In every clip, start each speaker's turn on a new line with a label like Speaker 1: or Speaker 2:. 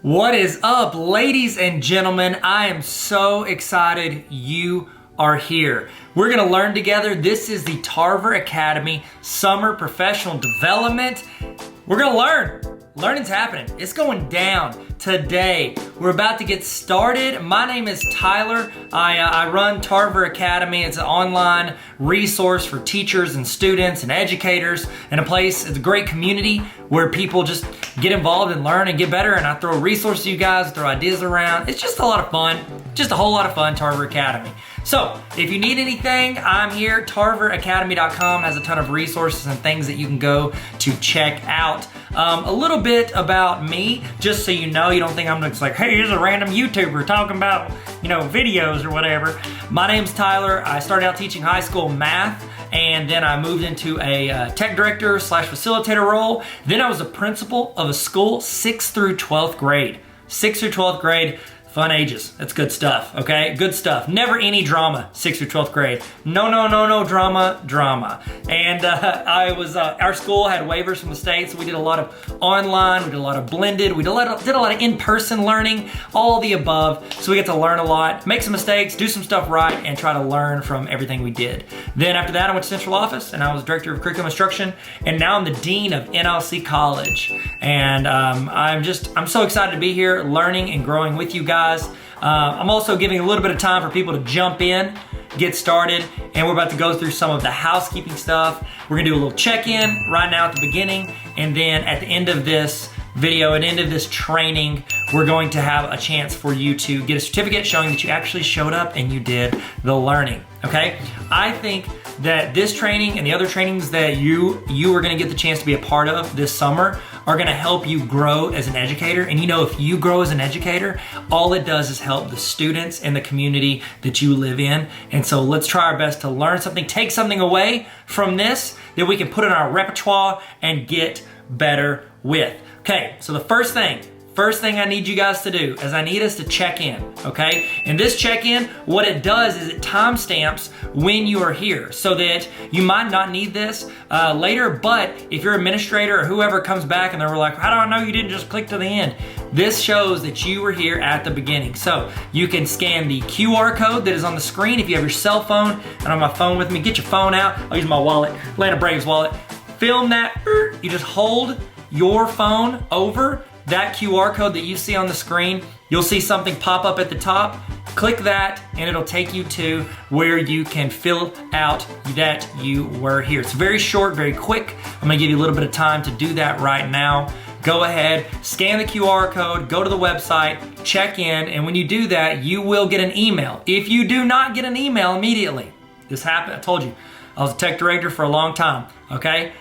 Speaker 1: What is up, ladies and gentlemen? I am so excited you are here. We're gonna learn together. This is the Tarver Academy Summer Professional Development. We're gonna learn. Learning's happening. It's going down today. We're about to get started. My name is Tyler. I run Tarver Academy. It's an online resource for teachers and students and educators, and it's a great community where people just get involved and learn and get better. And I throw resources to you guys, throw ideas around. It's just a lot of fun. Just a whole lot of fun, Tarver Academy. So if you need anything, I'm here. TarverAcademy.com has a ton of resources and things that you can go to check out. A little bit about me, just so you know, you don't think I'm just like, hey, here's a random YouTuber talking about, videos or whatever. My name's Tyler. I started out teaching high school math, and then I moved into a tech director / facilitator role. Then I was a principal of a school 6th through 12th grade. 6th through 12th grade. Fun ages. That's good stuff, okay? Good stuff. Never any drama, 6th through 12th grade. No drama. And our school had waivers from the state, so we did a lot of online, we did a lot of blended, we did a lot of in-person learning, all the above. So we get to learn a lot, make some mistakes, do some stuff right, and try to learn from everything we did. Then after that, I went to central office, and I was director of curriculum instruction, and now I'm the dean of NLC College. And I'm so excited to be here, learning and growing with you guys. I'm also giving a little bit of time for people to jump in, get started, and we're about to go through some of the housekeeping stuff. We're gonna do a little check-in right now at the beginning, and then at the end of this video, at the end of this training, we're going to have a chance for you to get a certificate showing that you actually showed up and you did the learning, okay? I think that this training and the other trainings that you are gonna get the chance to be a part of this summer are gonna help you grow as an educator. And if you grow as an educator, all it does is help the students and the community that you live in. And so let's try our best to learn something, take something away from this that we can put in our repertoire and get better with. Okay, so the first thing I need you guys to do is I need us to check in, okay? And this check-in, what it does is it timestamps when you are here so that you might not need this later, but if your administrator or whoever comes back and they're like, how do I know you didn't just click to the end? This shows that you were here at the beginning. So you can scan the QR code that is on the screen if you have your cell phone. And on my phone with me, get your phone out. I'll use my wallet, Atlanta Braves wallet. Film that, you just hold your phone over that QR code that you see on the screen. You'll see something pop up at the top. Click that and it'll take you to where you can fill out that you were here. It's very short, very quick. I'm gonna give you a little bit of time to do that right now. Go ahead, scan the QR code, go to the website, check in, and when you do that, you will get an email. If you do not get an email immediately, this happened, I told you, I was a tech director for a long time, okay?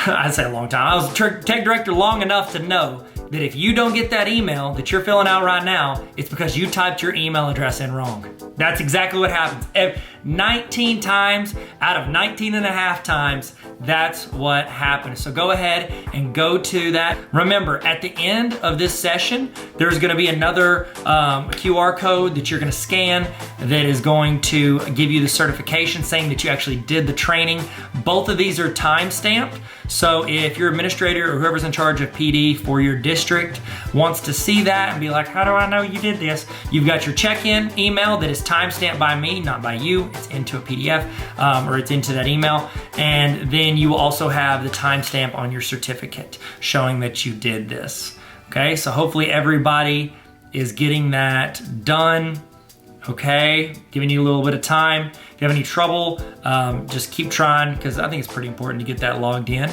Speaker 1: I'd say a long time. I was a tech director long enough to know that if you don't get that email that you're filling out right now, it's because you typed your email address in wrong. That's exactly what happens. 19 times out of 19 and a half times, that's what happens. So go ahead and go to that. Remember, at the end of this session, there's gonna be another QR code that you're gonna scan that is going to give you the certification saying that you actually did the training. Both of these are time-stamped. So if your administrator or whoever's in charge of PD for your district wants to see that and be like, how do I know you did this? You've got your check-in email that is time-stamped by me, not by you. It's into a PDF or it's into that email. And then you will also have the timestamp on your certificate showing that you did this. Okay, so hopefully everybody is getting that done. Okay, giving you a little bit of time. If you have any trouble, just keep trying because I think it's pretty important to get that logged in.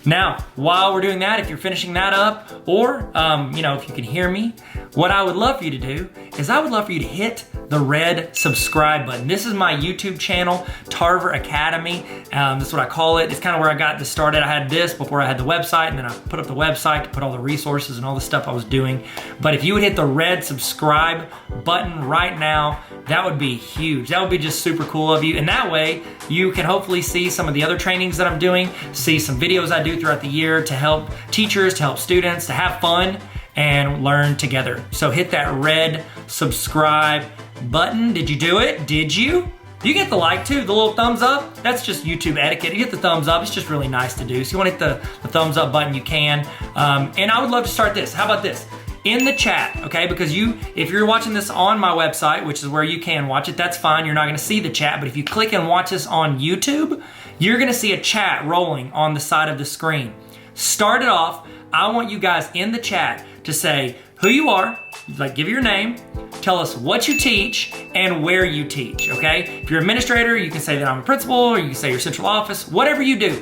Speaker 1: Now, while we're doing that, if you're finishing that up, or if you can hear me, what I would love for you to do is I would love for you to hit the red subscribe button. This is my YouTube channel, Tarver Academy. That's what I call it. It's kind of where I got this started. I had this before I had the website, and then I put up the website to put all the resources and all the stuff I was doing. But if you would hit the red subscribe button right now, that would be huge. That would be just super cool of you. And that way, you can hopefully see some of the other trainings that I'm doing, see some videos I do throughout the year to help teachers, to help students, to have fun and learn together. So hit that red subscribe button. Did you do it? Did you? You get the like too, the little thumbs up. That's just YouTube etiquette. You get the thumbs up. It's just really nice to do. So you want to hit the thumbs up button, you can. And I would love to start this. How about this? in the chat, okay? Because if you're watching this on my website, which is where you can watch it, that's fine. You're not gonna see the chat, but if you click and watch this on YouTube, you're gonna see a chat rolling on the side of the screen. Start it off. I want you guys in the chat to say who you are, like give your name, tell us what you teach and where you teach, okay? If you're an administrator, you can say that I'm a principal, or you can say your central office, whatever you do.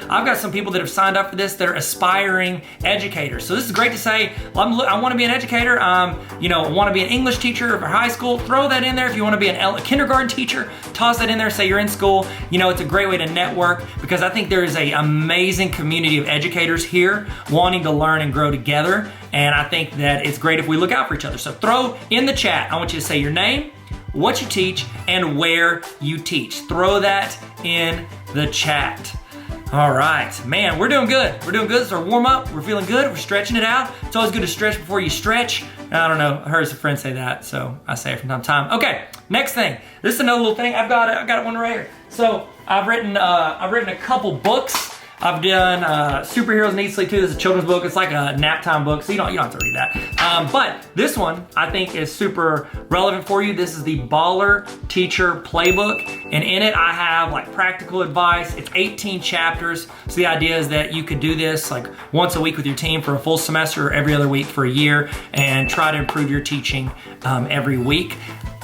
Speaker 1: I've got some people that have signed up for this that are aspiring educators. So this is great to say, I wanna be an educator, I wanna be an English teacher for high school, throw that in there. If you wanna be a kindergarten teacher, toss that in there, say you're in school. It's a great way to network, because I think there is an amazing community of educators here wanting to learn and grow together. And I think that it's great if we look out for each other. So throw in the chat, I want you to say your name, what you teach, and where you teach. Throw that in the chat. All right, man, we're doing good. We're doing good. It's our warm up. We're feeling good. We're stretching it out. It's always good to stretch before you stretch. I don't know, I heard some friends say that, so I say it from time to time. Okay, next thing. This is another little thing. I've got one right here. So I've written a couple books. I've done Superheroes Need Sleep Too. This is a children's book. It's like a nap time book, so you don't have to read that. But this one I think is super relevant for you. This is the Baller Teacher Playbook, and in it I have like practical advice. It's 18 chapters. So the idea is that you could do this like once a week with your team for a full semester, or every other week for a year, and try to improve your teaching every week.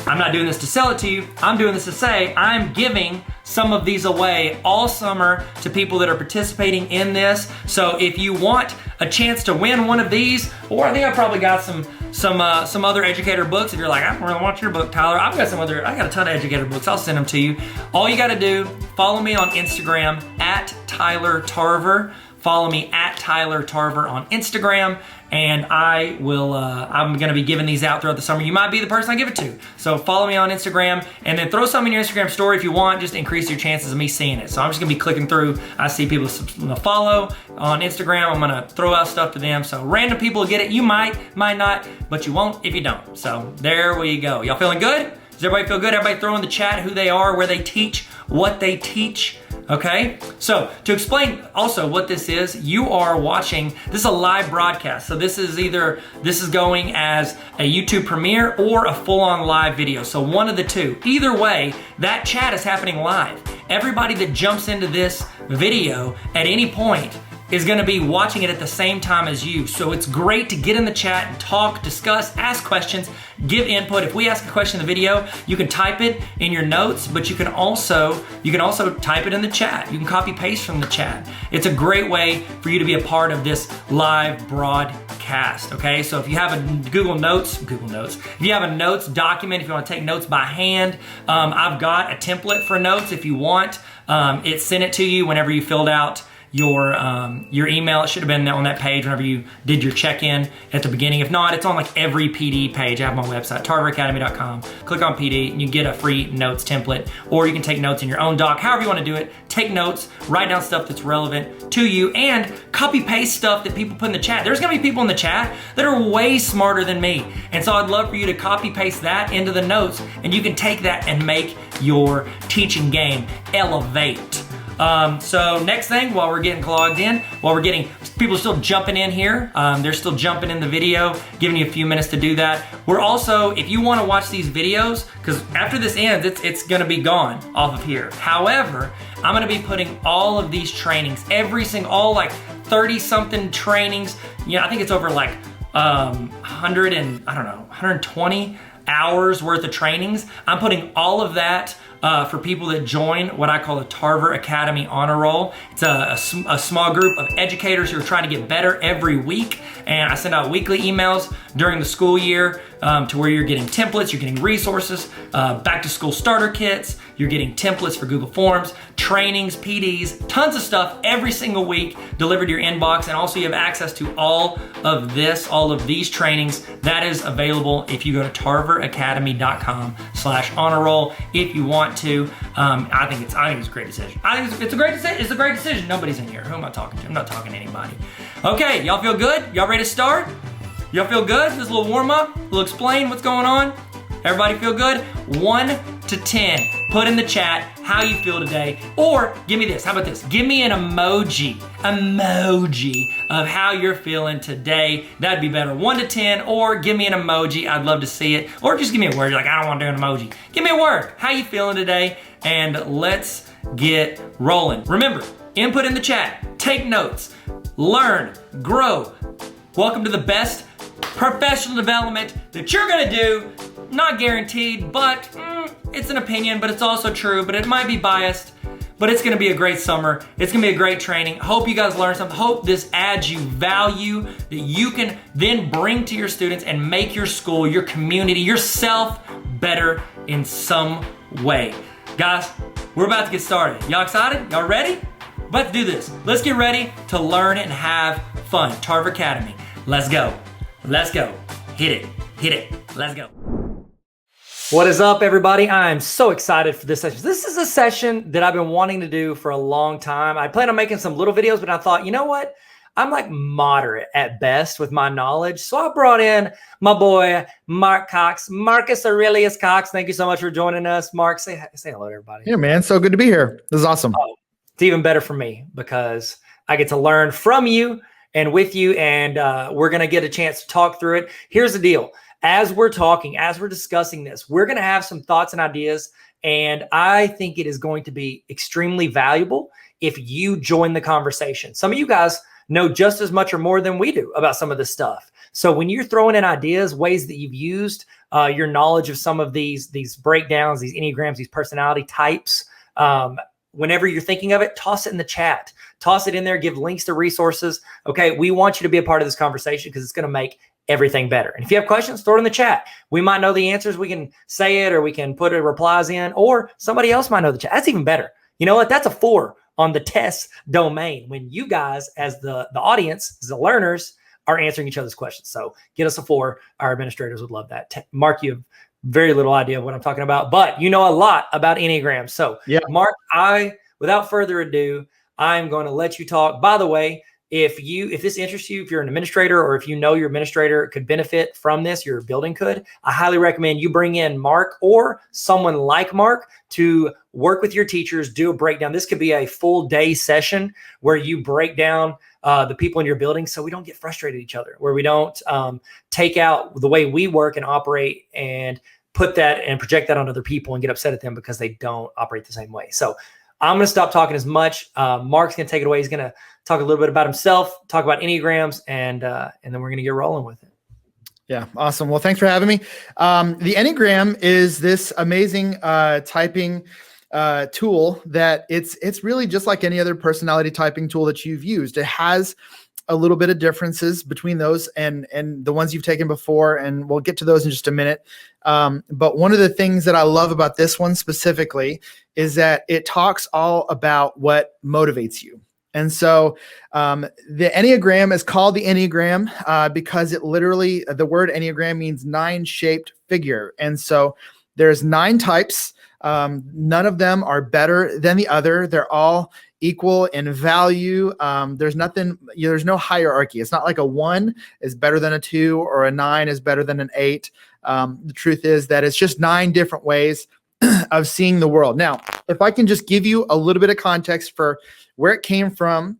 Speaker 1: I'm not doing this to sell it to you. I'm doing this to say I'm giving some of these away all summer to people that are participating in this. So if you want a chance to win one of these, or I think I probably got some other educator books. If you're like, I don't really want your book, Tyler, I got a ton of educator books. I'll send them to you. All you got to do, follow me on Instagram at Tyler Tarver. Follow me at Tyler Tarver on Instagram, and I'm gonna be giving these out throughout the summer. You might be the person I give it to. So follow me on Instagram, and then throw something in your Instagram story if you want, just to increase your chances of me seeing it. So I'm just gonna be clicking through. I see people follow on Instagram. I'm gonna throw out stuff to them. So random people will get it. You might not, but you won't if you don't. So there we go. Y'all feeling good? Does everybody feel good? Everybody throw in the chat who they are, where they teach, what they teach. Okay, so to explain also what this is, you are watching, this is a live broadcast. So this is going as a YouTube premiere or a full-on live video. So one of the two. Either way, that chat is happening live. Everybody that jumps into this video at any point is gonna be watching it at the same time as you. So it's great to get in the chat and talk, discuss, ask questions, give input. If we ask a question in the video, you can type it in your notes, but you can also type it in the chat. You can copy paste from the chat. It's a great way for you to be a part of this live broadcast, okay? So if you have a Google Notes, if you have a notes document, if you wanna take notes by hand, I've got a template for notes if you want. It sent it to you whenever you filled out your email. It should have been on that page whenever you did your check-in at the beginning. If not, it's on like every PD page. I have my website, tarveracademy.com. Click on PD and you get a free notes template, or you can take notes in your own doc. However you want to do it, take notes, write down stuff that's relevant to you, and copy paste stuff that people put in the chat. There's gonna be people in the chat that are way smarter than me. And so I'd love for you to copy paste that into the notes, and you can take that and make your teaching game elevate. So next thing, while we're getting logged in, people are still jumping in here. They're still jumping in the video, giving you a few minutes to do that. We're also, if you want to watch these videos, because after this ends, it's going to be gone off of here. However, I'm going to be putting all of these trainings, all like 30 something trainings. I think it's over like 120 hours worth of trainings. I'm putting all of that for people that join what I call the Tarver Academy Honor Roll. It's a small group of educators who are trying to get better every week, and I send out weekly emails during the school year to where you're getting templates, you're getting resources, back to school starter kits, you're getting templates for Google Forms, trainings, PDs, tons of stuff every single week delivered to your inbox, and also you have access to all of these trainings. That is available if you go to tarveracademy.com/honor roll if you want to. I think it's a great decision. I think it's a great decision. Nobody's in here. Who am I talking to? I'm not talking to anybody. Okay, y'all feel good? Y'all ready to start? Y'all feel good? This is a little warm up. We'll explain what's going on. Everybody feel good? 1 to 10. Put in the chat how you feel today. Or give me this, how about this? Give me an emoji of how you're feeling today. That'd be better, 1 to 10, or give me an emoji. I'd love to see it. Or just give me a word. You're like, I don't want to do an emoji. Give me a word. How you feeling today? And let's get rolling. Remember, input in the chat, take notes, learn, grow. Welcome to the best professional development that you're gonna do. Not guaranteed, but it's an opinion, but it's also true, but it might be biased, but it's gonna be a great summer. It's gonna be a great training. Hope you guys learn something. Hope this adds you value that you can then bring to your students and make your school, your community, yourself better in some way. Guys, we're about to get started. Y'all excited? Y'all ready? We're about to do this. Let's get ready to learn and have fun. Tarver Academy. Let's go. Let's go. Hit it. Let's go. What is up, everybody? I'm so excited for this session. This is a session that I've been wanting to do for a long time. I plan on making some little videos, but I thought, you know what? I'm like moderate at best with my knowledge. So I brought in my boy, Mark Cox, Marcus Aurelius Cox. Thank you so much for joining us. Mark, say hello to everybody.
Speaker 2: Yeah, man. So good to be here. This is awesome.
Speaker 1: Oh, it's even better for me because I get to learn from you and with you, and we're going to get a chance to talk through it. Here's the deal. As we're talking, as we're discussing this, we're going to have some thoughts and ideas, and I think it is going to be extremely valuable if you join the conversation. Some of you guys know just as much or more than we do about some of this stuff. So when you're throwing in ideas, ways that you've used your knowledge of some of these breakdowns, these Enneagrams, these personality types, whenever you're thinking of it, toss it in the chat. Toss it in there, give links to resources. Okay, we want you to be a part of this conversation because it's going to make everything better. And if you have questions, throw it in the chat. We might know the answers. We can say it, or we can put replies in, or somebody else might know the chat. That's even better. You know what? That's a 4 on the test domain when you guys, as the audience, as the learners, are answering each other's questions. So get us a 4. Our administrators would love that. Mark, you have very little idea of what I'm talking about, but you know a lot about Enneagrams. So yeah. Mark, without further ado, I'm going to let you talk. By the way, if this interests you, if you're an administrator or if you know your administrator could benefit from this, your building could, I highly recommend you bring in Mark or someone like Mark to work with your teachers, do a breakdown. This could be a full day session where you break down the people in your building so we don't get frustrated at each other, where we don't take out the way we work and operate and put that and project that on other people and get upset at them because they don't operate the same way. So I'm going to stop talking as much. Mark's going to take it away. He's going to talk a little bit about himself, talk about Enneagrams, and then we're going to get rolling with it.
Speaker 2: Yeah, awesome. Well, thanks for having me. The Enneagram is this amazing typing tool that it's really just like any other personality typing tool that you've used. It has a little bit of differences between those and the ones you've taken before, and we'll get to those in just a minute. But one of the things that I love about this one specifically is that it talks all about what motivates you. And so the Enneagram is called the Enneagram because it literally, the word Enneagram means 9-shaped figure. And so there's 9 types. None of them are better than the other. They're all equal in value. There's no hierarchy. It's not like a 1 is better than a 2 or a 9 is better than an 8. The truth is that it's just 9 different ways of seeing the world. Now, if I can just give you a little bit of context for where it came from,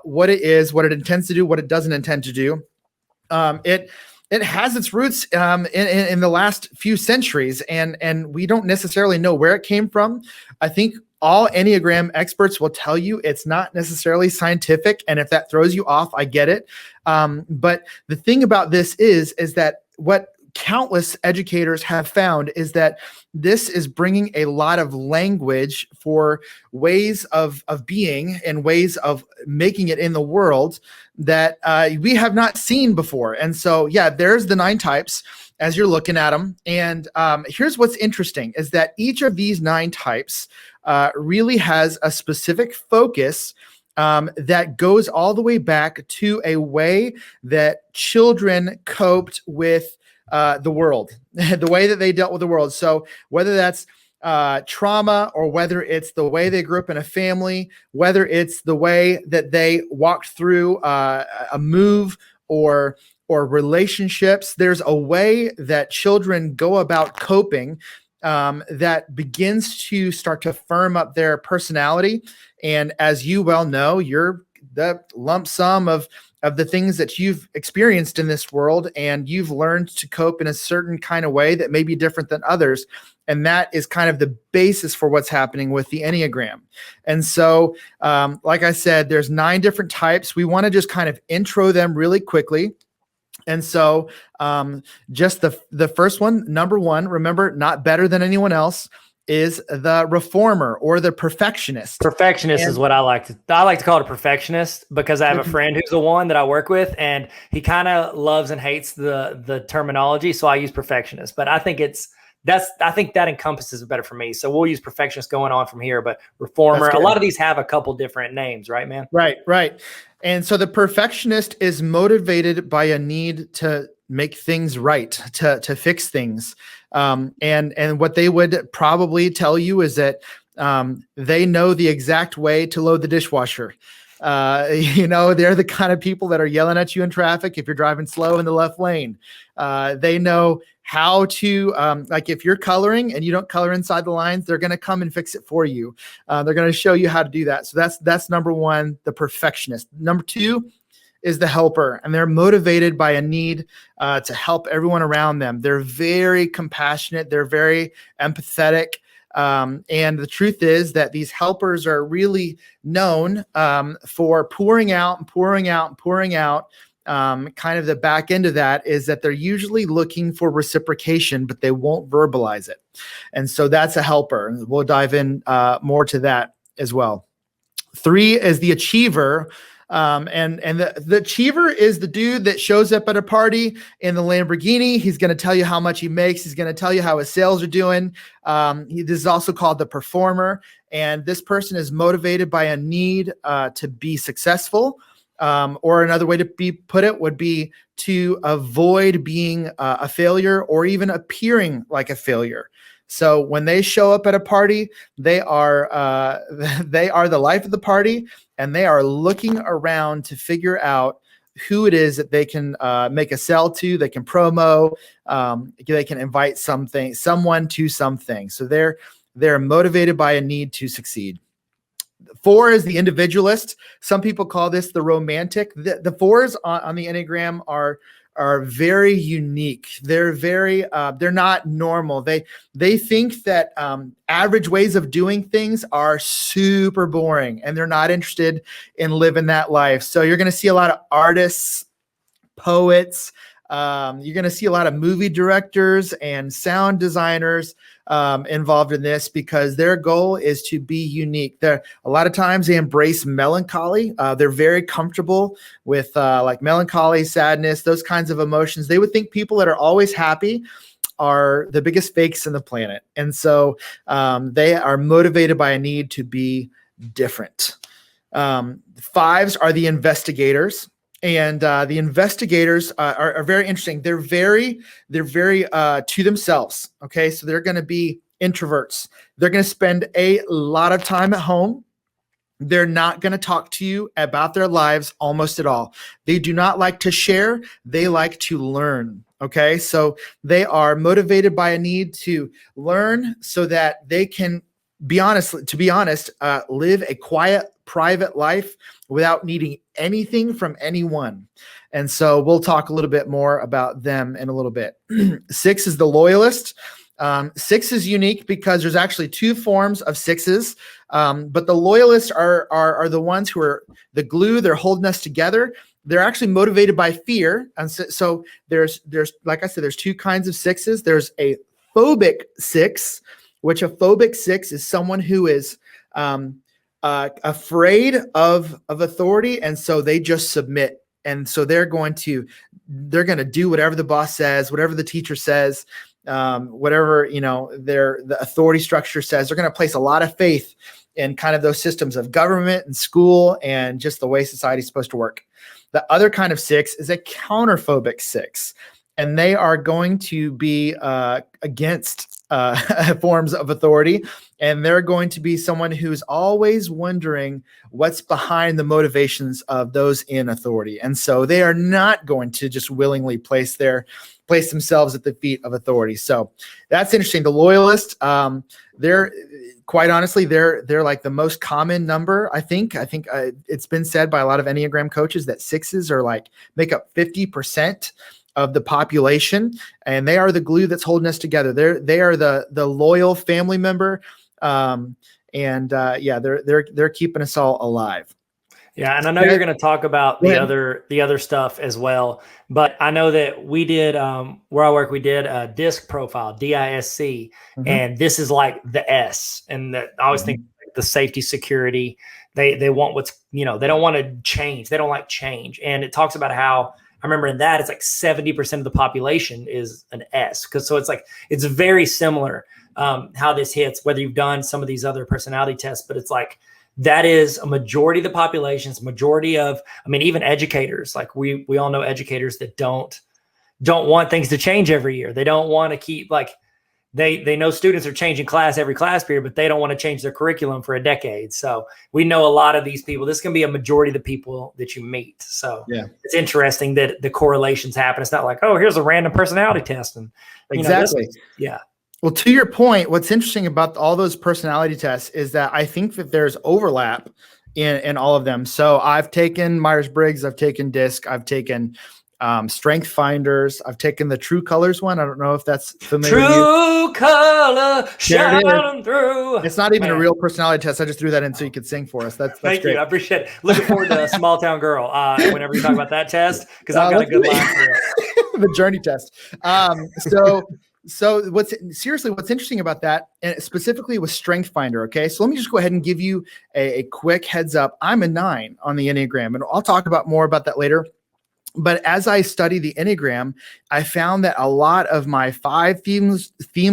Speaker 2: what it is, what it intends to do, what it doesn't intend to do. It has its roots in the last few centuries, and we don't necessarily know where it came from. I think all Enneagram experts will tell you it's not necessarily scientific, and if that throws you off, I get it. But the thing about this is that what countless educators have found is that this is bringing a lot of language for ways of being and ways of making it in the world that we have not seen before. And so, yeah, there's the 9 types as you're looking at them. And here's what's interesting is that each of these 9 types really has a specific focus that goes all the way back to a way that children coped with the world, the way that they dealt with the world. So whether that's trauma or whether it's the way they grew up in a family, whether it's the way that they walked through a move or relationships, there's a way that children go about coping that begins to start to firm up their personality. And as you well know, you're the lump sum of the things that you've experienced in this world, and you've learned to cope in a certain kind of way that may be different than others. And that is kind of the basis for what's happening with the Enneagram. And so, like I said, there's 9 different types. We want to just kind of intro them really quickly. And so just the first one, number 1, remember, not better than anyone else, is the reformer or the perfectionist.
Speaker 1: Perfectionist is what I like to call it, a perfectionist, because I have a friend who's the one that I work with, and he kind of loves and hates the terminology. So I use perfectionist, but I think that encompasses it better for me. So we'll use perfectionist going on from here, but reformer, a lot of these have a couple different names, right, man?
Speaker 2: Right. And so the perfectionist is motivated by a need to make things right, to fix things. And what they would probably tell you is that they know the exact way to load the dishwasher. They're the kind of people that are yelling at you in traffic if you're driving slow in the left lane. They know how to, like if you're coloring and you don't color inside the lines, they're going to come and fix it for you. They're going to show you how to do that. So that's number 1, the perfectionist. Number 2 is the helper, and they're motivated by a need to help everyone around them. They're very compassionate. They're very empathetic. And the truth is that these helpers are really known for pouring out. Kind of the back end of that is that they're usually looking for reciprocation, but they won't verbalize it. And so that's a helper. And we'll dive in more to that as well. 3 is the achiever. And the achiever is the dude that shows up at a party in the Lamborghini. He's going to tell you how much he makes. He's going to tell you how his sales are doing. This is also called the performer. And this person is motivated by a need to be successful. Or another way to put it would be to avoid being a failure or even appearing like a failure. So when they show up at a party, they are the life of the party, and they are looking around to figure out who it is that they can make a sell to, they can promo, they can invite someone to something. So they're motivated by a need to succeed. 4 is the individualist. Some people call this the romantic. The 4s on the Enneagram are very unique. They're not normal. They think that average ways of doing things are super boring, and they're not interested in living that life. So you're going to see a lot of artists, poets. You're going to see a lot of movie directors and sound designers involved in this, because their goal is to be unique. A lot of times they embrace melancholy. They're very comfortable with like melancholy, sadness, those kinds of emotions. They would think people that are always happy are the biggest fakes in the planet. And so they are motivated by a need to be different. 5s are the investigators. And the investigators are very interesting. They're very to themselves. Okay, so they're going to be introverts. They're going to spend a lot of time at home. They're not going to talk to you about their lives almost at all. They do not like to share. They like to learn. Okay, so they are motivated by a need to learn so that they can live a quiet, private life without needing anything from anyone. And so we'll talk a little bit more about them in a little bit. 6 is the loyalist. 6 is unique because there's actually 2 forms of 6s. But the loyalists are the ones who are the glue. They're holding us together. They're actually motivated by fear. And so there's like I said, there's 2 kinds of 6s. There's a phobic 6, which a phobic 6 is someone who is afraid of authority, and so they just submit. And so they're going to do whatever the boss says, whatever the teacher says, whatever the authority structure says. They're going to place a lot of faith in kind of those systems of government and school and just the way society's supposed to work. The other kind of 6 is a counterphobic 6. And they are going to be against forms of authority. And they're going to be someone who's always wondering what's behind the motivations of those in authority. And so they are not going to just willingly place their place themselves at the feet of authority. So that's interesting. The loyalist, they're quite honestly, they're like the most common number. I think it's been said by a lot of Enneagram coaches that sixes are like make up 50% of the population, and they are the glue that's holding us together. They are the loyal family member, they're keeping us all alive.
Speaker 3: Yeah, and I know you're going to talk about the other stuff as well, but I know that we did where I work, we did a DISC profile, DISC, and this is like the S, and that I always think the safety, security. They want what's they don't want to change. They don't like change, and it talks about how. I remember in that it's like 70% of the population is an S, so it's very similar how this hits, whether you've done some of these other personality tests, but it's like that is a majority of the population. It's a majority of, even educators. Like we all know educators that don't want things to change every year. They don't want to keep they know students are changing class every class period, but they don't want to change their curriculum for a decade. So we know a lot of these people. This can be a majority of the people that you meet. So it's interesting that the correlations happen. It's not like, oh, here's a random personality test. And
Speaker 2: exactly. Well, to your point, what's interesting about all those personality tests is that I think that there's overlap in all of them. So I've taken Myers-Briggs, I've taken DISC, I've taken Strength Finders. I've taken the True Colors one. I don't know if that's familiar.
Speaker 3: True color shining through.
Speaker 2: It's not even a real personality test. I just threw that in so you could sing for us. That's
Speaker 3: Thank
Speaker 2: great.
Speaker 3: you. I appreciate it. Looking forward to Small Town Girl whenever you talk about that test, because I've got a good line for it.
Speaker 2: The journey test. So what's interesting about that, and specifically with Strength Finder, okay? So let me just go ahead and give you a quick heads up. I'm a 9 on the Enneagram, and I'll talk more about that later. But as I study the Enneagram, I found that a lot of my 5 themes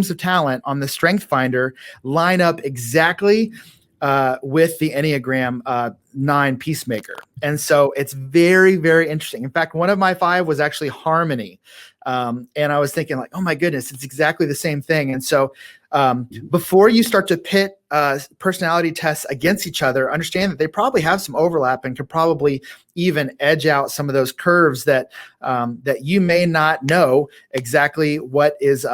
Speaker 2: of talent on the Strength Finder line up exactly with the Enneagram 9 Peacemaker. And so it's very, very interesting. In fact, one of my 5 was actually harmony. And I was thinking like, oh my goodness, it's exactly the same thing. And so before you start to pit personality tests against each other, understand that they probably have some overlap and could probably even edge out some of those curves that you may not know exactly what is,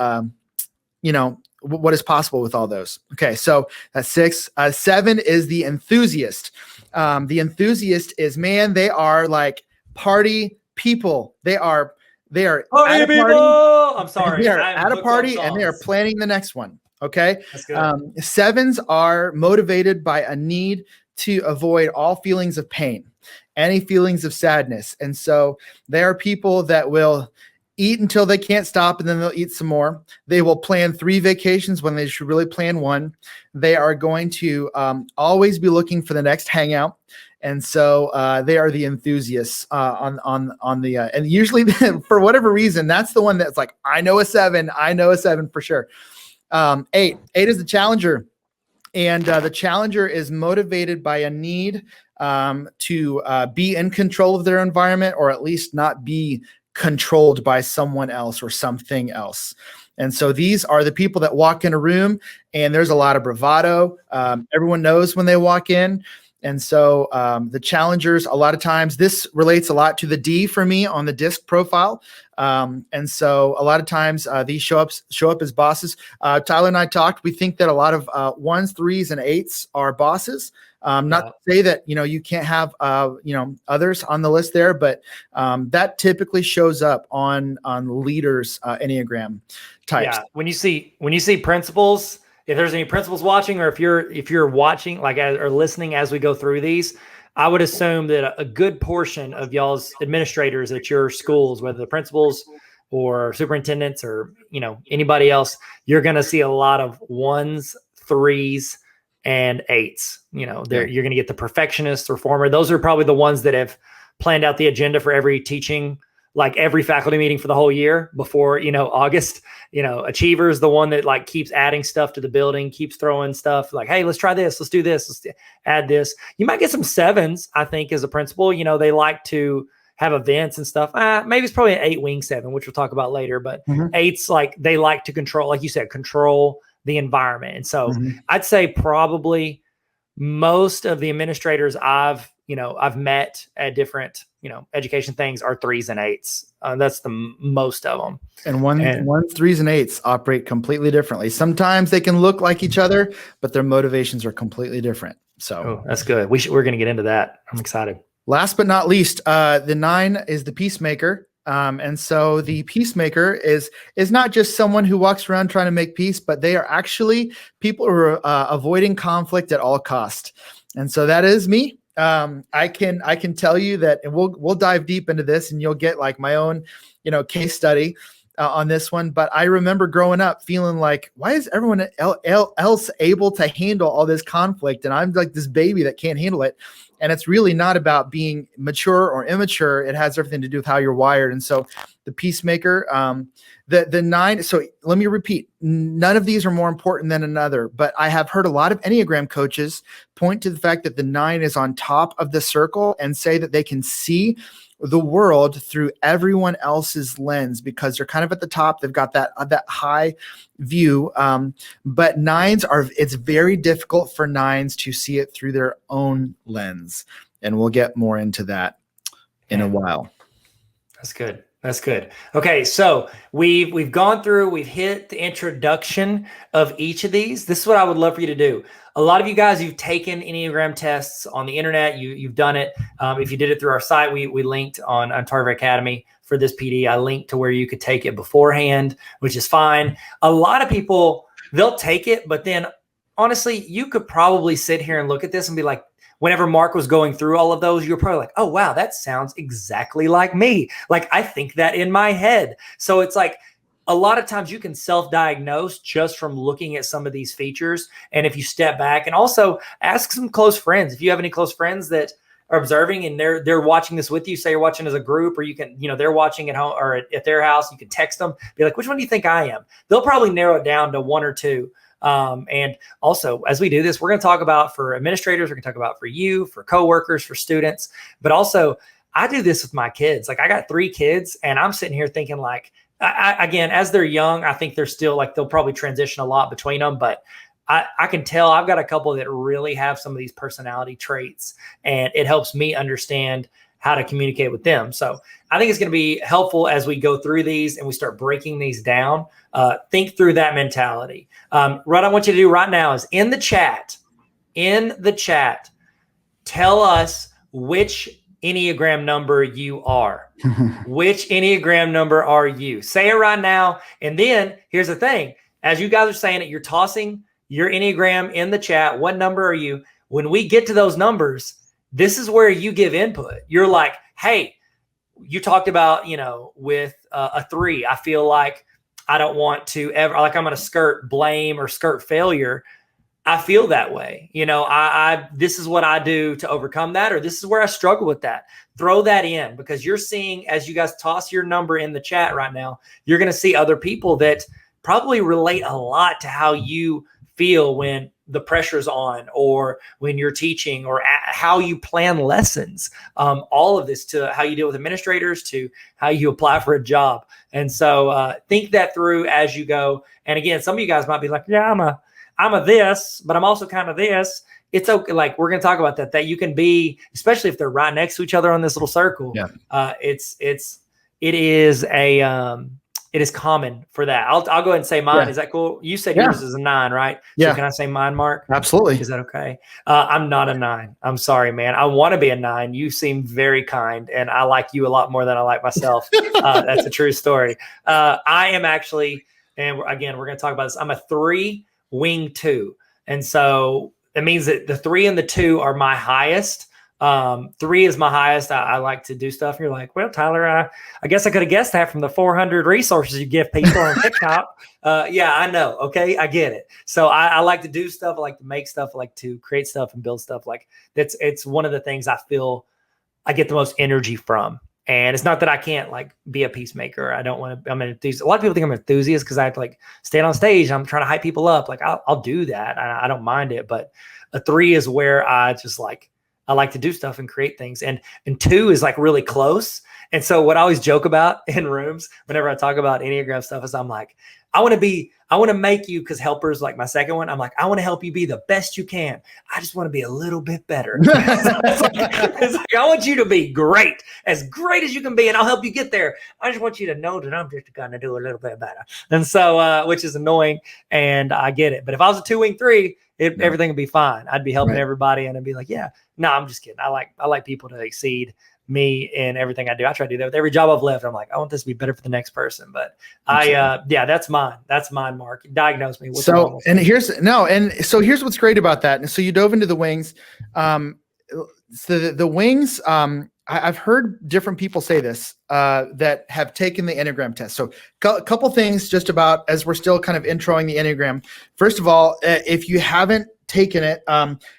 Speaker 2: what is possible with all those. Okay, so that's 6. 7 is the enthusiast. The enthusiast is, man, they are like party people. They are
Speaker 3: party people. I'm sorry.
Speaker 2: They are at a party and they are planning the next one. Okay. That's good. 7s are motivated by a need to avoid all feelings of pain, any feelings of sadness. And so they are people that will eat until they can't stop, and then they'll eat some more. They will plan 3 vacations when they should really plan 1. They are going to always be looking for the next hangout. And so they are the enthusiasts on the and usually for whatever reason, that's the one that's like, I know a 7 for sure. 8 is the challenger, and the challenger is motivated by a need to be in control of their environment, or at least not be controlled by someone else or something else. And so these are the people that walk in a room and there's a lot of bravado. Everyone knows when they walk in. And so the challengers, a lot of times, this relates a lot to the D for me on the DISC profile. And so a lot of times these show up as bosses. Tyler and I talked, we think that a lot of 1s, 3s, and 8s are bosses. Not to say that, you can't have, others on the list there, but that typically shows up on leaders, Enneagram types.
Speaker 3: Yeah. When you see principals, if there's any principals watching, or if you're watching or listening as we go through these, I would assume that a good portion of y'all's administrators at your schools, whether the principals or superintendents or, anybody else, you're going to see a lot of 1s, 3s, and 8s. You're going to get the perfectionist, reformer. Those are probably the ones that have planned out the agenda for every teaching, like every faculty meeting for the whole year before, August. Achiever's the one that keeps adding stuff to the building, keeps throwing stuff like, hey, let's try this. Let's do this. Let's add this. You might get some 7s, I think, as a principal. They like to have events and stuff. Maybe it's probably an 8-wing 7, which we'll talk about later. But 8s, they like to control, like you said, control the environment. And so I'd say probably most of the administrators I've met at different education things are 3s and 8s. That's the most of them.
Speaker 2: And ones, 3s, and 8s operate completely differently. Sometimes they can look like each other, but their motivations are completely different. So
Speaker 3: that's good. We're going to get into that. I'm excited.
Speaker 2: Last but not least, the 9 is the peacemaker. And so the peacemaker is not just someone who walks around trying to make peace, but they are actually people who are avoiding conflict at all cost. And so that is me. I can tell you that, and we'll dive deep into this, and you'll get like my own, case study on this one. But I remember growing up feeling like, why is everyone else able to handle all this conflict, and I'm like this baby that can't handle it? And it's really not about being mature or immature. It has everything to do with how you're wired. And so the peacemaker, the 9. So let me repeat, none of these are more important than another, but I have heard a lot of Enneagram coaches point to the fact that the 9 is on top of the circle and say that they can see the world through everyone else's lens because they're kind of at the top. They've got that high view. But 9s it's very difficult for 9s to see it through their own lens. And we'll get more into that in a while.
Speaker 3: That's good. That's good. Okay, so we've gone through, we've hit the introduction of each of these. This is what I would love for you to do. A lot of you guys, you've taken Enneagram tests on the internet. You've done it. If you did it through our site, we linked on Tarver Academy for this PD. I linked to where you could take it beforehand, which is fine. A lot of people, they'll take it, but then honestly, you could probably sit here and look at this and be like, whenever Mark was going through all of those, you're probably like, oh, wow, that sounds exactly like me. Like, I think that in my head. So it's like a lot of times you can self-diagnose just from looking at some of these features. And if you step back and also ask some close friends, if you have any close friends that are observing and they're watching this with you, say you're watching as a group, or you can, they're watching at home or at their house, you can text them, be like, which one do you think I am? They'll probably narrow it down to 1 or 2. And also, as we do this, we're going to talk about for administrators, we're going to talk about for you, for coworkers, for students, but also I do this with my kids. Like I got 3 kids and I'm sitting here thinking like, again, as they're young, I think they're still like, they'll probably transition a lot between them, but I can tell I've got a couple that really have some of these personality traits, and it helps me understand how to communicate with them. So I think it's going to be helpful as we go through these and we start breaking these down. Think through that mentality. What I want you to do right now is in the chat, tell us which Enneagram number you are. Which Enneagram number are you? Say it right now. And then here's the thing. As you guys are saying it, you're tossing your Enneagram in the chat. What number are you? When we get to those numbers, this is where you give input. You're like, hey, you talked about, with a 3, I feel like I don't want to ever, like I'm going to skirt blame or skirt failure. I feel that way. This is what I do to overcome that, or this is where I struggle with that. Throw that in, because you're seeing, as you guys toss your number in the chat right now, you're going to see other people that probably relate a lot to how you feel when the pressure's on, or when you're teaching, or how you plan lessons, all of this, to how you deal with administrators, to how you apply for a job. And so think that through as you go. And again, some of you guys might be like, yeah, I'm a this, but I'm also kind of this. It's okay. Like we're going to talk about that you can be, especially if they're right next to each other on this little circle. Yeah. It is common for that. I'll go ahead and say mine. Yeah. Is that cool? You said yours is a 9, right?
Speaker 2: Yeah.
Speaker 3: So can I say mine, Mark?
Speaker 2: Absolutely.
Speaker 3: Is that okay? I'm not a 9. I'm sorry, man. I want to be a 9. You seem very kind, and I like you a lot more than I like myself. That's a true story. I am actually, and again, we're going to talk about this. I'm a 3 wing 2. And so it means that the 3 and the 2 are my highest. 3 is my highest. I like to do stuff. And you're like, well, Tyler, I guess I could have guessed that from the 400 resources you give people on TikTok. Yeah, I know. Okay. I get it. So I like to do stuff. I like to make stuff. I like to create stuff and build stuff. Like it's one of the things I feel I get the most energy from. And it's not that I can't like be a peacemaker. I don't want to, I'm an enthusiast. A lot of people think I'm an enthusiast because I have to like stand on stage. I'm trying to hype people up. Like I'll do that. I don't mind it. But a 3 is where I just like, I like to do stuff and create things. And 2 is like really close. And so what I always joke about in rooms whenever I talk about Enneagram stuff is I'm like, I want to make you, because helper's like my second one. I'm like, I want to help you be the best you can. I just want to be a little bit better. it's like, I want you to be great as you can be, and I'll help you get there. I just want you to know that I'm just going to do a little bit better. And so, which is annoying, and I get it. But if I was a 2-wing 3, everything would be fine. I'd be helping everybody, and I'd be like, yeah, no, I'm just kidding. I like people to exceed me in everything I do. I try to do that with every job I've left. I'm like, I want this to be better for the next person. But that's mine. That's mine, Mark. Diagnose me.
Speaker 2: So here's what's great about that. And so you dove into the wings. So the wings, I've heard different people say this, that have taken the Enneagram test. So a couple things just about, as we're still kind of introing the Enneagram. First of all, if you haven't taken it,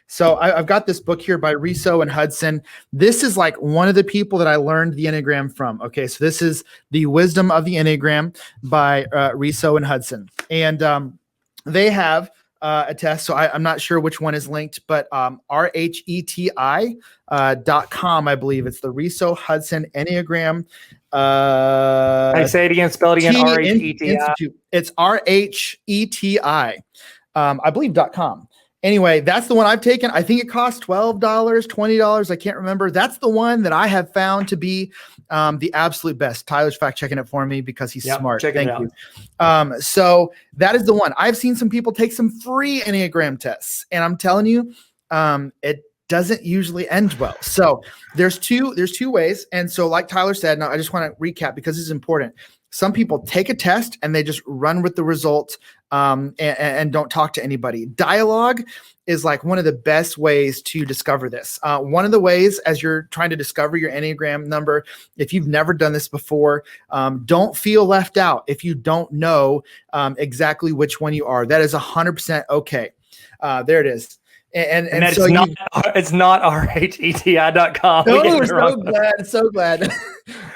Speaker 2: so I've got this book here by Riso and Hudson. This is like one of the people that I learned the Enneagram from. Okay, so this is The Wisdom of the Enneagram by Riso and Hudson. And they have a test. So I'm not sure which one is linked, but RHETI.com, I believe it's the Riso Hudson Enneagram.
Speaker 3: Hey, say it again, spell it again. RHETI.
Speaker 2: It's RHETI, I believe .com. Anyway, that's the one I've taken. I think it costs $12, $20. I can't remember. That's the one that I have found to be the absolute best. Tyler's fact checking it for me because he's smart. Thank you. So that is the one. I've seen some people take some free Enneagram tests, and I'm telling you, it doesn't usually end well. So there's two ways. And so like Tyler said, now I just want to recap because this is important. Some people take a test and they just run with the results and don't talk to anybody. Dialogue is like one of the best ways to discover this. One of the ways, as you're trying to discover your Enneagram number, if you've never done this before, don't feel left out if you don't know exactly which one you are. That is 100% okay. There it is. And so
Speaker 3: it's not RHETI.com.
Speaker 2: No, so glad.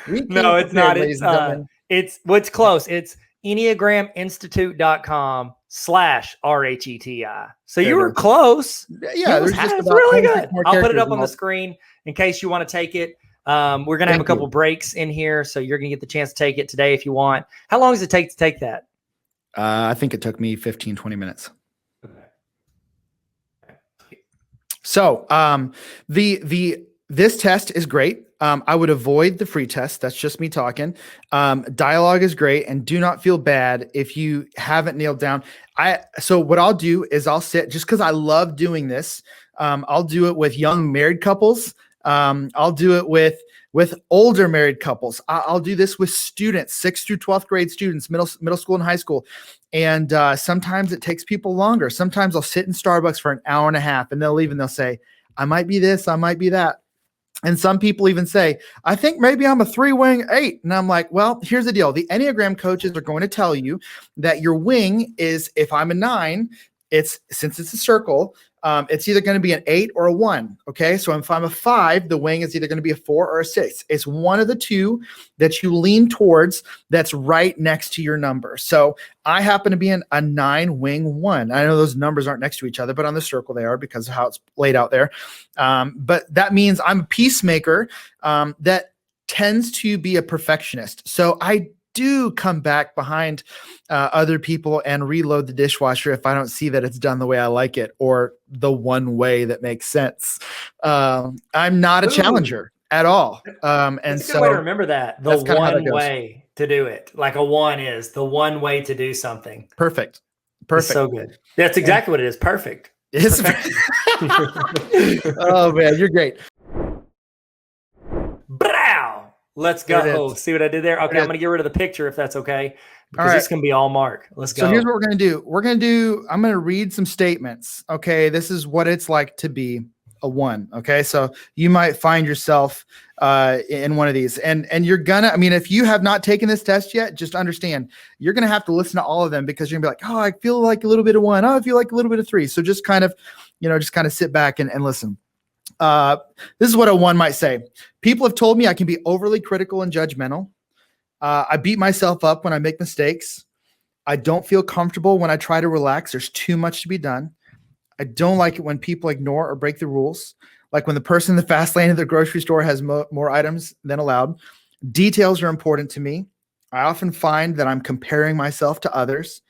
Speaker 3: No, it's not. It's what's close. It's EnneagramInstitute.com/RHETI. So you were close.
Speaker 2: Yeah,
Speaker 3: it's really good. I'll put it up on the screen in case you want to take it. We're going to have a couple breaks in here, so you're going to get the chance to take it today if you want. How long does it take to take that?
Speaker 2: I think it took me 15, 20 minutes. So this test is great. I would avoid the free test. That's just me talking. Dialogue is great, and do not feel bad if you haven't nailed down. So what I'll do is I'll sit, just because I love doing this. I'll do it with young married couples. I'll do it with older married couples. I'll do this with students, 6th through 12th grade students, middle school and high school. And sometimes it takes people longer. Sometimes I'll sit in Starbucks for an hour and a half, and they'll leave and they'll say, I might be this, I might be that. And some people even say, I think maybe I'm a 3-wing 8. And I'm like, well, here's the deal. The Enneagram coaches are going to tell you that your wing is, if I'm a 9, since it's a circle, it's either going to be an 8 or a 1. Okay. So if I'm a 5, the wing is either going to be a 4 or a 6. It's one of the two that you lean towards that's right next to your number. So I happen to be a 9 wing 1. I know those numbers aren't next to each other, but on the circle they are because of how it's laid out there. But that means I'm a peacemaker that tends to be a perfectionist. So I do come back behind other people and reload the dishwasher if I don't see that it's done the way I like it or the one way that makes sense. I'm not a challenger at all. And
Speaker 3: that's a good way to remember that. The one way to do it. Like a 1 is the one way to do something.
Speaker 2: Perfect.
Speaker 3: It's so good. That's exactly what it is. Perfect.
Speaker 2: Oh man, you're great.
Speaker 3: Let's go. See what I did there? Okay, I'm going to get rid of the picture if that's okay, because this can be all Mark. Let's go.
Speaker 2: So here's what we're going to do. I'm going to read some statements. Okay, this is what it's like to be a 1. Okay, so you might find yourself in one of these, and you're gonna. I mean, if you have not taken this test yet, just understand you're going to have to listen to all of them because you're going to be like, oh, I feel like a little bit of 1. Oh, I feel like a little bit of 3. So just kind of, sit back and listen. This is what a 1 might say. People have told me I can be overly critical and judgmental. I beat myself up when I make mistakes. I don't feel comfortable when I try to relax. There's too much to be done. I don't like it when people ignore or break the rules. Like when the person in the fast lane at the grocery store has more items than allowed. Details are important to me. I often find that I'm comparing myself to others.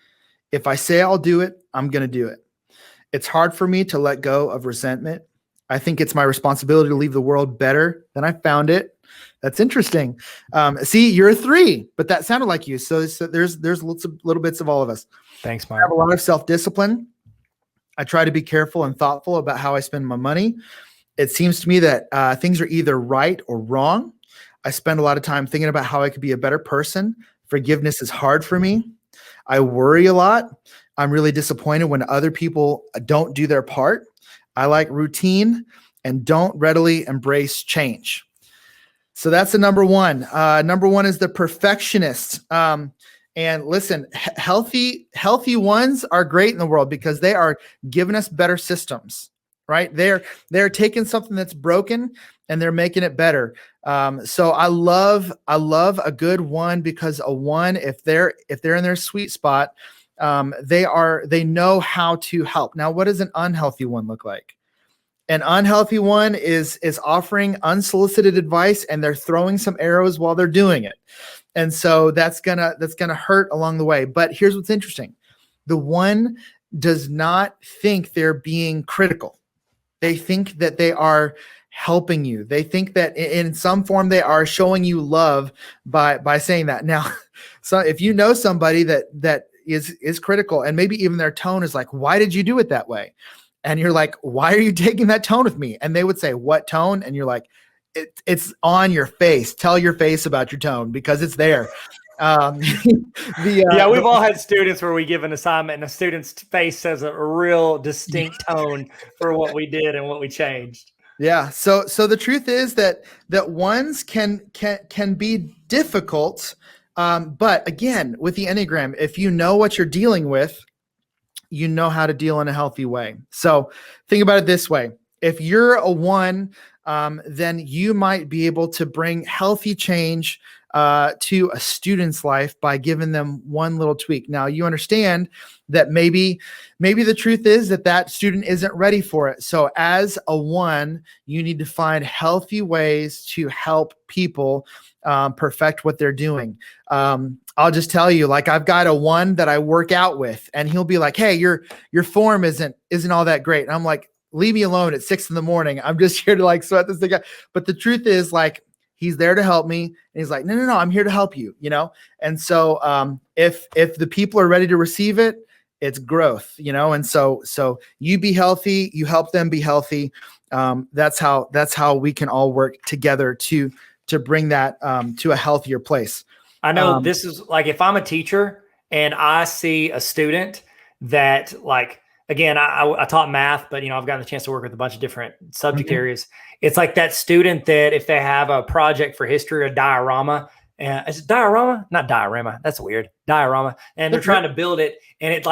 Speaker 2: If I say I'll do it, I'm going to do it. It's hard for me to let go of resentment. I think it's my responsibility to leave the world better than I found it. That's interesting. See, you're a 3, but that sounded like you. So there's lots of little bits of all of us.
Speaker 3: Thanks,
Speaker 2: I
Speaker 3: Mark.
Speaker 2: have a lot of self-discipline. I try to be careful and thoughtful about how I spend my money. It seems to me that things are either right or wrong. I spend a lot of time thinking about how I could be a better person. Forgiveness is hard for me. I worry a lot. I'm really disappointed when other people don't do their part. I like routine and don't readily embrace change. So that's the number one. Number one is the perfectionist. And listen, healthy ones are great in the world because they are giving us better systems, right? They're taking something that's broken and they're making it better. So I love a good one, because a one, if they're in their sweet spot, they know how to help. Now, what does an unhealthy one look like? An unhealthy one is offering unsolicited advice, and they're throwing some arrows while they're doing it. And so that's gonna hurt along the way. But here's what's interesting. The one does not think they're being critical. They think that they are helping you. They think that in some form they are showing you love by saying that. Now, so if you know somebody that is critical, and maybe even their tone is like, why did you do it that way? And you're like, why are you taking that tone with me? And they would say, what tone? And you're like, it's on your face. Tell your face about your tone, because it's there.
Speaker 3: Yeah, we've all had students where we give an assignment and a student's face says a real distinct tone for what we did and what we changed.
Speaker 2: Yeah. So the truth is that ones can be difficult. But again, with the Enneagram, if you know what you're dealing with, you know how to deal in a healthy way. So think about it this way. If you're a one, then you might be able to bring healthy change to a student's life by giving them one little tweak. Now, you understand that maybe the truth is that student isn't ready for it. So as a one, you need to find healthy ways to help people perfect what they're doing. I'll just tell you, like, I've got a one that I work out with, and he'll be like, hey, your form isn't all that great. And I'm like, leave me alone at 6 a.m. I'm just here to like sweat this thing out. But the truth is, like, he's there to help me. And he's like, no, I'm here to help you,? And so if the people are ready to receive it, it's growth, And so you be healthy, you help them be healthy. That's how we can all work together to bring that to a healthier place.
Speaker 3: I know this is like, if I'm a teacher and I see a student that, like, again, I taught math, but I've gotten the chance to work with a bunch of different subject areas. It's like that student that if they have a project for history or diorama, is it diorama? Not diorama. That's weird. Diorama. And they're trying to build it, and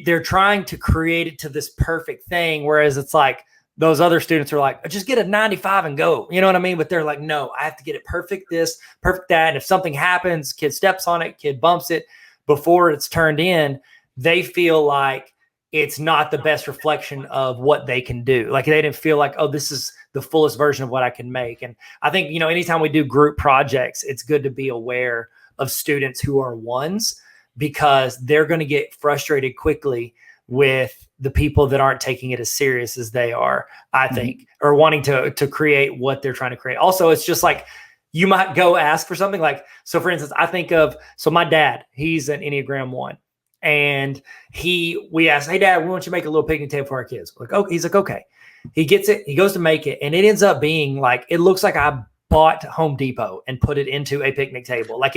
Speaker 3: they're trying to create it to this perfect thing. Whereas it's like those other students are like, just get a 95 and go. You know what I mean? But they're like, no, I have to get it perfect this, perfect that. And if something happens, kid steps on it, kid bumps it before it's turned in, they feel like it's not the best reflection of what they can do. Like, they didn't feel like, oh, this is the fullest version of what I can make. And I think, anytime we do group projects, it's good to be aware of students who are ones, because they're going to get frustrated quickly with the people that aren't taking it as serious as they are, I think, or wanting to create what they're trying to create. Also, it's just like, you might go ask for something like, so for instance, I think of, so my dad, he's an Enneagram 1. And we asked, hey, Dad, we want you to make a little picnic table for our kids. Like, oh, he's like, okay. He gets it. He goes to make it. And it ends up being like, it looks like I bought Home Depot and put it into a picnic table. Like,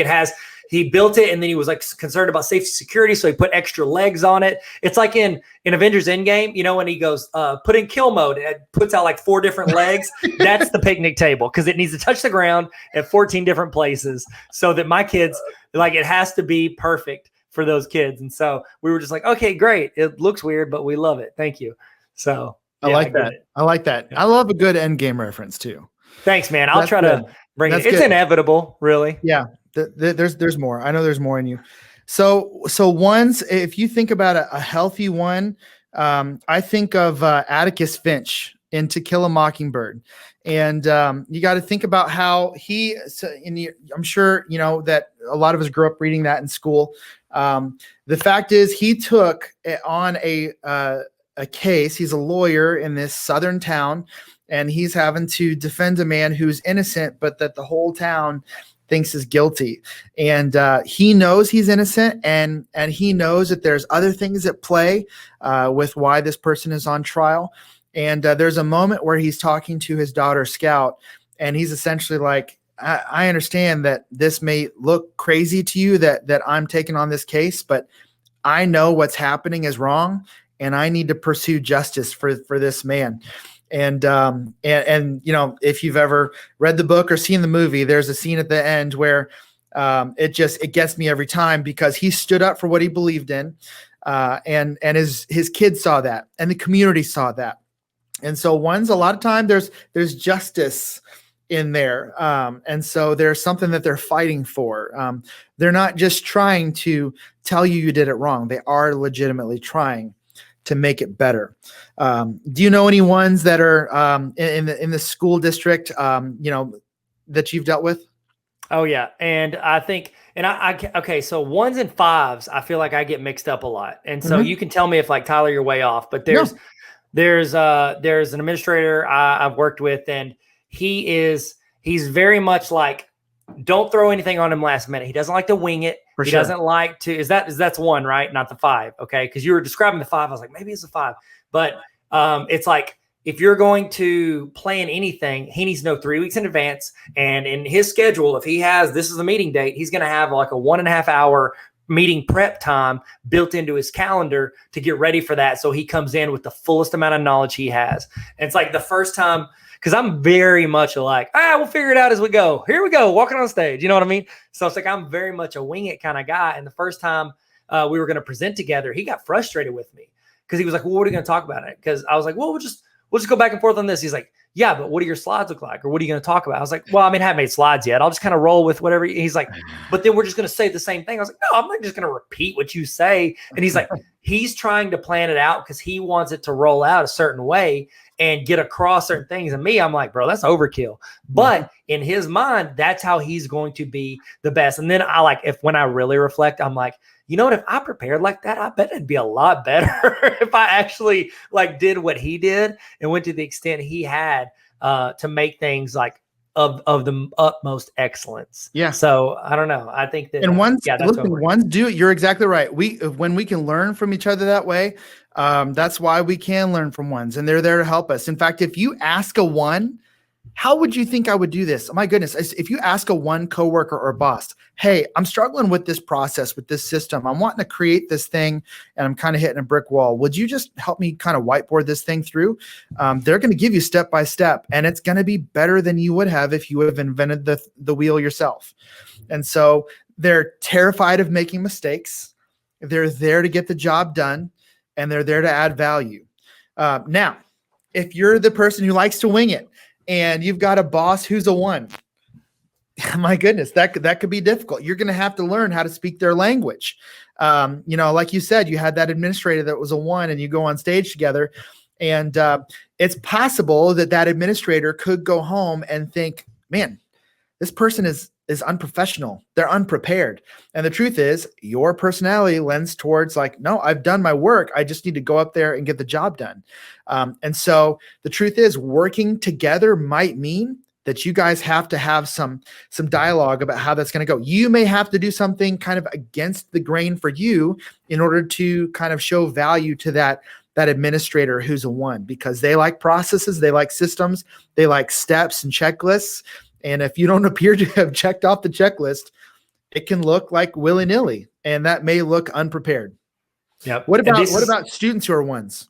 Speaker 3: he built it, and then he was like concerned about safety security. So he put extra legs on it. It's like in Avengers Endgame, when he goes, put in kill mode, and it puts out like 4 different legs. That's the picnic table, because it needs to touch the ground at 14 different places, so that my kids, like, it has to be perfect for those kids. And so we were just like, okay, great. It looks weird, but we love it. Thank you. So
Speaker 2: I like that. I like that. Yeah. I love a good end game reference too.
Speaker 3: Thanks, man. I'll try to bring it. It's inevitable, really.
Speaker 2: Yeah. There's more. I know there's more in you. So ones, if you think about a healthy one, I think of Atticus Finch. in To Kill a Mockingbird. And you got to think about how I'm sure, that a lot of us grew up reading that in school. The fact is he took on a case. He's a lawyer in this southern town, and he's having to defend a man who's innocent, but that the whole town thinks is guilty. And he knows he's innocent, and he knows that there's other things at play with why this person is on trial. And there's a moment where he's talking to his daughter Scout, and he's essentially like, I understand that this may look crazy to you that I'm taking on this case, but I know what's happening is wrong, and I need to pursue justice for this man. And if you've ever read the book or seen the movie, there's a scene at the end where it gets me every time, because he stood up for what he believed in, and his kids saw that, and the community saw that. And so a lot of time there's justice in there. And so there's something that they're fighting for. They're not just trying to tell you did it wrong. They are legitimately trying to make it better. Do you know any ones that are in the school district, that you've dealt with?
Speaker 3: Oh yeah. And I think, okay, so 1s and 5s, I feel like I get mixed up a lot. And so you can tell me if, like, Tyler, you're way off, but there's an administrator I've worked with, and he's very much like, don't throw anything on him last minute. He doesn't like to wing it. He doesn't like to, that's 1, right? Not the 5. Okay. Cause you were describing the 5. I was like, maybe it's a 5, but it's like, if you're going to plan anything, he needs to know 3 weeks in advance. And in his schedule, if he has, this is the meeting date, he's going to have like a 1.5 hour meeting prep time built into his calendar to get ready for that. So he comes in with the fullest amount of knowledge he has. And it's like the first time, because I'm very much like, we'll figure it out as we go. Here we go, walking on stage. You know what I mean? So it's like, I'm very much a wing it kind of guy. And the first time we were going to present together, he got frustrated with me because he was like, well, what are you going to talk about it? Because I was like, well, we'll just go back and forth on this. He's like, yeah, but what do your slides look like? Or what are you going to talk about? I was like, well, I mean, I haven't made slides yet. I'll just kind of roll with whatever. He's like, but then we're just going to say the same thing. I was like, no, I'm not just going to repeat what you say. And he's like, he's trying to plan it out because he wants it to roll out a certain way and get across certain things. And me, I'm like, bro, that's overkill. But in his mind, that's how he's going to be the best. And then when I really reflect, I'm like, you know what, if I prepared like that, I bet it'd be a lot better if I actually did what he did and went to the extent he had to make things of the utmost excellence. Yeah. So I don't know. I think that,
Speaker 2: ones do it. You're exactly right. When we can learn from each other that way, that's why we can learn from ones, and they're there to help us. In fact, if you ask a 1, how would you think I would do this? Oh my goodness. If you ask a 1 coworker or boss, hey, I'm struggling with this process, with this system, I'm wanting to create this thing and I'm kind of hitting a brick wall, would you just help me kind of whiteboard this thing through? They're going to give you step by step, and it's going to be better than you would have if you would have invented the wheel yourself. And so they're terrified of making mistakes. They're there to get the job done, and they're there to add value. Now, if you're the person who likes to wing it, and you've got a boss who's a 1, my goodness, that could be difficult. You're going to have to learn how to speak their language. Like you said, you had that administrator that was a 1, and you go on stage together, and it's possible that administrator could go home and think, man, this person is unprofessional. They're unprepared. And the truth is, your personality lends towards no, I've done my work. I just need to go up there and get the job done. And so the truth is, working together might mean that you guys have to have some dialogue about how that's going to go. You may have to do something kind of against the grain for you in order to kind of show value to that administrator who's a 1, because they like processes, they like systems, they like steps and checklists. And if you don't appear to have checked off the checklist, it can look like willy-nilly, and that may look unprepared.
Speaker 3: Yep.
Speaker 2: What about students who are 1s?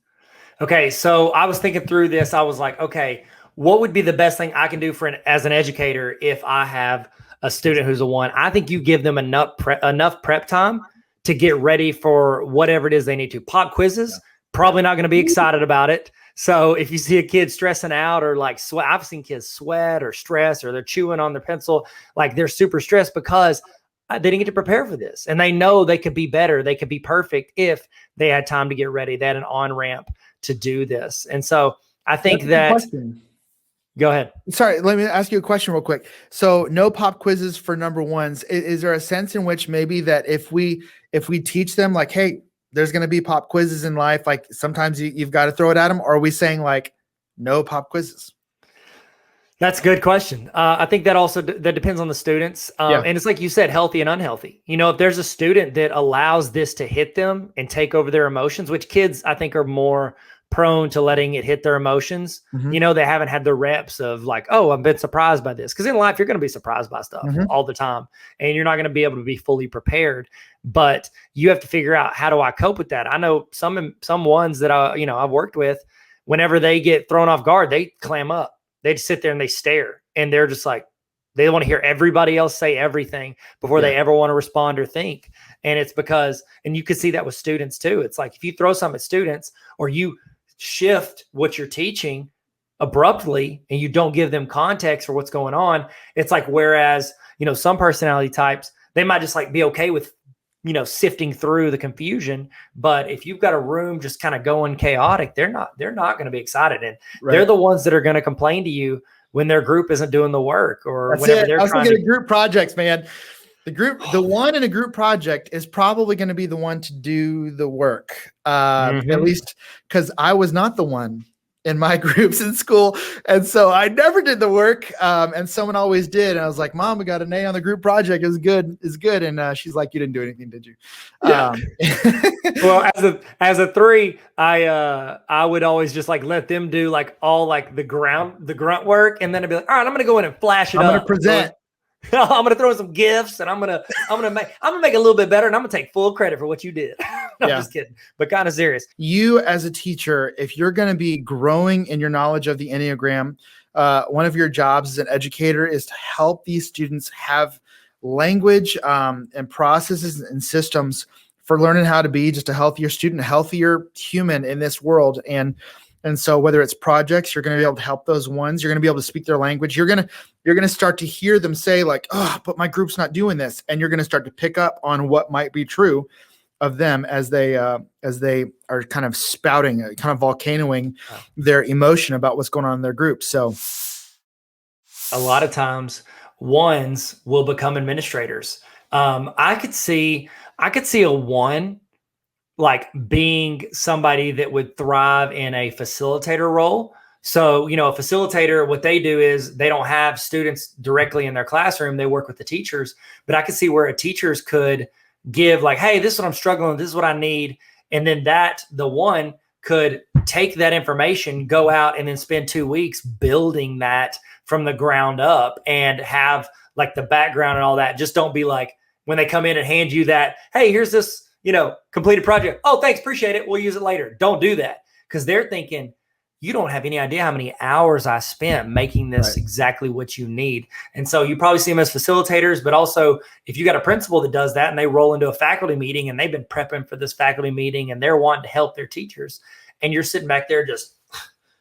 Speaker 3: Okay, so I was thinking through this. I was like, okay, what would be the best thing I can do as an educator if I have a student who's a 1? I think you give them enough prep time to get ready for whatever it is they need to. Pop quizzes, probably not going to be excited about it. So if you see a kid stressing out or sweat, I've seen kids sweat or stress, or they're chewing on their pencil, they're super stressed because they didn't get to prepare for this. And they know they could be better. They could be perfect if they had time to get ready. They had an on-ramp to do this. And so I think
Speaker 2: That's a good
Speaker 3: that,
Speaker 2: question.
Speaker 3: Go ahead.
Speaker 2: Sorry, let me ask you a question real quick. So no pop quizzes for number ones. Is there a sense in which maybe that if we teach them like, hey, there's going to be pop quizzes in life, like sometimes you've got to throw it at them, or are we saying like no pop quizzes?
Speaker 3: That's a good question. I think that also that depends on the students. And it's like you said, healthy and unhealthy. You know, if there's a student that allows this to hit them and take over their emotions, which kids I think are more prone to letting it hit their emotions. You know, they haven't had the reps of like, oh, I've been surprised by this. Because in life, you're going to be surprised by stuff all the time. And you're not going to be able to be fully prepared. But you have to figure out, how do I cope with that? I know some ones that I've worked with, whenever they get thrown off guard, they clam up. They just sit there and they stare, and they're just like, they want to hear everybody else say everything before they ever want to respond or think. And it's because, and you can see that with students too. It's like, if you throw something at students or you shift what you're teaching abruptly and you don't give them context for what's going on, it's like, whereas, some personality types, they might just like be okay with, sifting through the confusion. But if you've got a room just kind of going chaotic, they're not going to be excited. And they're the ones that are going to complain to you when their group isn't doing the work, or whenever they're trying to
Speaker 2: group projects, man. The one in a group project is probably going to be the one to do the work. At least because I was not the one in my groups in school. And so I never did the work. And someone always did. And I was like, Mom, we got an A on the group project. It was good. It's good. And she's like, you didn't do anything, did you?
Speaker 3: Yeah. Well, as a 3, I would always just like let them do like all like the grunt work. And then I'd be like, all right, I'm going to go in and flash it up.
Speaker 2: I'm going to present.
Speaker 3: I'm going to throw in some gifts, and I'm going to make it a little bit better, and I'm going to take full credit for what you did. I'm just kidding, but kind of serious.
Speaker 2: You as a teacher, if you're going to be growing in your knowledge of the Enneagram, one of your jobs as an educator is to help these students have language and processes and systems for learning how to be just a healthier student, a healthier human in this world. And so whether it's projects, you're going to be able to help those ones. You're going to be able to speak their language. You're going to start to hear them say like, oh, but my group's not doing this. And you're going to start to pick up on what might be true of them as they are kind of spouting, kind of volcanoing their emotion about what's going on in their group. So
Speaker 3: a lot of times ones will become administrators. I could see a 1 like being somebody that would thrive in a facilitator role. So, a facilitator, what they do is they don't have students directly in their classroom. They work with the teachers, but I could see where teachers could give like, hey, this is what I'm struggling with. This is what I need. And then the 1 could take that information, go out and then spend 2 weeks building that from the ground up and have like the background and all that. Just don't be like, when they come in and hand you that, hey, here's this, completed project. Oh, thanks. Appreciate it. We'll use it later. Don't do that, because they're thinking, you don't have any idea how many hours I spent making this exactly what you need. And so you probably see them as facilitators, but also if you got a principal that does that and they roll into a faculty meeting and they've been prepping for this faculty meeting and they're wanting to help their teachers, and you're sitting back there just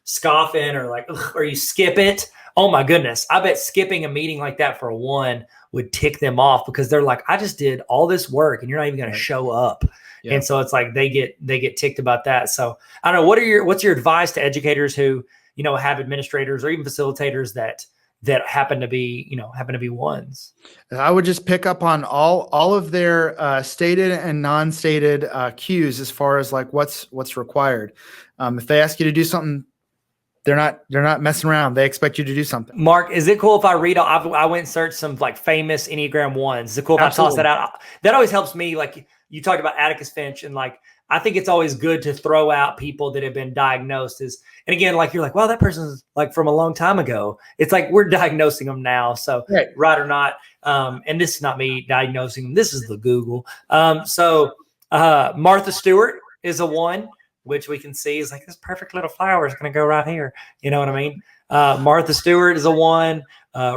Speaker 3: scoffing or like, or you skip it. Oh my goodness. I bet skipping a meeting like that for a 1 would tick them off, because they're like, I just did all this work and you're not even going to show up. Yeah. And so it's like they get ticked about that. So I don't know, what's your advice to educators who, have administrators or even facilitators that happen to be 1s?
Speaker 2: I would just pick up on all of their stated and non-stated cues as far as like what's required. If they ask you to do something, they're not messing around. They expect you to do something.
Speaker 3: Mark, is it cool if I read? I went and searched some like famous Enneagram 1s. Is it cool if I toss that out? That always helps me. Like you talked about Atticus Finch, and like I think it's always good to throw out people that have been diagnosed as. And again, like you're like, well, that person's like from a long time ago. It's like we're diagnosing them now. So right or not, and this is not me diagnosing them. This is the Google. So Martha Stewart is a 1. Which we can see is like, this perfect little flower is going to go right here. You know what I mean? Martha Stewart is a 1.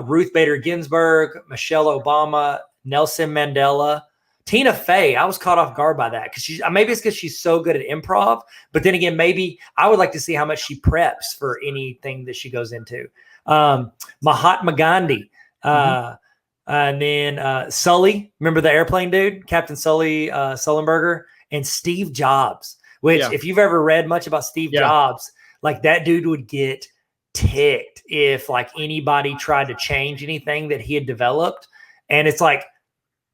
Speaker 3: Ruth Bader Ginsburg, Michelle Obama, Nelson Mandela, Tina Fey. I was caught off guard by that because maybe it's because she's so good at improv. But then again, maybe I would like to see how much she preps for anything that she goes into. Mahatma Gandhi. And then Sully. Remember the airplane dude? Captain Sully Sullenberger. And Steve Jobs. Which, if you've ever read much about Steve Jobs, Like that dude would get ticked if like anybody tried to change anything that he had developed. And it's like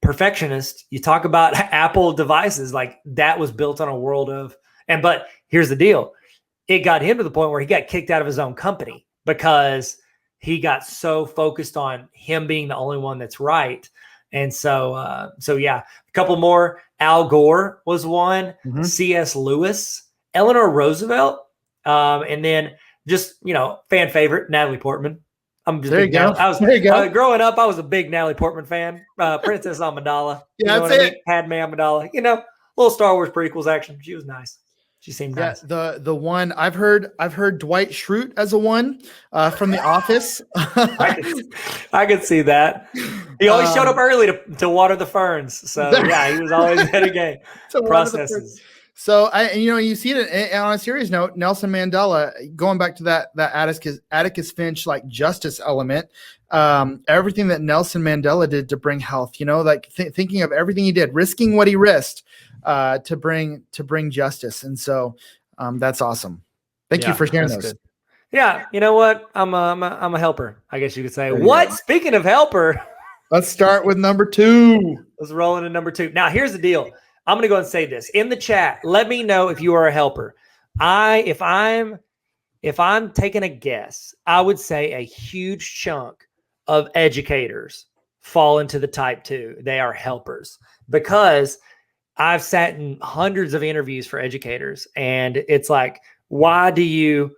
Speaker 3: Perfectionist, you talk about Apple devices, like that was built on a world of, but here's the deal. It got him to the point where he got kicked out of his own company because he got so focused on him being the only one that's right. And so yeah, a couple more. Al Gore was one, C.S. Lewis, Eleanor Roosevelt, and then just, fan favorite, Natalie Portman. I'm just
Speaker 2: there you go.
Speaker 3: Growing up, I was a big Natalie Portman fan. Princess Amidala.
Speaker 2: Yeah, that's it.
Speaker 3: Padme Amidala. Little Star Wars prequels action. She was nice. She seemed nice.
Speaker 2: The one I've heard Dwight Schrute as a one from The Office.
Speaker 3: I could see that. He always showed up early to water the ferns. So yeah, he was always ahead of game. Processes.
Speaker 2: So you see it on a serious note. Nelson Mandela, going back to that Atticus Finch like justice element, everything that Nelson Mandela did to bring health. Thinking of everything he did, risking what he risked to bring justice, and so that's awesome. Thank you for sharing those.
Speaker 3: Good. Yeah, you know what? I'm a helper, I guess you could say. What? Speaking of helper,
Speaker 2: let's start with number 2.
Speaker 3: Let's roll into number 2. Now, here's the deal. I'm going to go ahead and say this in the chat. Let me know if you are a helper. If I'm taking a guess, I would say a huge chunk of educators fall into the type 2. They are helpers, because I've sat in hundreds of interviews for educators, and it's like, why do you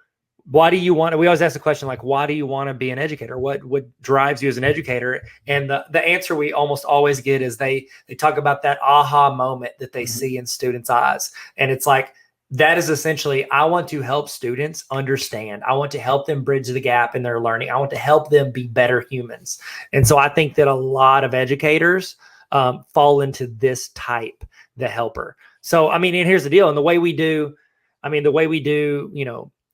Speaker 3: want to, we always ask the question, like, why do you want to be an educator? What drives you as an educator? And the answer we almost always get is they talk about that aha moment that they see in students' eyes. And it's like, that is essentially, I want to help students understand. I want to help them bridge the gap in their learning. I want to help them be better humans. And so I think that a lot of educators fall into this type, the helper. So, and here's the deal. And the way we do,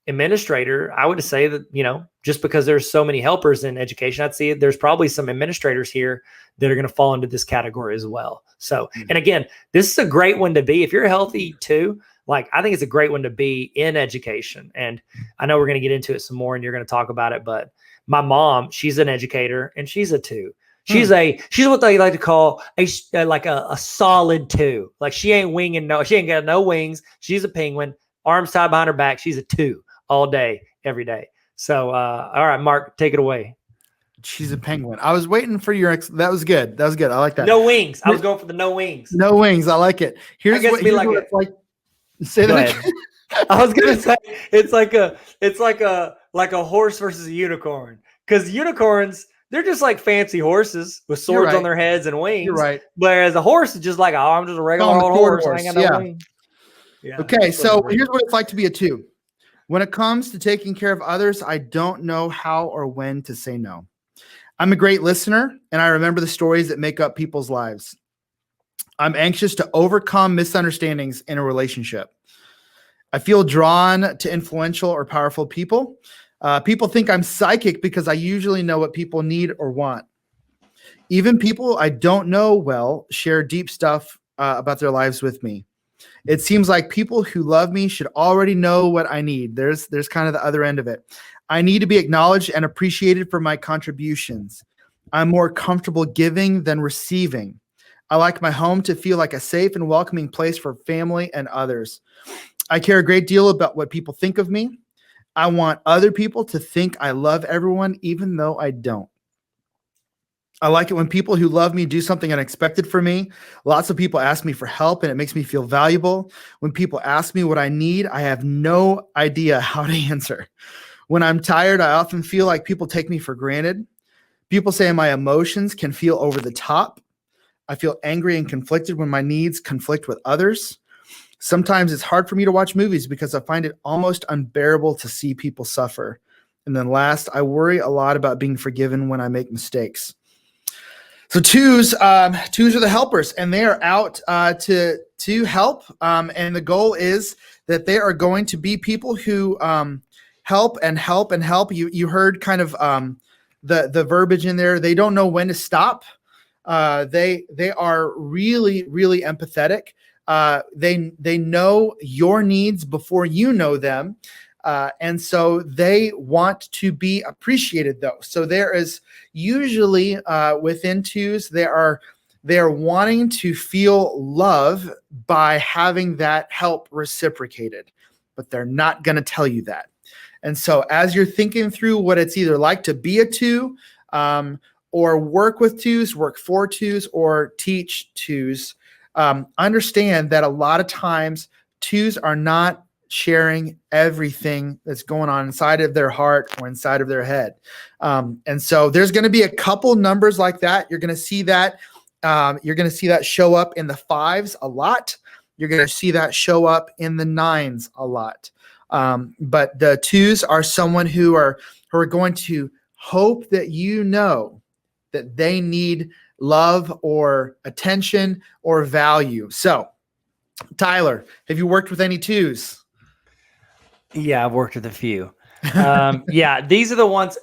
Speaker 3: administrator, I would say that, just because there's so many helpers in education, I'd see there's probably some administrators here that are going to fall into this category as well. So, and again, this is a great one to be, if you're healthy too, like, I think it's a great one to be in education. And I know we're going to get into it some more and you're going to talk about it, but my mom, she's an educator and she's a 2. She's what they like to call a solid 2. Like, she ain't got no wings. She's a penguin, arms tied behind her back. She's a 2 all day, every day. So, all right, Mark, take it away.
Speaker 2: She's a penguin. I was waiting for your that was good. I like that.
Speaker 3: No wings. I was going for the no wings.
Speaker 2: No wings. I like it. Here's what it's like. Say that again.
Speaker 3: I was gonna say it's like a horse versus a unicorn. Because unicorns, they're just like fancy horses with swords on their heads and wings.
Speaker 2: You're right.
Speaker 3: Whereas a horse is just like, I'm just a regular old horse. I ain't got no wings. Yeah.
Speaker 2: Okay, so here's what it's like to be a 2. When it comes to taking care of others, I don't know how or when to say no. I'm a great listener, and I remember the stories that make up people's lives. I'm anxious to overcome misunderstandings in a relationship. I feel drawn to influential or powerful people. People think I'm psychic because I usually know what people need or want. Even people I don't know well share deep stuff about their lives with me. It seems like people who love me should already know what I need. There's kind of the other end of it. I need to be acknowledged and appreciated for my contributions. I'm more comfortable giving than receiving. I like my home to feel like a safe and welcoming place for family and others. I care a great deal about what people think of me. I want other people to think I love everyone, even though I don't. I like it when people who love me do something unexpected for me. Lots of people ask me for help, and it makes me feel valuable. When people ask me what I need, I have no idea how to answer. When I'm tired, I often feel like people take me for granted. People say my emotions can feel over the top. I feel angry and conflicted when my needs conflict with others. Sometimes it's hard for me to watch movies because I find it almost unbearable to see people suffer. And then last, I worry a lot about being forgiven when I make mistakes. So twos are the helpers, and they are out to help. And the goal is that they are going to be people who help and help and help. You heard kind of the verbiage in there. They don't know when to stop. They are really, really empathetic. They know your needs before you know them. And so they want to be appreciated, though. So there is usually within twos, they are wanting to feel love by having that help reciprocated, but they're not going to tell you that. And so as you're thinking through what it's either like to be a two, or work with twos, work for twos, or teach twos, understand that a lot of times twos are not sharing everything that's going on inside of their heart or inside of their head. And so there's going to be a couple numbers like that. You're going to see that. You're going to see that show up in the fives a lot. You're going to see that show up in the nines a lot. But the twos are someone who are going to hope that you know that they need love or attention or value. So, Tyler, have you worked with any twos?
Speaker 3: Yeah, I've worked with a few. Yeah, these are the ones,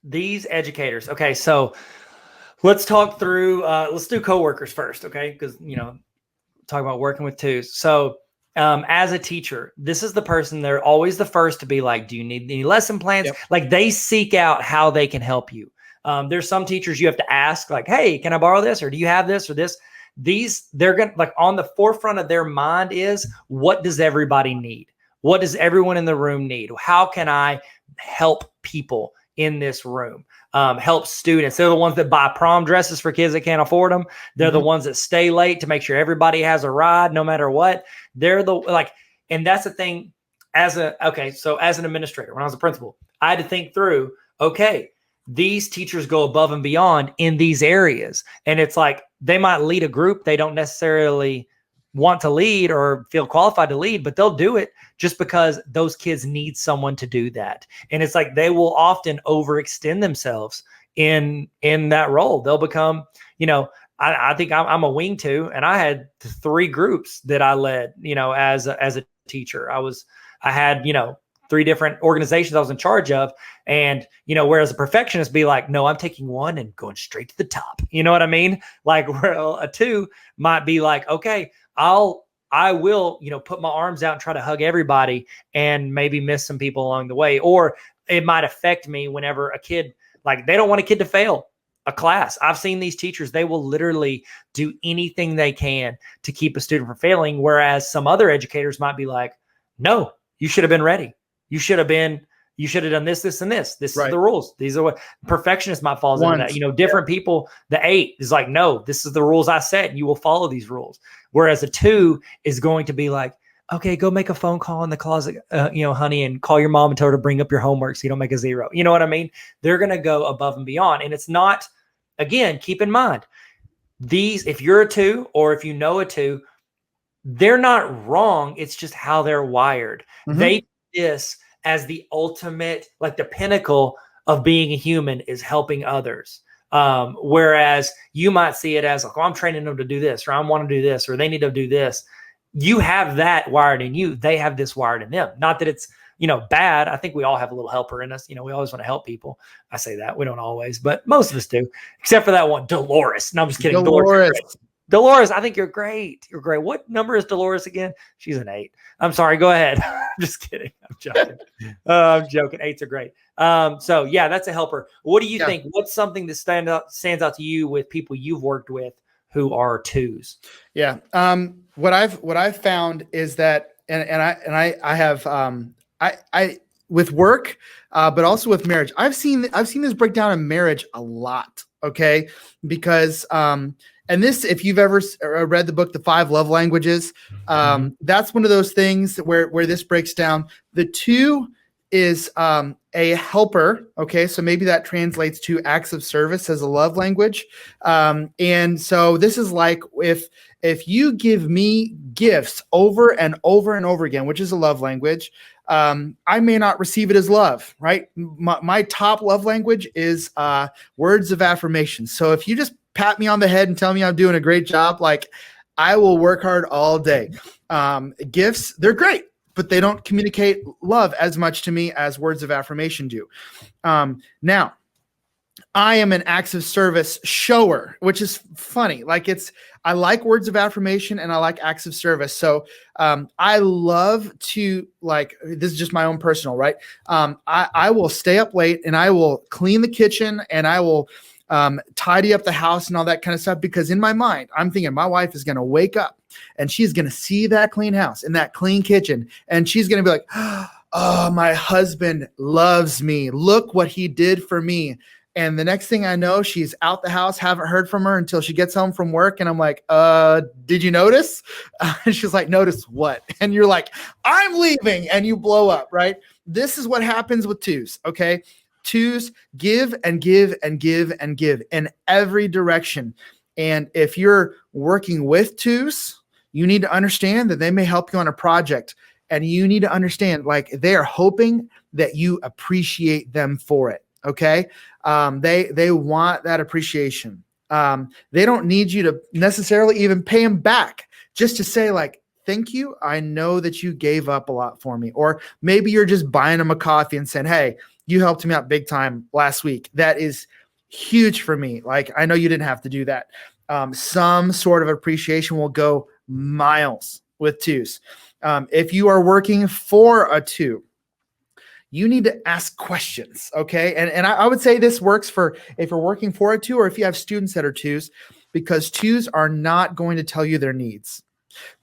Speaker 3: these educators. Okay, so let's talk through, let's do coworkers first, okay? Because, talk about working with twos. So as a teacher, this is the person, they're always the first to be like, do you need any lesson plans?
Speaker 2: Yep.
Speaker 3: Like they seek out how they can help you. There's some teachers you have to ask like, hey, can I borrow this? Or do you have this or this? They're going to like on the forefront of their mind is what does everybody need? What does everyone in the room need? How can I help people in this room? Help students. They're the ones that buy prom dresses for kids that can't afford them. They're the ones that stay late to make sure everybody has a ride no matter what. They're and that's the thing so as an administrator, when I was a principal, I had to think through, okay, these teachers go above and beyond in these areas. And it's like, they might lead a group they don't necessarily want to lead or feel qualified to lead, but they'll do it just because those kids need someone to do that. And it's like, they will often overextend themselves in that role. They'll become, I think I'm a wing two, and I had 3 groups that I led, as a teacher. I had 3 different organizations I was in charge of. And, whereas a perfectionist be like, no, I'm taking one and going straight to the top. You know what I mean? Like where a 2 might be like, okay, I will, put my arms out and try to hug everybody and maybe miss some people along the way. Or it might affect me whenever a kid, like they don't want a kid to fail a class. I've seen these teachers, they will literally do anything they can to keep a student from failing. Whereas some other educators might be like, no, you should have been ready. You should have done this, this, and this. This is the rules. These are what perfectionists might fall into that. Different people, the 8 is like, no, this is the rules I set. And you will follow these rules. Whereas a 2 is going to be like, okay, go make a phone call in the closet, honey, and call your mom and tell her to bring up your homework so you don't make a 0. You know what I mean? They're going to go above and beyond. And it's not, again, keep in mind, if you're a 2 or if you know a 2, they're not wrong. It's just how they're wired. Mm-hmm. They do this as the ultimate, like the pinnacle of being a human is helping others. Whereas you might see it as like, oh, I'm training them to do this, or I want to do this, or they need to do this. You have that wired in you. They have this wired in them. Not that it's, bad. I think we all have a little helper in us. We always want to help people. I say that. We don't always, but most of us do, except for that one, Dolores. No, I'm just kidding. Dolores, I think you're great. You're great. What number is Dolores again? She's an 8. I'm sorry. Go ahead. I'm just kidding. I'm joking. I'm joking. 8s are great. So yeah, that's a helper. What do you think? What's something that stands out to you with people you've worked with who are 2s?
Speaker 2: Yeah. What I've found is that, and I have, I with work, but also with marriage, I've seen this breakdown in marriage a lot. Okay. Because, and this, if you've ever read the book, The 5 Love Languages, that's one of those things where this breaks down. The 2 is a helper. Okay, so maybe that translates to acts of service as a love language. And so this is like if you give me gifts over and over and over again, which is a love language, I may not receive it as love, right? My top love language is words of affirmation. So if you just pat me on the head and tell me I'm doing a great job, like I will work hard all day. Gifts, they're great, but they don't communicate love as much to me as words of affirmation do. Now, I am an acts of service shower, which is funny. Like I like words of affirmation and I like acts of service. So I love to this is just my own personal, right? I will stay up late and I will clean the kitchen and I will tidy up the house and all that kind of stuff, because in my mind, I'm thinking my wife is going to wake up and she's going to see that clean house and that clean kitchen. And she's going to be like, oh, my husband loves me. Look what he did for me. And the next thing I know, she's out the house, haven't heard from her until she gets home from work. And I'm like, did you notice? And she's like, notice what? And you're like, I'm leaving. And you blow up, right? This is what happens with twos, okay? Twos give and give and give and give in every direction. And if you're working with twos, you need to understand that they may help you on a project. And you need to understand, like, they are hoping that you appreciate them for it. Okay. They want that appreciation. They don't need you to necessarily even pay them back, just to say like, thank you. I know that you gave up a lot for me. Or maybe you're just buying them a coffee and saying, hey, you helped me out big time last week. That is huge for me. Like, I know you didn't have to do that. Some sort of appreciation will go miles with twos. If you are working for a two, you need to ask questions, okay? And I would say this works for if you're working for a two or if you have students that are twos, because twos are not going to tell you their needs.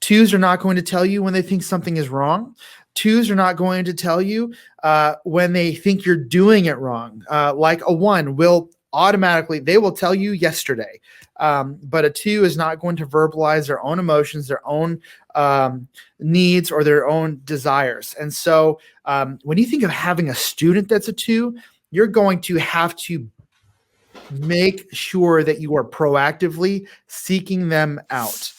Speaker 2: Twos are not going to tell you when they think something is wrong. Twos are not going to tell you when they think you're doing it wrong. Like a one will automatically, they will tell you yesterday. But a two is not going to verbalize their own emotions, their own needs, or their own desires. And so when you think of having a student that's a two, you're going to have to make sure that you are proactively seeking them out.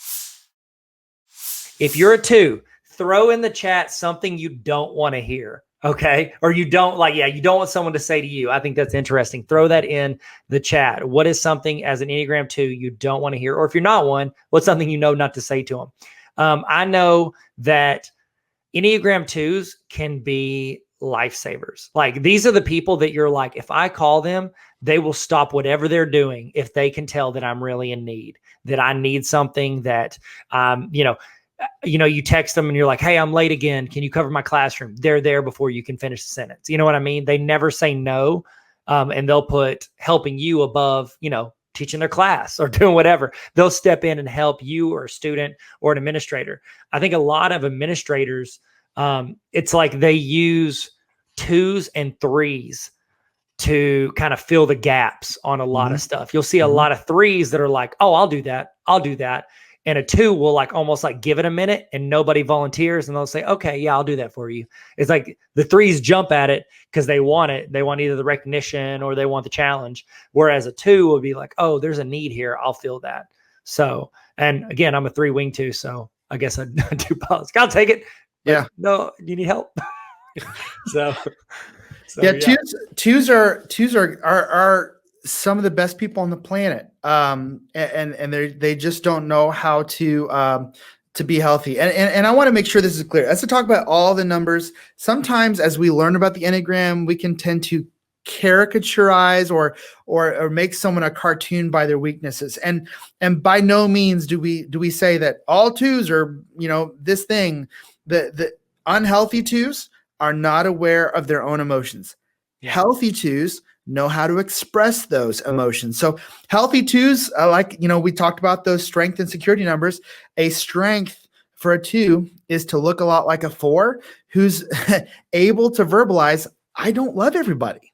Speaker 3: If you're a two, throw in the chat something you don't want to hear. Okay. Or you don't you don't want someone to say to you. I think that's interesting. Throw that in the chat. What is something as an Enneagram 2 you don't want to hear? Or if you're not one, what's something you know not to say to them? I know that Enneagram 2s can be lifesavers. Like, these are the people that you're like, if I call them, they will stop whatever they're doing if they can tell that I'm really in need, that I need something, that you text them and you're like, hey, I'm late again. Can you cover my classroom? They're there before you can finish the sentence. You know what I mean? They never say no. And they'll put helping you above, teaching their class or doing whatever. They'll step in and help you or a student or an administrator. I think a lot of administrators, it's like they use twos and threes to kind of fill the gaps on a lot of stuff. You'll see a lot of threes that are like, oh, I'll do that. I'll do that. And a two will almost give it a minute and nobody volunteers. And they'll say, okay, yeah, I'll do that for you. It's like the threes jump at it because they want it. They want either the recognition or they want the challenge. Whereas a two will be like, oh, there's a need here. I'll fill that. So, and again, I'm a 3-wing two. So I guess I do pause. I'll take it.
Speaker 2: Yeah.
Speaker 3: No, you need help. so
Speaker 2: yeah. Twos are some of the best people on the planet. And they just don't know how to be healthy. And I want to make sure this is clear. As to talk about all the numbers, sometimes as we learn about the Enneagram, we can tend to caricaturize or make someone a cartoon by their weaknesses. And by no means do we say that all twos are, this thing. The unhealthy twos are not aware of their own emotions. Yeah. Healthy twos know how to express those emotions. So healthy twos, we talked about those strength and security numbers. A strength for a two is to look a lot like a 4 who's able to verbalize, I don't love everybody.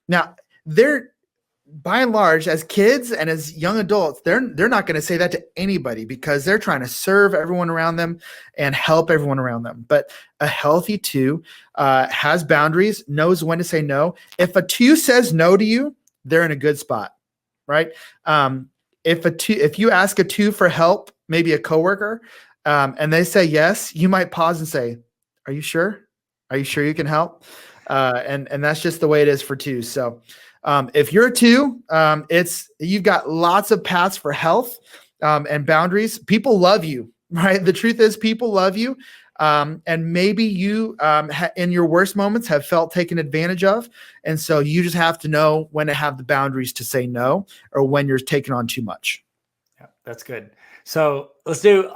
Speaker 2: Now, they're by and large, as kids and as young adults, they're not going to say that to anybody because they're trying to serve everyone around them and help everyone around them. But a healthy 2 has boundaries, knows when to say no. If a 2 says no to you, they're in a good spot, right? If you ask a 2 for help, maybe a coworker, and they say yes, you might pause and say, "Are you sure? Are you sure you can help?" And that's just the way it is for 2s. So. If you're a 2, you've got lots of paths for health and boundaries. People love you, right? The truth is people love you. And maybe you, in your worst moments, have felt taken advantage of. And so you just have to know when to have the boundaries to say no, or when you're taking on too much.
Speaker 3: Yeah, that's good. So I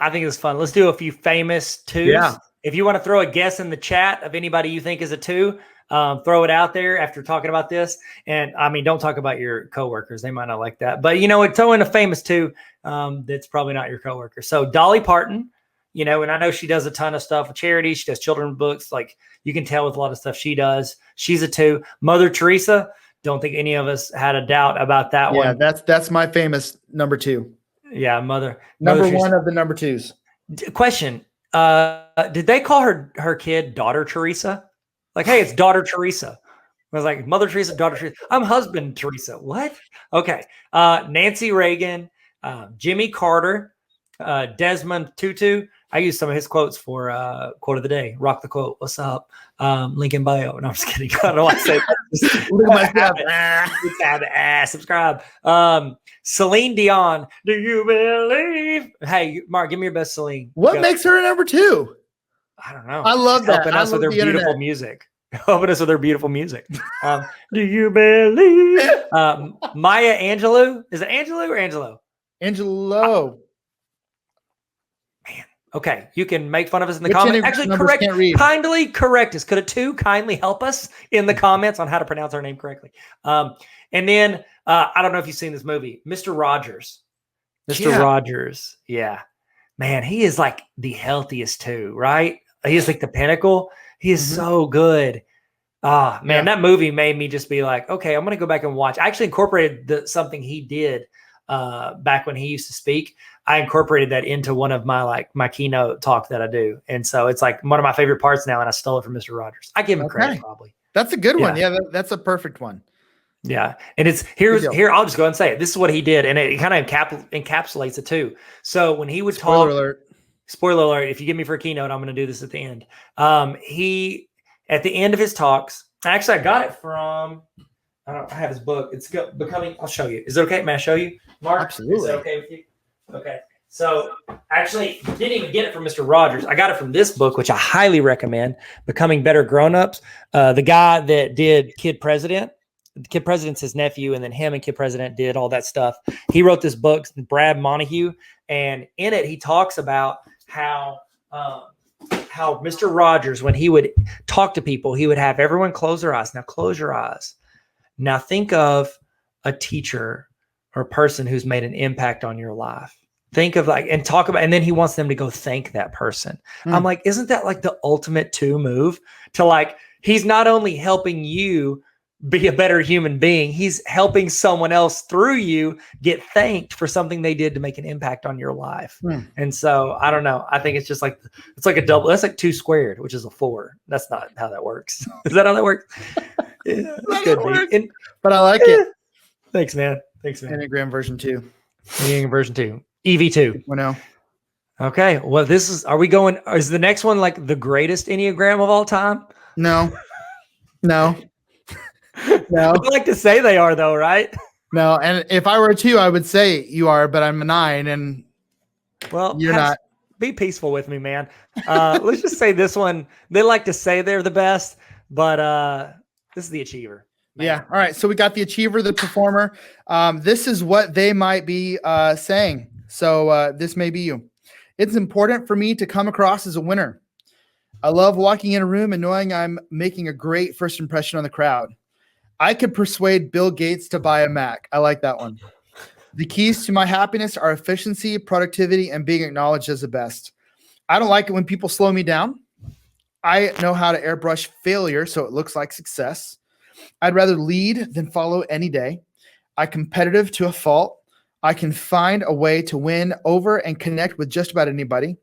Speaker 3: think it's fun. Let's do a few famous twos.
Speaker 2: Yeah.
Speaker 3: If you want to throw a guess in the chat of anybody you think is a two, throw it out there after talking about this. And I mean, don't talk about your coworkers. They might not like that. But, throw in a famous two that's probably not your coworker. So Dolly Parton, and I know she does a ton of stuff with charity. She does children's books. Like, you can tell with a lot of stuff she does. She's a two. Mother Teresa, don't think any of us had a doubt about that one.
Speaker 2: Yeah, that's my famous number two.
Speaker 3: Yeah, Mother
Speaker 2: one of the number twos.
Speaker 3: Question. Did they call her kid Daughter Teresa? Like, hey, it's Daughter Teresa. I was like, Mother Teresa, Daughter Teresa. I'm Husband Teresa. What? Okay. Nancy Reagan, Jimmy Carter, Desmond Tutu. I use some of his quotes for quote of the day. Rock the quote. What's up? Link in bio. No, I'm just kidding. I don't know why I say subscribe. Celine Dion. Do you believe? Hey, Mark, give me your best Celine.
Speaker 2: What makes her a number two?
Speaker 3: I don't know.
Speaker 2: I love that.
Speaker 3: Helping us with their beautiful music. Helping us with their beautiful music. Do you believe? Maya Angelou. Is it Angelou or Angelo?
Speaker 2: Angelo.
Speaker 3: Man. Okay. You can make fun of us in the comments. Actually, kindly correct us. Could a two kindly help us in the comments on how to pronounce our name correctly? And then I don't know if you've seen this movie, Mr. Rogers. Mr. Rogers. Yeah. Man, he is like the healthiest too, right? He is like the pinnacle. He is so good. Man, that movie made me just be like, okay, I'm going to go back and watch. I actually incorporated something he did back when he used to speak. I incorporated that into one of my keynote talk that I do. And so it's like one of my favorite parts now. And I stole it from Mr. Rogers. I give him credit probably.
Speaker 2: That's a good one. Yeah, that's a perfect one.
Speaker 3: Yeah. And it's here. I'll just go ahead and say it. This is what he did. And it kind of encapsulates it too. So when he would spoiler alert, if you give me for a keynote, I'm going to do this at the end. He, at the end of his talks, actually, I got it from, I have his book. It's becoming, I'll show you. Is it okay? May I show you, Mark?
Speaker 2: Absolutely.
Speaker 3: Is it okay with you? Okay. So actually, didn't even get it from Mr. Rogers. I got it from this book, which I highly recommend, Becoming Better Grown-Ups. The guy that did Kid President, Kid President's his nephew, and then him and Kid President did all that stuff. He wrote this book, Brad Montague, and in it, he talks about how Mr. Rogers, when he would talk to people, he would have everyone close their eyes. Now close your eyes. Now think of a teacher or a person who's made an impact on your life. Think of and then he wants them to go thank that person. I'm like, isn't that like the ultimate two move to he's not only helping you be a better human being, he's helping someone else through you get thanked for something they did to make an impact on your life. And so I don't know. I think it's just it's like a double. That's like 2 squared, which is a 4. That's not how that works. Is that how that works? Yeah,
Speaker 2: but I like it.
Speaker 3: Thanks, man.
Speaker 2: Enneagram version 2.
Speaker 3: Enneagram version 2. EV2.
Speaker 2: No.
Speaker 3: Okay. Well, is the next one like the greatest Enneagram of all time?
Speaker 2: No.
Speaker 3: I like to say they are though, right?
Speaker 2: No. And if I were a 2, I would say you are, but I'm a 9 and you're not.
Speaker 3: Be peaceful with me, man. Let's just say this one, they like to say they're the best, but this is the achiever. Man.
Speaker 2: Yeah. All right. So we got the achiever, the performer. This is what they might be saying. So this may be you. It's important for me to come across as a winner. I love walking in a room and knowing I'm making a great first impression on the crowd. I could persuade Bill Gates to buy a Mac. I like that one. The keys to my happiness are efficiency, productivity, and being acknowledged as the best. I don't like it when people slow me down. I know how to airbrush failure so it looks like success. I'd rather lead than follow any day. I'm competitive to a fault. I can find a way to win over and connect with just about anybody.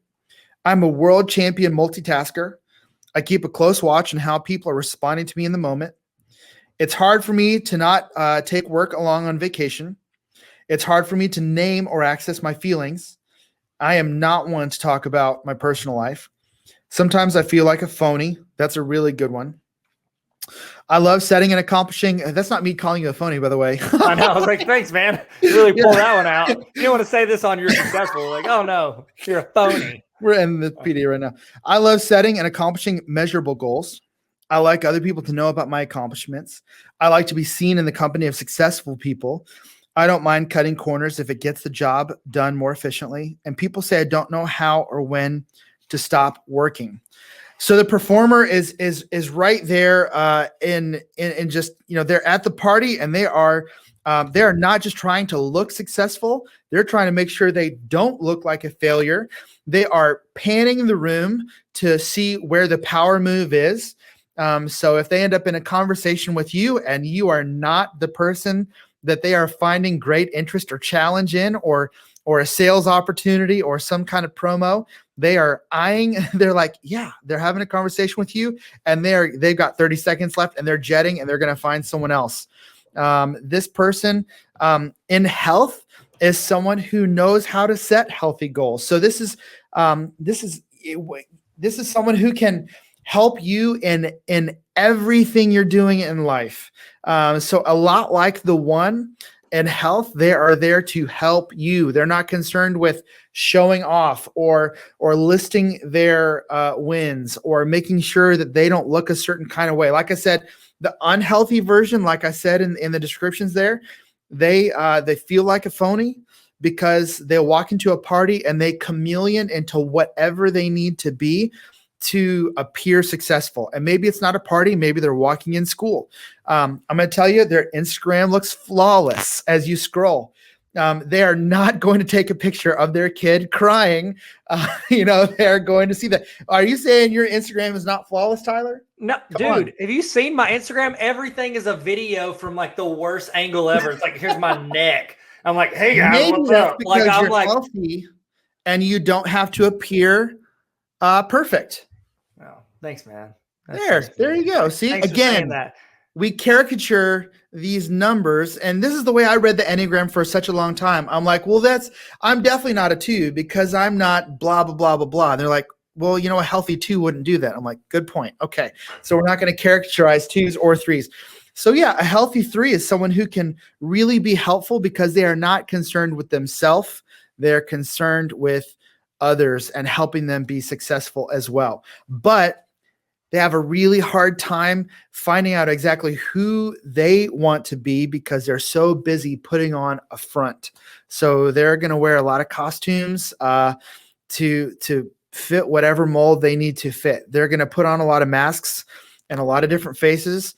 Speaker 2: I'm a world champion multitasker. I keep a close watch on how people are responding to me in the moment. It's hard for me to not take work along on vacation. It's hard for me to name or access my feelings. I am not one to talk about my personal life. Sometimes I feel like a phony. That's a really good one. I love setting and accomplishing. That's not me calling you a phony, by the way.
Speaker 3: I know. I was like, thanks, man. You really pulled that one out. You don't want to say this on you're successful. Like, oh no, you're a phony.
Speaker 2: We're in the PD right now. I love setting and accomplishing measurable goals. I like other people to know about my accomplishments. I like to be seen in the company of successful people. I don't mind cutting corners if it gets the job done more efficiently. And people say I don't know how or when to stop working. So the performer is right there in just, they're at the party, and they are not just trying to look successful. They're trying to make sure they don't look like a failure. They are panning the room to see where the power move is. So if they end up in a conversation with you and you are not the person that they are finding great interest or challenge in, or a sales opportunity or some kind of promo, they are eyeing, they're like, yeah, they're having a conversation with you, and they've got 30 seconds left, and they're jetting, and they're going to find someone else. This person in health is someone who knows how to set healthy goals. So this is someone who can help you in everything you're doing in life. So a lot like the one in health, they are there to help you. They're not concerned with showing off or listing their wins or making sure that they don't look a certain kind of way. Like I said, the unhealthy version, like I said in the descriptions there, they feel like a phony because they'll walk into a party and they chameleon into whatever they need to be to appear successful. And maybe it's not a party. Maybe they're walking in school. I'm going to tell you, their Instagram looks flawless as you scroll. They are not going to take a picture of their kid crying. They're going to see that. Are you saying your Instagram is not flawless, Tyler?
Speaker 3: No, dude, have you seen my Instagram? Everything is a video from like the worst angle ever. It's like, here's my neck. I'm like, hey guys,
Speaker 2: maybe
Speaker 3: what's
Speaker 2: that's
Speaker 3: up?
Speaker 2: because
Speaker 3: Like,
Speaker 2: you're healthy and you don't have to appear perfect.
Speaker 3: Oh, thanks, man.
Speaker 2: There you go. See,
Speaker 3: Thanks
Speaker 2: again, we caricature these numbers, and this is the way I read the Enneagram for such a long time. I'm like, well, I'm definitely not a 2 because I'm not blah, blah, blah, blah, blah. And they're like, well, a healthy 2 wouldn't do that. I'm like, good point. Okay. So we're not going to characterize 2s or 3s. So yeah, a healthy 3 is someone who can really be helpful because they are not concerned with themselves. They're concerned with others and helping them be successful as well. But they have a really hard time finding out exactly who they want to be because they're so busy putting on a front. So they're going to wear a lot of costumes to fit whatever mold they need to fit. They're going to put on a lot of masks and a lot of different faces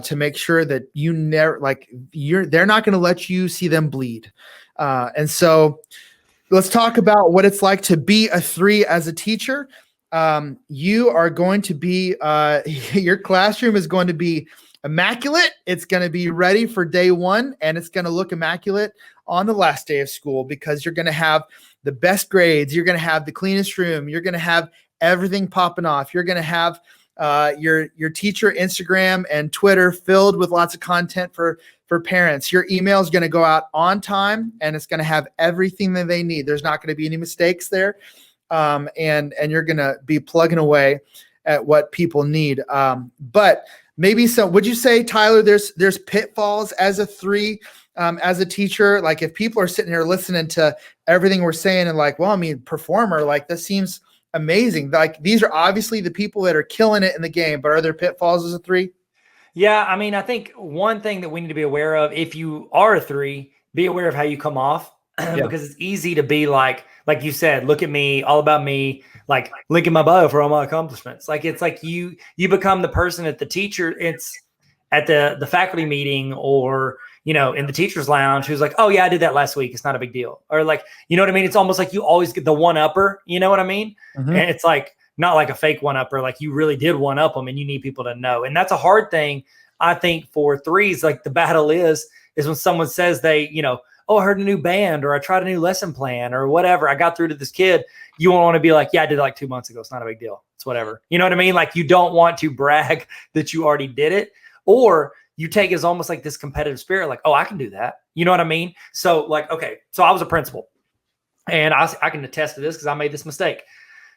Speaker 2: to make sure that they're not going to let you see them bleed. And so let's talk about what it's like to be a 3 as a teacher. You are going to be, your classroom is going to be immaculate. It's going to be ready for day 1, and it's going to look immaculate on the last day of school because you're going to have the best grades. You're going to have the cleanest room. You're going to have everything popping off. You're going to have your teacher Instagram and Twitter filled with lots of content for parents. Your email is going to go out on time, and it's going to have everything that they need. There's not going to be any mistakes there. And you're going to be plugging away at what people need. But maybe would you say, Tyler, there's pitfalls as a 3, as a teacher? Like if people are sitting here listening to everything we're saying and like, well, performer, like this seems amazing. Like these are obviously the people that are killing it in the game, but are there pitfalls as a 3?
Speaker 3: Yeah. I think one thing that we need to be aware of, if you are a 3, be aware of how you come off because it's easy to be like you said, look at me, all about me, like link in my bio for all my accomplishments. Like, it's like you become the person at the teacher. It's at the faculty meeting or, in the teacher's lounge who's like, oh yeah, I did that last week. It's not a big deal. Or like, you know what I mean? It's almost like you always get the one upper, you know what I mean? Mm-hmm. And it's like, not like a fake one upper, like you really did one up them and you need people to know. And that's a hard thing. I think for 3s, like the battle is when someone says they, oh, I heard a new band or I tried a new lesson plan or whatever. I got through to this kid. You won't want to be like, yeah, I did it like 2 months ago. It's not a big deal. It's whatever. You know what I mean? Like you don't want to brag that you already did it, or you take it as almost like this competitive spirit. Like, oh, I can do that. You know what I mean? So like, okay, so I was a principal and I can attest to this because I made this mistake.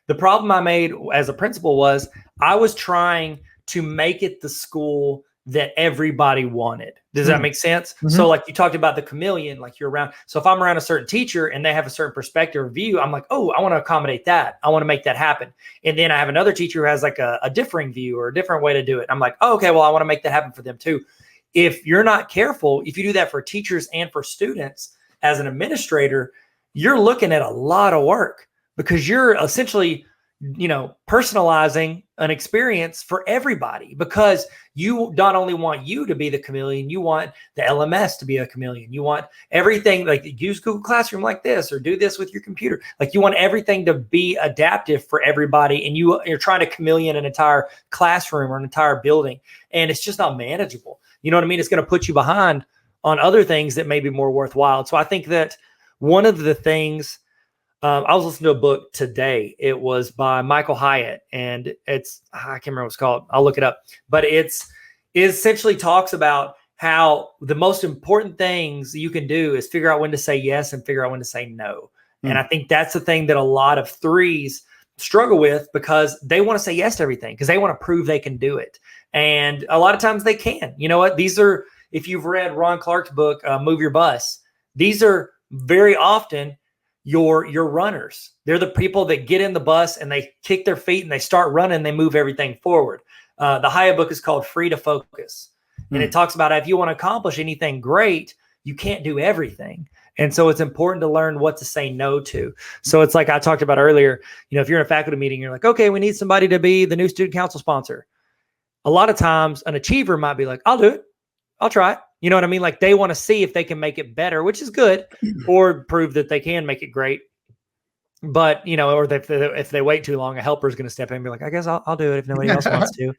Speaker 3: The problem I made as a principal was I was trying to make it the school that everybody wanted. Does that make sense?
Speaker 2: Mm-hmm.
Speaker 3: So like you talked about the chameleon, like you're around. So if I'm around a certain teacher and they have a certain perspective or view, I'm like, oh, I want to accommodate that. I want to make that happen. And then I have another teacher who has like a differing view or a different way to do it. I'm like, oh, okay, well, I want to make that happen for them too. If you're not careful, if you do that for teachers and for students as an administrator, you're looking at a lot of work because you're essentially, personalizing an experience for everybody, because you not only want you to be the chameleon, you want the LMS to be a chameleon. You want everything, like use Google Classroom like this, or do this with your computer. Like you want everything to be adaptive for everybody. And you're trying to chameleon an entire classroom or an entire building. And it's just not manageable. You know what I mean? It's going to put you behind on other things that may be more worthwhile. So I think that one of the things, I was listening to a book today. It was by Michael Hyatt, and I can't remember what it's called. I'll look it up. But it essentially talks about how the most important things you can do is figure out when to say yes and figure out when to say no. And I think that's the thing that a lot of threes struggle with, because they want to say yes to everything because they want to prove they can do it. And a lot of times they can. You know what? These are, if you've read Ron Clark's book, Move Your Bus, these are very often your runners. They're the people that get in the bus and they kick their feet and they start running. They move everything forward. The Hyatt book is called Free to Focus. And it talks about if you want to accomplish anything great, you can't do everything. And so it's important to learn what to say no to. So it's like I talked about earlier, if you're in a faculty meeting, you're like, okay, we need somebody to be the new student council sponsor. A lot of times an achiever might be like, I'll do it. I'll try it. You know what I mean? Like they want to see if they can make it better, which is good, or prove that they can make it great. But, or if they wait too long, a helper is going to step in and be like, I guess I'll do it if nobody else wants to,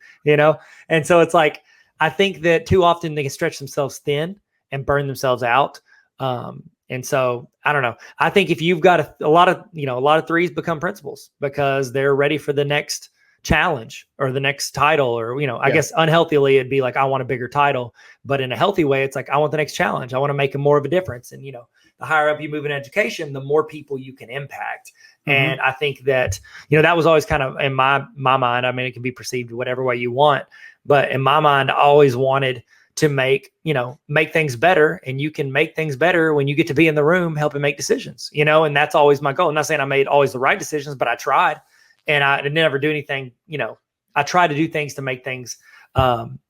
Speaker 3: And so it's like, I think that too often they can stretch themselves thin and burn themselves out. And so I don't know. I think if you've got a lot of threes become principals because they're ready for the next challenge or the next title, or, I guess unhealthily, it'd be like, I want a bigger title, but in a healthy way, it's like, I want the next challenge. I want to make more of a difference. And, the higher up you move in education, the more people you can impact. And I think that, that was always kind of in my mind. I mean, it can be perceived whatever way you want, but in my mind, I always wanted to make things better. And you can make things better when you get to be in the room, helping make decisions, and that's always my goal. I'm not saying I made always the right decisions, but I tried. And I didn't ever do anything, I try to do things to make things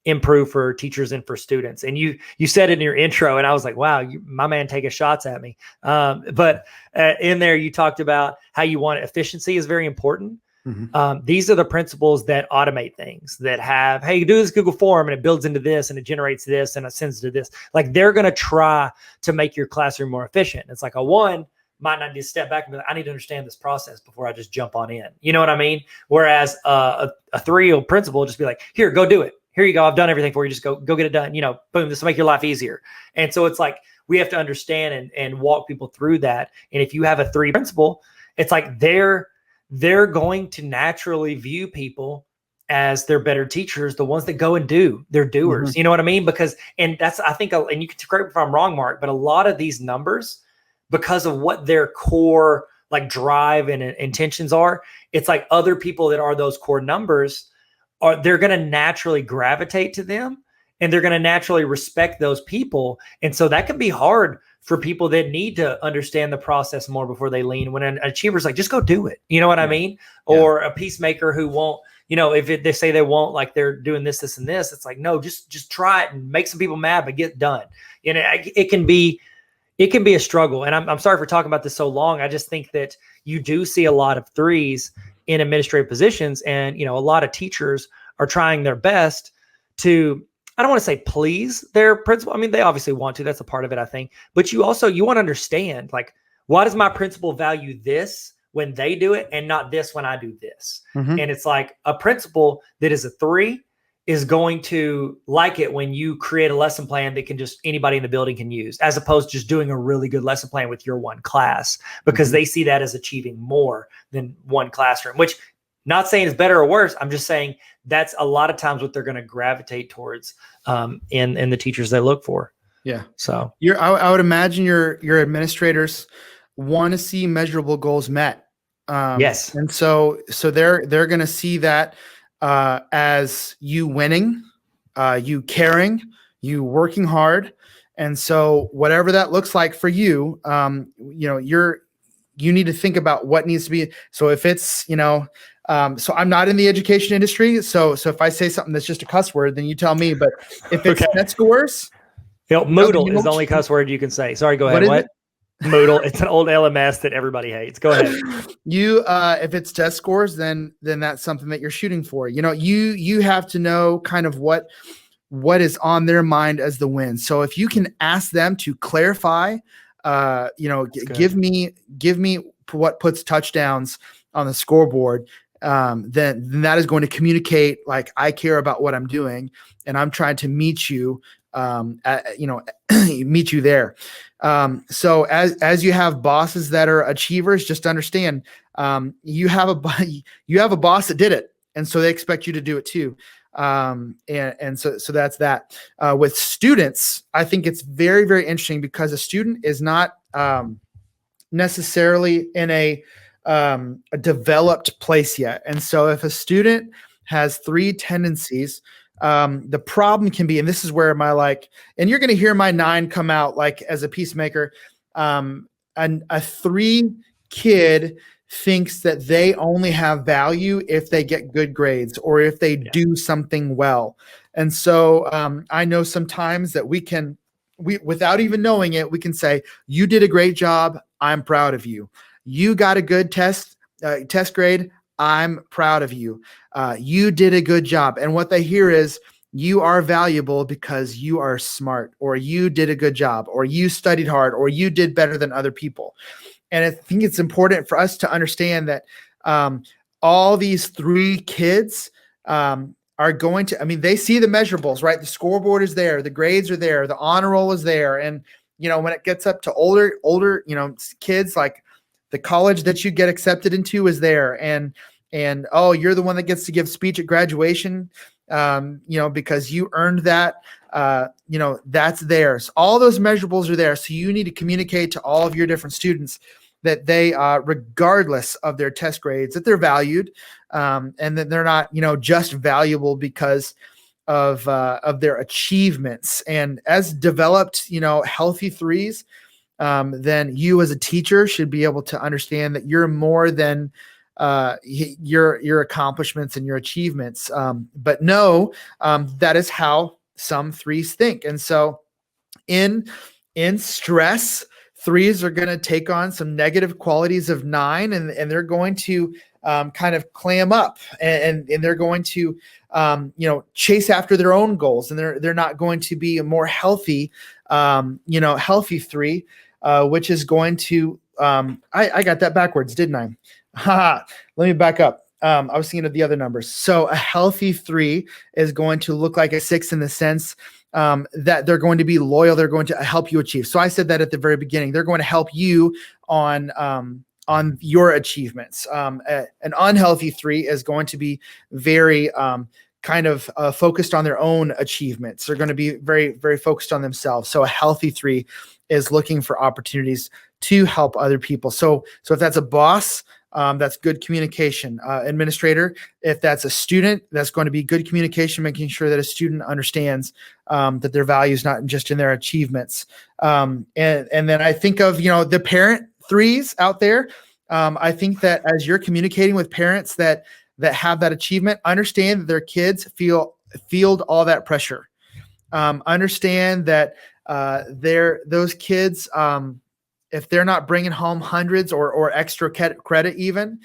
Speaker 3: improve for teachers and for students. And you said it in your intro, and I was like, wow, my man taking shots at me. But in there, you talked about how you want efficiency is very important. These are the principles that automate things, that have, hey, you do this Google form and it builds into this and it generates this and it sends to this. Like they're going to try to make your classroom more efficient. It's like a one might not need to step back and be like, I need to understand this process before I just jump on in. You know what I mean? Whereas a three principal will just be like, here, go do it. Here you go. I've done everything for you. Just go get it done. Boom, this will make your life easier. And so it's like, we have to understand and walk people through that. And if you have a three principal, it's like they're going to naturally view people as their better teachers, the ones that go and do, they're doers. You know what I mean? Because, and that's, I think, and you can correct me if I'm wrong, Mark, but a lot of these numbers, because of what their core like drive and intentions are, it's like other people that are those core numbers they're going to naturally gravitate to them, and they're going to naturally respect those people. And so that can be hard for people that need to understand the process more before they lean. When an achiever's like, just go do it. You know what I mean? Or a peacemaker who won't, if they say they won't, like they're doing this, this, and this, it's like, no, just try it and make some people mad, but get done. It can be a struggle. And I'm sorry for talking about this so long. I just think that you do see a lot of threes in administrative positions, and, a lot of teachers are trying their best to, I don't want to say please their principal. I mean, they obviously want to, that's a part of it, I think, but you want to understand, like, why does my principal value this when they do it and not this when I do this? And it's like a principal that is a three is going to like it when you create a lesson plan that can just anybody in the building can use, as opposed to just doing a really good lesson plan with your one class, because they see that as achieving more than one classroom, which not saying is better or worse. I'm just saying that's a lot of times what they're going to gravitate towards in the teachers they look for. Yeah. So
Speaker 2: I would imagine your administrators want to see measurable goals met.
Speaker 3: Yes.
Speaker 2: And so they're going to see that as you winning you caring, you working hard. And so whatever that looks like for you, you need to think about what needs to be. So if it's, so I'm not in the education industry. So if I say something that's just a cuss word, then you tell me. But if it's net scores,
Speaker 3: Moodle is the only cuss word you can say. Sorry, go ahead. What? Moodle. It's an old LMS that everybody hates. Go ahead.
Speaker 2: If it's test scores, then that's something that you're shooting for. You have to know kind of what is on their mind as the win. So if you can ask them to clarify, give me what puts touchdowns on the scoreboard, then that is going to communicate like I care about what I'm doing and I'm trying to meet you, meet you there. So as you have bosses that are achievers, just understand, you have a boss that did it. And so they expect you to do it too. And so that's that. With students, I think it's very, very interesting because a student is not, necessarily in a developed place yet. And so if a student has 3 tendencies, the problem can be, and this is where and you're going to hear my 9 come out like as a peacemaker. A 3 kid thinks that they only have value if they get good grades or if they do something well. And so I know sometimes that we without even knowing it, we can say, you did a great job. I'm proud of you. You got a good test grade. I'm proud of you. You did a good job. And what they hear is you are valuable because you are smart, or you did a good job, or you studied hard, or you did better than other people. And I think it's important for us to understand that all these 3 kids are going to, they see the measurables, right? The scoreboard is there. The grades are there. The honor roll is there. And, when it gets up to older, kids, like the college that you get accepted into is there. And oh, you're the one that gets to give speech at graduation, because you earned that, that's theirs. All those measurables are there. So you need to communicate to all of your different students that they, regardless of their test grades, that they're valued, and that they're not, just valuable because of their achievements. And as developed, healthy 3s, then you as a teacher should be able to understand that you're more than your accomplishments and your achievements. But no, that is how some 3s think. And so in stress, 3s are going to take on some negative qualities of 9, and they're going to kind of clam up, and they're going to chase after their own goals, and they're not going to be a more healthy, healthy 3, which is going to I got that backwards, didn't I? Let me back up. I was thinking of the other numbers. So a healthy 3 is going to look like a 6 in the sense that they're going to be loyal. They're going to help you achieve. So I said that at the very beginning. They're going to help you on your achievements. An unhealthy 3 is going to be very kind of focused on their own achievements. They're going to be very, very focused on themselves. So a healthy 3 is looking for opportunities to help other people. So if that's a boss, that's good communication. Administrator, if that's a student, that's going to be good communication, making sure that a student understands that their value is not just in their achievements. And then I think of, the parent 3s out there. I think that as you're communicating with parents that have that achievement, understand that their kids field all that pressure. Understand that those kids, if they're not bringing home hundreds or extra credit even,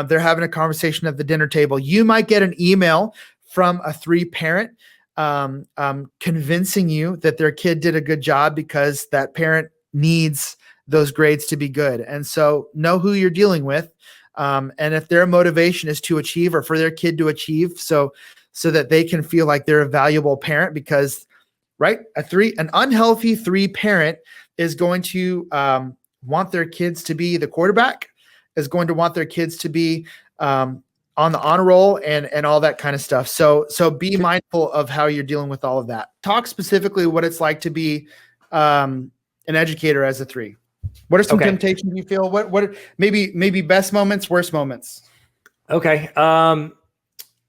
Speaker 2: they're having a conversation at the dinner table. You might get an email from a 3 parent convincing you that their kid did a good job because that parent needs those grades to be good. And so know who you're dealing with. And if their motivation is to achieve or for their kid to achieve so that they can feel like they're a valuable parent, because right, an unhealthy 3 parent is going to want their kids to be the quarterback, is going to want their kids to be on the honor roll and all that kind of stuff. So be mindful of how you're dealing with all of that. Talk specifically what it's like to be an educator as a 3. What are some temptations you feel? What maybe best moments, worst moments?
Speaker 3: Okay.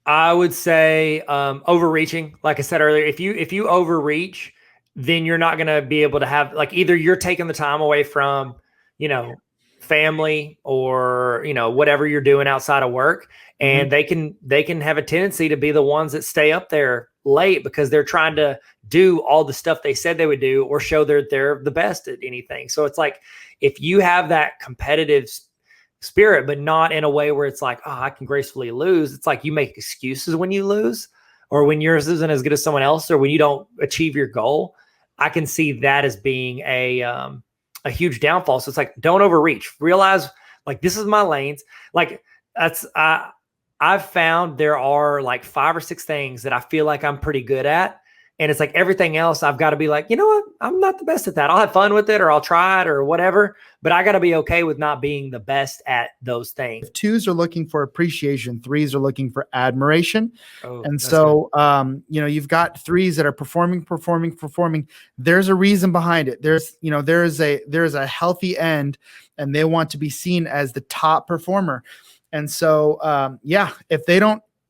Speaker 3: I would say overreaching. Like I said earlier, if you overreach, then you're not going to be able to have, like, either you're taking the time away from, you know, family or, you know, whatever you're doing outside of work, and they can have a tendency to be the ones that stay up there late because they're trying to do all the stuff they said they would do or show they're the best at anything. So it's like, if you have that competitive spirit, but not in a way where it's like, oh, I can gracefully lose. It's like you make excuses when you lose, or when yours isn't as good as someone else, or when you don't achieve your goal. I can see that as being a huge downfall. So it's like, don't overreach. Realize, like, this is my lanes. Like, I've found there are like 5 or 6 things that I feel like I'm pretty good at. And it's like everything else, I've got to be like, you know what? I'm not the best at that. I'll have fun with it, or I'll try it, or whatever. But I got to be okay with not being the best at those things.
Speaker 2: 2s are looking for appreciation. 3s are looking for admiration.
Speaker 3: Oh,
Speaker 2: and so, you know, you've got 3s that are performing. There's a reason behind it. There's a healthy end, and they want to be seen as the top performer. And so,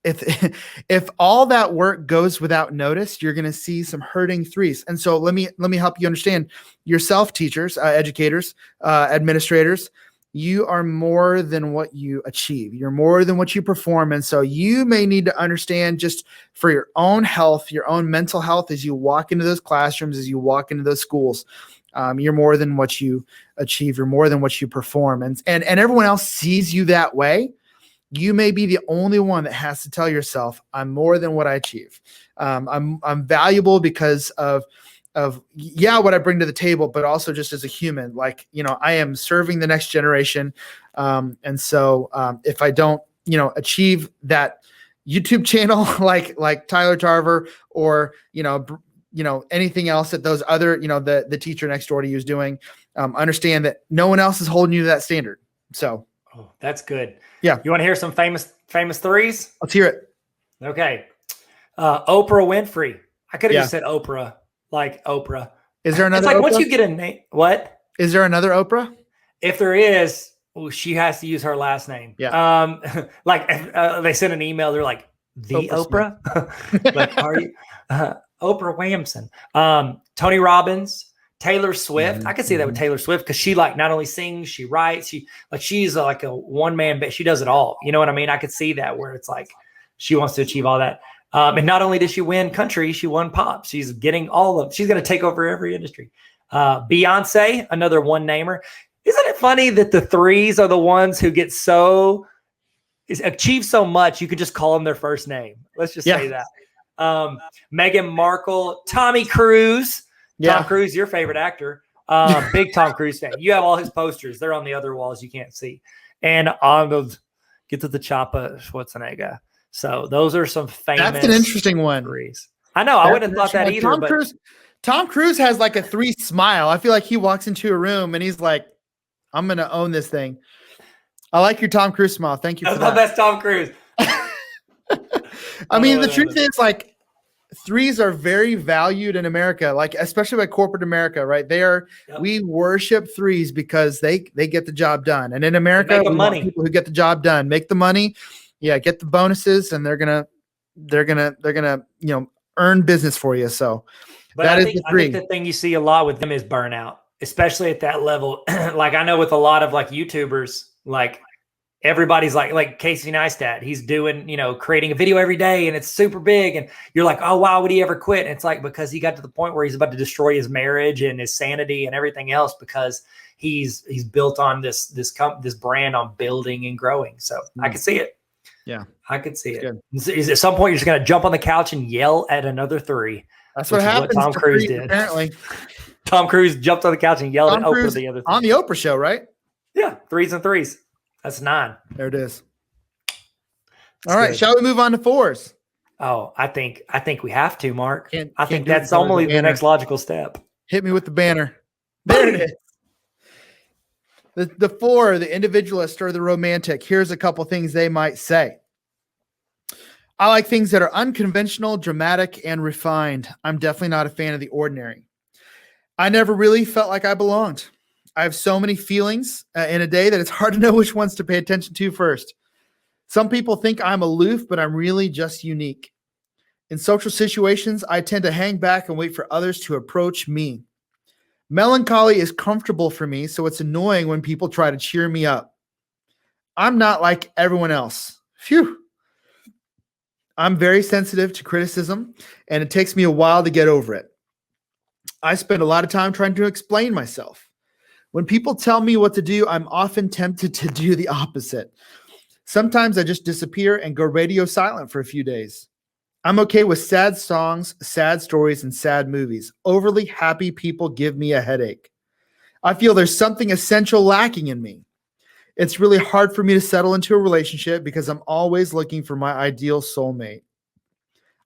Speaker 2: if all that work goes without notice, you're going to see some hurting 3s. And so let me help you understand yourself, teachers, educators, administrators. You are more than what you achieve. You're more than what you perform. And so you may need to understand, just for your own health, your own mental health, as you walk into those classrooms, as you walk into those schools, you're more than what you achieve. You're more than what you perform. And everyone else sees you that way. You may be the only one that has to tell yourself, I'm more than what I achieve. I'm valuable because of what I bring to the table, but also just as a human. Like, you know, I am serving the next generation. And so if I don't, you know, achieve that YouTube channel like Tyler Tarver, or, you know, anything else that those other, you know, the teacher next door to you is doing, understand that no one else is holding you to that standard. So.
Speaker 3: Oh, that's good.
Speaker 2: Yeah.
Speaker 3: You want to hear some famous 3s?
Speaker 2: Let's hear it.
Speaker 3: Okay. Oprah Winfrey. I could have just said Oprah, like Oprah.
Speaker 2: Is there another
Speaker 3: It's like
Speaker 2: Oprah?
Speaker 3: Once you get a name, what?
Speaker 2: Is there another Oprah?
Speaker 3: If there is, well, she has to use her last name.
Speaker 2: Yeah.
Speaker 3: Like they sent an email. They're like, the Oprah? Like, are you Oprah Williamson? Tony Robbins. Taylor Swift. I could see that with Taylor Swift, because she, like, not only sings, she writes, she's like a one-man band. She does it all. You know what I mean? I could see that, where it's like she wants to achieve all that. And not only did she win country, she won pop. She's getting she's going to take over every industry. Beyonce, another one-namer. Isn't it funny that the 3s are the ones who get achieve so much, you could just call them their first name. Let's just say that. Meghan Markle, Tommy Cruise.
Speaker 2: Yeah.
Speaker 3: Tom Cruise, your favorite actor. Big Tom Cruise fan. You have all his posters. They're on the other walls you can't see. And on the Get to the Choppa Schwarzenegger. So those are some famous.
Speaker 2: That's an interesting one.
Speaker 3: 3s. I know. I wouldn't have thought that either.
Speaker 2: Tom Cruise has like a 3 smile. I feel like he walks into a room and he's like, I'm going to own this thing. I like your Tom Cruise smile. Thank you for that.
Speaker 3: That's Tom Cruise.
Speaker 2: I mean, the truth is, like, 3s are very valued in America, like especially by corporate America, right? We worship 3s because they get the job done. And in America, we want people who get the job done, make the money, get the bonuses, and they're gonna you know, earn business for you. So
Speaker 3: but I think the thing you see a lot with them is burnout, especially at that level. Like, I know with a lot of like YouTubers, like, everybody's like Casey Neistat, he's doing, you know, creating a video every day, and it's super big. And you're like, oh, why would he ever quit? And it's like, because he got to the point where he's about to destroy his marriage and his sanity and everything else, because he's built on this brand on building and growing. So I could see it.
Speaker 2: Yeah,
Speaker 3: I could see it. At some point, you're just going to jump on the couch and yell at another 3.
Speaker 2: That's what happens.
Speaker 3: Tom Cruise did.
Speaker 2: Apparently,
Speaker 3: Tom Cruise jumped on the couch and yelled at Oprah the other 3.
Speaker 2: On the Oprah show, right?
Speaker 3: Yeah, 3s and 3s. That's 9.
Speaker 2: There it is. All right. Shall we move on to 4s?
Speaker 3: Oh, I think we have to, Mark. I think that's only the next logical step.
Speaker 2: Hit me with the banner. There it is. The 4, the individualist or the romantic. Here's a couple things they might say. I like things that are unconventional, dramatic, and refined. I'm definitely not a fan of the ordinary. I never really felt like I belonged. I have so many feelings in a day that it's hard to know which ones to pay attention to first. Some people think I'm aloof, but I'm really just unique. In social situations, I tend to hang back and wait for others to approach me. Melancholy is comfortable for me, so it's annoying when people try to cheer me up. I'm not like everyone else. Phew. I'm very sensitive to criticism, and it takes me a while to get over it. I spend a lot of time trying to explain myself. When people tell me what to do, I'm often tempted to do the opposite. Sometimes I just disappear and go radio silent for a few days. I'm okay with sad songs, sad stories, and sad movies. Overly happy people give me a headache. I feel there's something essential lacking in me. It's really hard for me to settle into a relationship because I'm always looking for my ideal soulmate.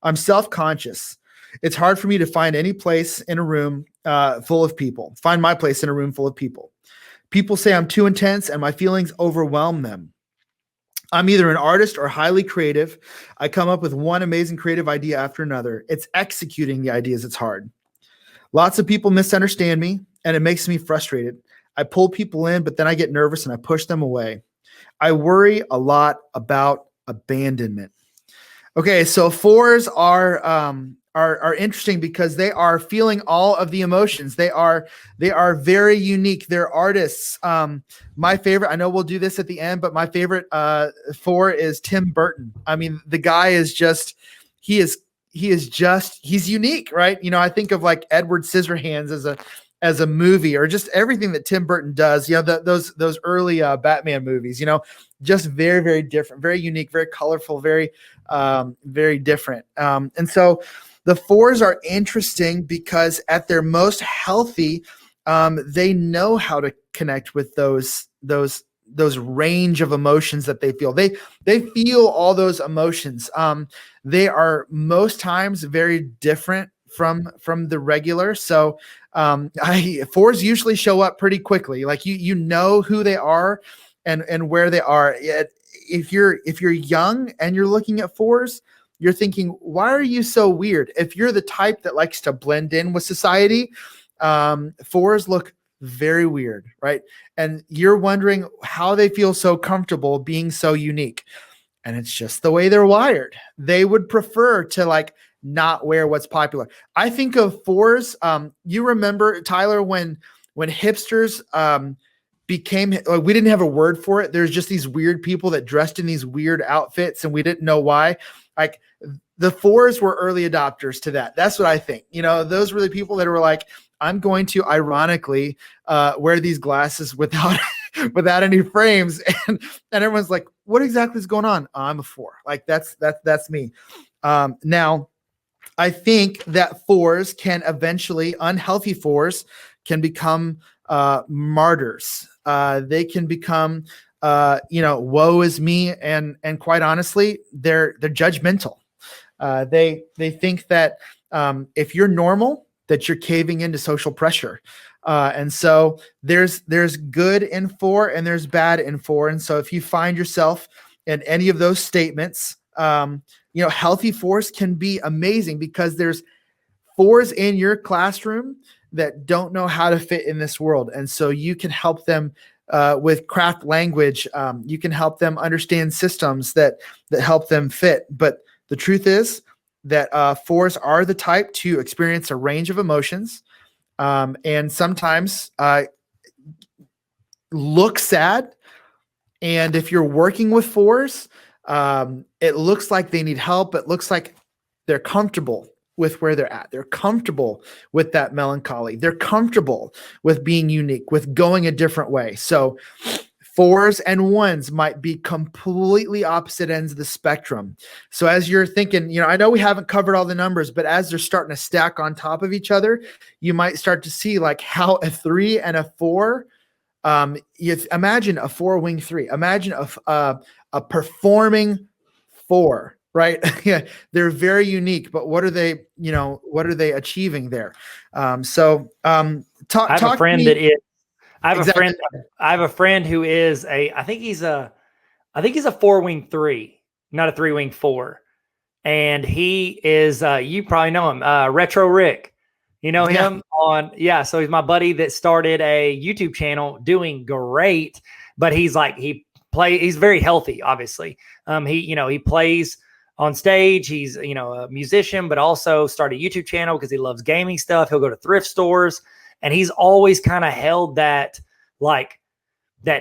Speaker 2: I'm self-conscious. It's hard for me to find any place in a room full of people. Find my place in a room full of people. People say I'm too intense and my feelings overwhelm them. I'm either an artist or highly creative. I come up with one amazing creative idea after another. It's executing the ideas that's hard. Lots of people misunderstand me, and it makes me frustrated. I pull people in, but then I get nervous and I push them away. I worry a lot about abandonment. Okay, so fours are interesting because they are feeling all of the emotions. They are very unique. They're artists. My favorite, I know we'll do this at the end, but my favorite four is Tim Burton. I mean, the guy is just, he's unique, right? You know, I think of like Edward Scissorhands as a movie, or just everything that Tim Burton does. You know, those early Batman movies, you know, just very, very different, very unique, very colorful, very different. And so the fours are interesting because at their most healthy, they know how to connect with those range of emotions that they feel. They feel all those emotions. They are most times very different from the regular. So fours usually show up pretty quickly. Like you know who they are and where they are. If you're young and you're looking at fours, you're thinking, why are you so weird? If you're the type that likes to blend in with society, fours look very weird, right? And you're wondering how they feel so comfortable being so unique. And it's just the way they're wired. They would prefer to like not wear what's popular. I think of fours. You remember, Tyler, when hipsters became, like, we didn't have a word for it. There's just these weird people that dressed in these weird outfits and we didn't know why. Like the fours were early adopters to that. That's what I think. You know, those were the people that were like, I'm going to ironically wear these glasses without any frames. And everyone's like, what exactly is going on? Oh, I'm a four. Like that's me. Now, I think that fours can eventually, unhealthy fours can become martyrs. They can become, woe is me. And quite honestly, they're judgmental. They think that if you're normal, that you're caving into social pressure. And so there's good in four and there's bad in four. And so if you find yourself in any of those statements, healthy fours can be amazing because there's fours in your classroom that don't know how to fit in this world. And so you can help them with craft language. You can help them understand systems that help them fit. But the truth is that fours are the type to experience a range of emotions and sometimes look sad. And if you're working with fours, it looks like they need help. It looks like they're comfortable with where they're at. They're comfortable with that melancholy. They're comfortable with being unique, with going a different way. So fours and ones might be completely opposite ends of the spectrum. So as you're thinking, I know we haven't covered all the numbers, but as they're starting to stack on top of each other, you might start to see like how a 3 and a 4, imagine a 4-wing 3, imagine a performing 4, right? Yeah, they're very unique, but what are they achieving there? I have
Speaker 3: a friend that is, I have a friend who is I think he's a 4-wing 3, not a 3-wing 4. And he is, you probably know him, Retro Rick. You know him so he's my buddy that started a YouTube channel doing great, but he's like, he he's very healthy, obviously. He plays on stage. He's, a musician, but also started a YouTube channel because he loves gaming stuff. He'll go to thrift stores, and he's always kind of held that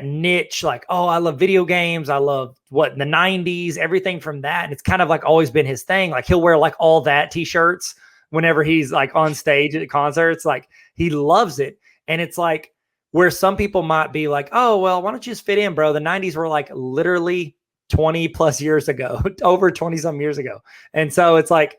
Speaker 3: niche, like, oh, I love video games. I love the 90s, everything from that. And it's kind of like always been his thing. Like he'll wear like all that t-shirts whenever he's like on stage at concerts. Like he loves it. And it's like where some people might be like, oh, well, why don't you just fit in, bro? The 90s were like literally 20 plus years ago, over 20 some years ago. And so it's like,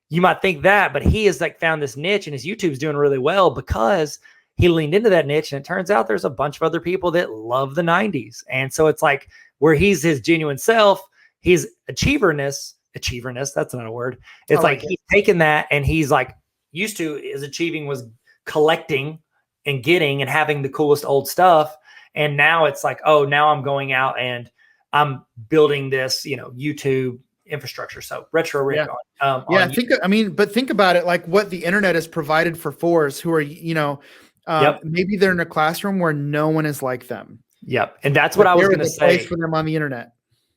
Speaker 3: you might think that, but he has like found this niche, and his YouTube's doing really well because he leaned into that niche. And it turns out there's a bunch of other people that love the 90s. And so it's like where he's his genuine self, he's achieverness, that's not a word. It's like he's taken that, and he's like used to his achieving was collecting and getting and having the coolest old stuff. And now it's like, oh, now I'm going out and I'm building this, YouTube infrastructure. So retro Rick.
Speaker 2: Yeah. Think about it, like what the internet has provided for fours who are, maybe they're in a classroom where no one is like them.
Speaker 3: Yep. And that's what I was going to say.
Speaker 2: Place for them on the internet.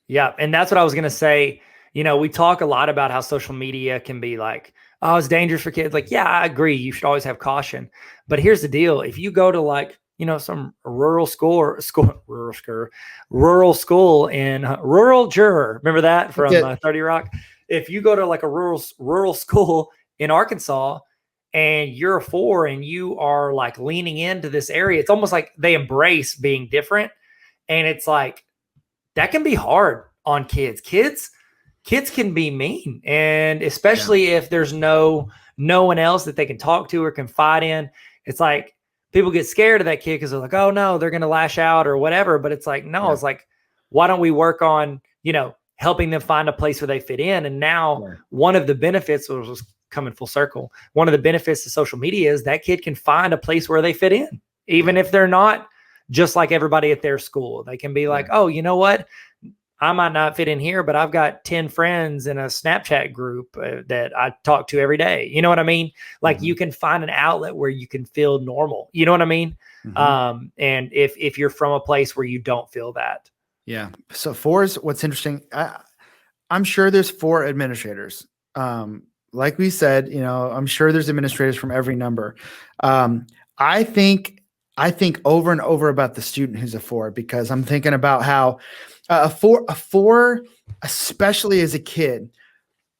Speaker 3: Yeah. And that's what I was going to say. We talk a lot about how social media can be like, oh, it's dangerous for kids. Like, yeah, I agree. You should always have caution. But here's the deal. If you go to like, some rural school in rural juror. Remember that from 30 Rock? If you go to like a rural school in Arkansas and you're a 4 and you are like leaning into this area, it's almost like they embrace being different. And it's like, that can be hard on kids. Kids can be mean. And especially if there's no one else that they can talk to or confide in, it's like, people get scared of that kid because they're like, oh no, they're going to lash out or whatever. But it's like, no, it's like, why don't we work on, helping them find a place where they fit in? And now one of the benefits, which was coming full circle, one of the benefits of social media is that kid can find a place where they fit in, even if they're not just like everybody at their school. They can be like, oh, you know what? I might not fit in here, but I've got 10 friends in a Snapchat group that I talk to every day. You know what I mean? Like you can find an outlet where you can feel normal. You know what I mean? And if you're from a place where you don't feel that.
Speaker 2: Yeah. So 4s, what's interesting, I'm sure there's 4 administrators. Like we said, I'm sure there's administrators from every number. I think over and over about the student who's a 4, because I'm thinking about how a four, especially as a kid,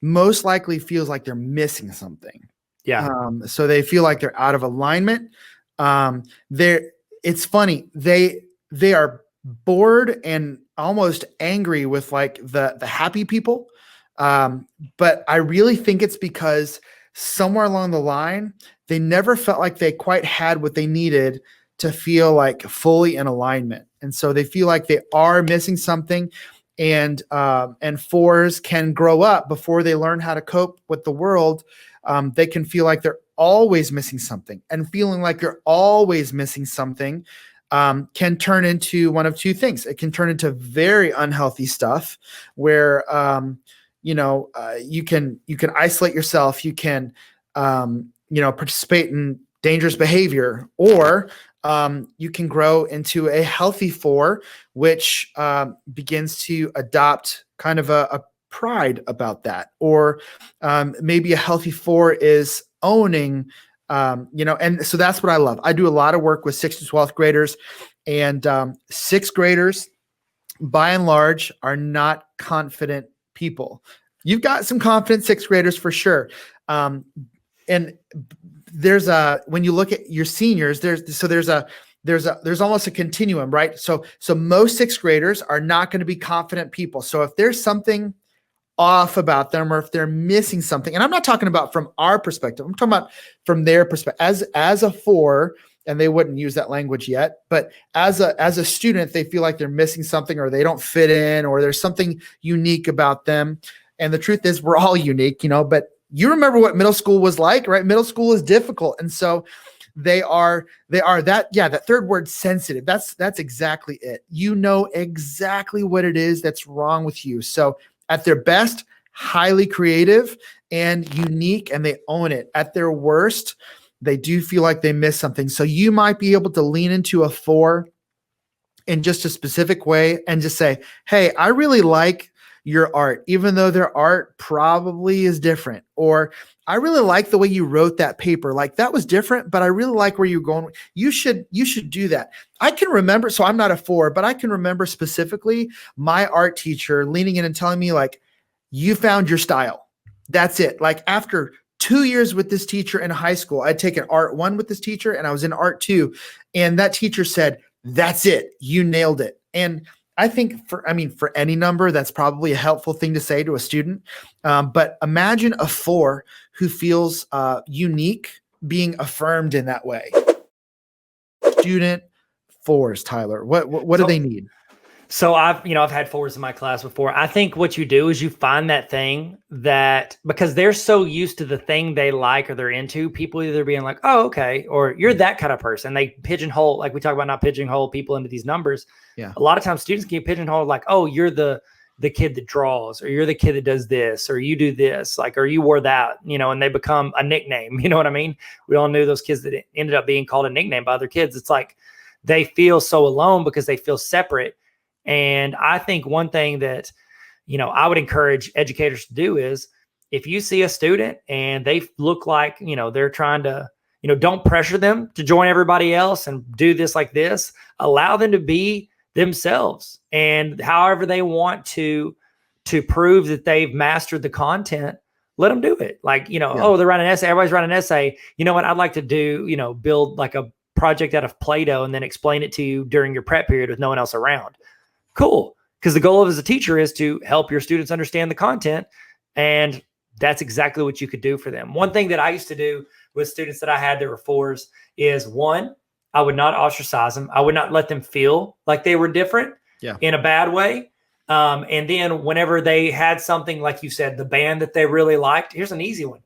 Speaker 2: most likely feels like they're missing something.
Speaker 3: Yeah.
Speaker 2: So they feel like they're out of alignment. It's funny. They are bored and almost angry with like the happy people. But I really think it's because somewhere along the line, they never felt like they quite had what they needed to feel like fully in alignment. And so they feel like they are missing something, and 4s can grow up before they learn how to cope with the world. They can feel like they're always missing something, and feeling like you're always missing something can turn into one of two things. It can turn into very unhealthy stuff where, you can isolate yourself. You can, participate in dangerous behavior, or you can grow into a healthy 4, which begins to adopt kind of a pride about that. Or maybe a healthy 4 is owning, and so that's what I love. I do a lot of work with 6th to 12th graders, and 6th graders, by and large, are not confident people. You've got some confident 6th graders for sure. And there's when you look at your seniors, there's almost a continuum, right? So most 6th graders are not going to be confident people. So if there's something off about them, or if they're missing something, and I'm not talking about from our perspective, I'm talking about from their perspective as a 4, and they wouldn't use that language yet, but as a student, they feel like they're missing something, or they don't fit in, or there's something unique about them. And the truth is, we're all unique, but you remember what middle school was like, right? Middle school is difficult. And so they are that third word, sensitive. That's exactly it. You know exactly what it is that's wrong with you. So at their best, highly creative and unique, and they own it. At their worst, they do feel like they miss something. So you might be able to lean into a 4 in just a specific way and just say, hey, I really like your art, even though their art probably is different. Or I really like the way you wrote that paper. Like that was different, but I really like where you're going. You should do that. I can remember, so I'm not a 4, but I can remember specifically my art teacher leaning in and telling me like, you found your style. That's it. Like after 2 years with this teacher in high school, I'd taken art 1 with this teacher and I was in art 2. And that teacher said, that's it. You nailed it. And I think for any number, that's probably a helpful thing to say to a student. But imagine a 4 who feels unique being affirmed in that way. Student 4s, Tyler, what do they need?
Speaker 3: So I've had 4s in my class before. I think what you do is you find that thing that, because they're so used to the thing they like or they're into, people either being like, oh, okay, or you're that kind of person. They pigeonhole, like we talk about not pigeonhole people into these numbers.
Speaker 2: Yeah.
Speaker 3: A lot of times students get pigeonholed like, oh, you're the kid that draws, or you're the kid that does this, or you do this, like, or you wore that, and they become a nickname. You know what I mean? We all knew those kids that ended up being called a nickname by other kids. It's like they feel so alone because they feel separate. And I think one thing that, I would encourage educators to do is if you see a student and they look like, they're trying to, don't pressure them to join everybody else and do this like this, allow them to be themselves. And however they want to prove that they've mastered the content, let them do it. Like, oh, they're writing an essay. Everybody's writing an essay. You know what? I'd like to do, build like a project out of Play-Doh and then explain it to you during your prep period with no one else around. Cool. Because the goal of as a teacher is to help your students understand the content. And that's exactly what you could do for them. One thing that I used to do with students that I had that were 4s is 1, I would not ostracize them. I would not let them feel like they were different in a bad way. And then whenever they had something, like you said, the band that they really liked, here's an easy one.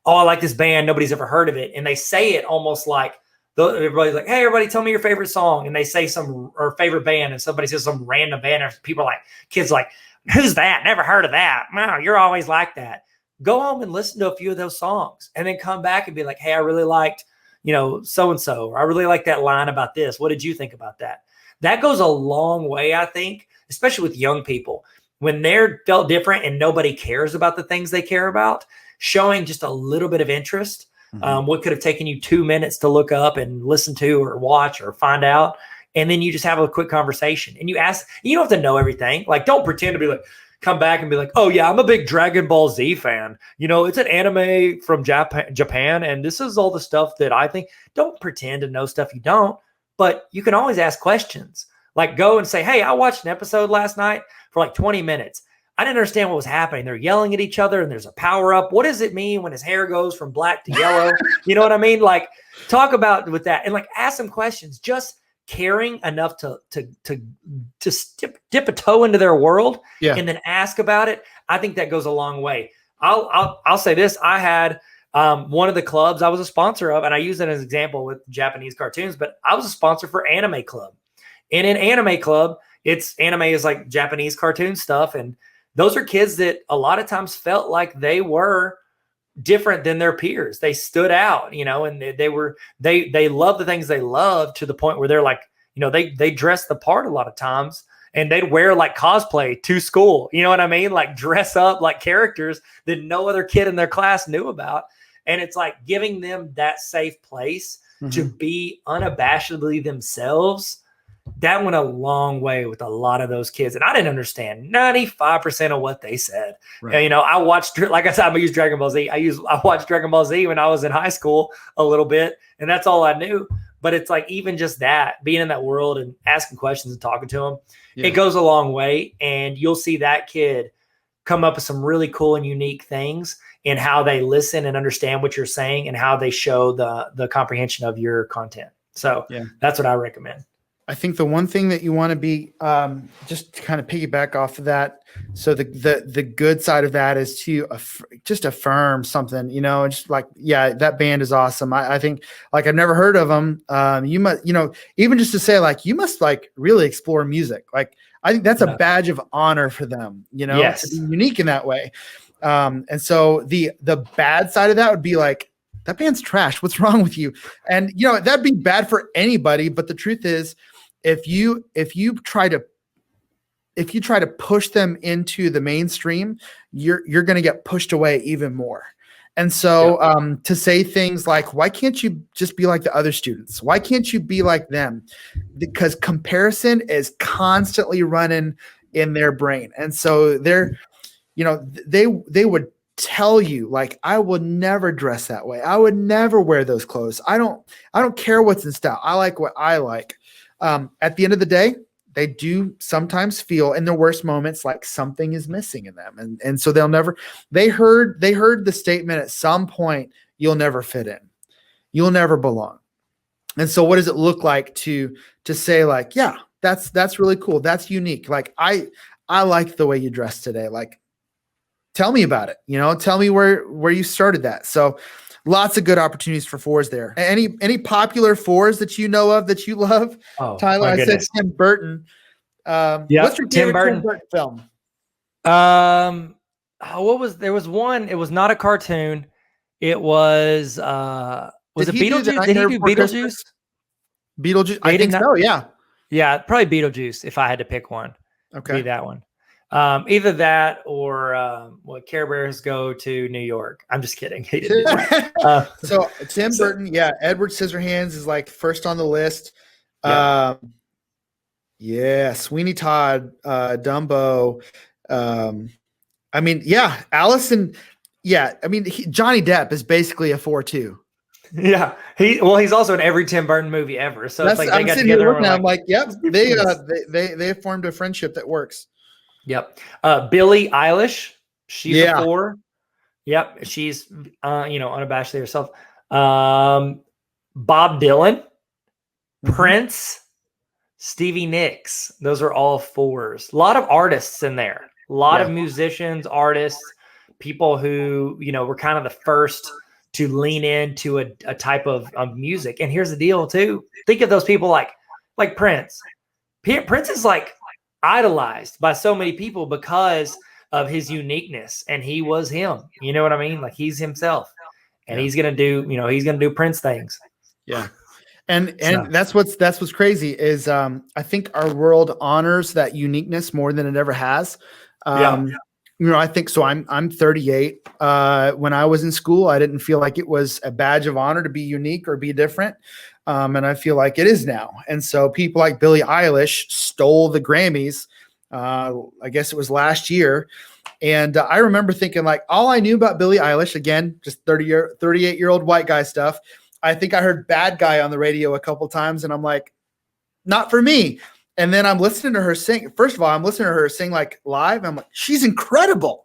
Speaker 3: Oh, I like this band. Nobody's ever heard of it. And they say it almost like, everybody's like, hey, everybody tell me your favorite song. And they say or favorite band, and somebody says some random band. And people are like, kids are like, who's that? Never heard of that. No, you're always like that. Go home and listen to a few of those songs and then come back and be like, hey, I really liked, so-and-so, or I really like that line about this. What did you think about that? That goes a long way, I think, especially with young people. When they're felt different and nobody cares about the things they care about, showing just a little bit of interest. What could have taken you 2 minutes to look up and listen to or watch or find out. And then you just have a quick conversation and you ask, you don't have to know everything. Like, don't pretend to be like, come back and be like, oh yeah, I'm a big Dragon Ball Z fan. It's an anime from Japan. And this is all the stuff that I think. Don't pretend to know stuff you don't, but you can always ask questions. Like go and say, hey, I watched an episode last night for like 20 minutes. I didn't understand what was happening. They're yelling at each other and there's a power up. What does it mean when his hair goes from black to yellow? You know what I mean? Like talk about with that and like ask some questions, just caring enough to dip a toe into their world and then ask about it. I think that goes a long way. I'll say this. I had one of the clubs I was a sponsor of, and I use it as an example with Japanese cartoons, but I was a sponsor for Anime Club. And in Anime Club, anime is like Japanese cartoon stuff. And those are kids that a lot of times felt like they were different than their peers. They stood out, and they loved the things they loved to the point where they're like, they dress the part a lot of times and they'd wear like cosplay to school. You know what I mean? Like dress up like characters that no other kid in their class knew about. And it's like giving them that safe place to be unabashedly themselves. That went a long way with a lot of those kids. And I didn't understand 95% of what they said. Right. And, I watched, like I said, I use Dragon Ball Z. I watched Dragon Ball Z when I was in high school a little bit, and that's all I knew. But it's like, even just that, being in that world and asking questions and talking to them, it goes a long way. And you'll see that kid come up with some really cool and unique things in how they listen and understand what you're saying and how they show the comprehension of your content. So that's what I recommend.
Speaker 2: I think the one thing that you want to be just to kind of piggyback off of that. So the good side of that is to just affirm something, just like, yeah, that band is awesome. I think like I've never heard of them. You must, even just to say like, you must like really explore music. Like I think that's a badge of honor for them, to be unique in that way. And so the bad side of that would be like, that band's trash. What's wrong with you? And, that'd be bad for anybody. But the truth is, if you try to push them into the mainstream, you're going to get pushed away even more. And so to say things like, why can't you just be like the other students? Why can't you be like them? Because comparison is constantly running in their brain. And so they would tell you, like, I would never dress that way. I would never wear those clothes. I don't care what's in style. I like what I like. At the end of the day, they do sometimes feel in their worst moments like something is missing in them. And so they heard the statement at some point, you'll never fit in. You'll never belong. And so what does it look like to say, like, yeah, that's really cool. That's unique. Like, I like the way you dress today. Like, tell me about it. Tell me where you started that. So lots of good opportunities for fours there. Any popular fours that you know of that you love?
Speaker 3: Oh,
Speaker 2: Tyler, I said Tim Burton. What's your favorite Tim Burton film?
Speaker 3: There was one. It was not a cartoon. It was it Beetlejuice? Did he do Beetlejuice?
Speaker 2: Beetlejuice? I think so, yeah.
Speaker 3: Yeah, probably Beetlejuice if I had to pick one.
Speaker 2: Okay.
Speaker 3: Be that one. Either that or Care Bears Go to New York. I'm just kidding. He didn't do that.
Speaker 2: So Tim Burton, yeah. Edward Scissorhands is like first on the list.
Speaker 3: Yeah.
Speaker 2: Sweeney Todd, Dumbo. Allison. Yeah, Johnny Depp is basically a 4-2.
Speaker 3: Yeah, he's also in every Tim Burton movie ever. So it's like they got together.
Speaker 2: I'm like, yep, they formed a friendship that works.
Speaker 3: Yep. Billie Eilish, she's a 4. Yep, she's unabashedly herself. Bob Dylan, Prince, Stevie Nicks. Those are all 4s. A lot of artists in there. A lot of musicians, artists, people who were kind of the first to lean into a type of music. And here's the deal too. Think of those people like Prince. Prince is like idolized by so many people because of his uniqueness, and he was him. You know what I mean? Like, he's himself, and he's gonna do Prince things.
Speaker 2: Yeah. And that's what's crazy is I think our world honors that uniqueness more than it ever has. I think so. I'm 38. When I was in school, I didn't feel like it was a badge of honor to be unique or be different. And I feel like it is now. And so people like Billie Eilish stole the Grammys. I guess it was last year. And I remember thinking, like, all I knew about Billie Eilish, again, just 38-year-old white guy stuff. I think I heard Bad Guy on the radio a couple times, and I'm like, not for me. And then I'm listening to her sing. First of all, I'm listening to her sing like live. And I'm like, she's incredible.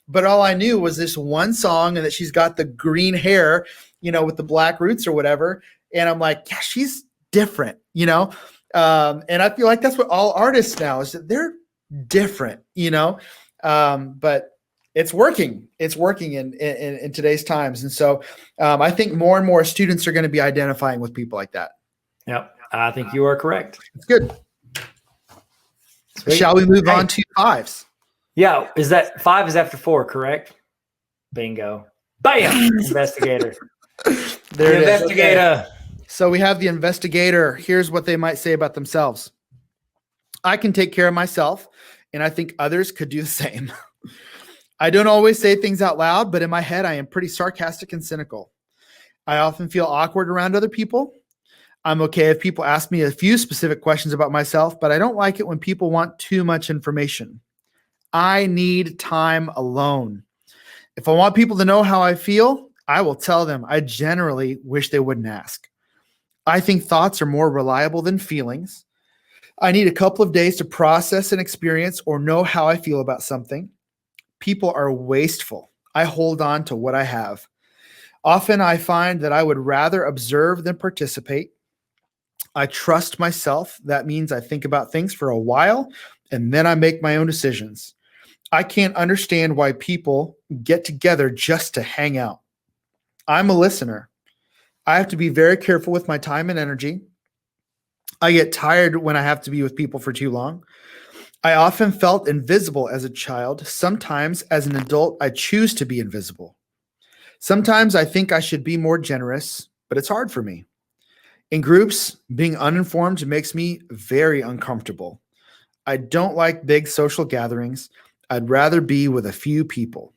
Speaker 2: But all I knew was this one song and that she's got the green hair, with the black roots or whatever. And I'm like, yeah, she's different, And I feel like that's what all artists now is, that they're different, but it's working. It's working in today's times. And so I think more and more students are going to be identifying with people like that.
Speaker 3: Yep. I think you are correct.
Speaker 2: It's good. Sweet. Shall we move on to 5s?
Speaker 3: Yeah. Is that 5 is after 4, correct? Bingo. Bam. Investigator.
Speaker 2: There it is.
Speaker 3: Investigator.
Speaker 2: Okay. So we have the investigator. Here's what they might say about themselves. I can take care of myself, and I think others could do the same. I don't always say things out loud, but in my head, I am pretty sarcastic and cynical. I often feel awkward around other people. I'm okay if people ask me a few specific questions about myself, but I don't like it when people want too much information. I need time alone. If I want people to know how I feel, I will tell them. I generally wish they wouldn't ask. I think thoughts are more reliable than feelings. I need a couple of days to process an experience or know how I feel about something. People are wasteful. I hold on to what I have. Often I find that I would rather observe than participate. I trust myself. That means I think about things for a while and then I make my own decisions. I can't understand why people get together just to hang out. I'm a listener. I have to be very careful with my time and energy. I get tired when I have to be with people for too long. I often felt invisible as a child. Sometimes as an adult, I choose to be invisible. Sometimes I think I should be more generous, but it's hard for me. In groups, being uninformed makes me very uncomfortable. I don't like big social gatherings. I'd rather be with a few people.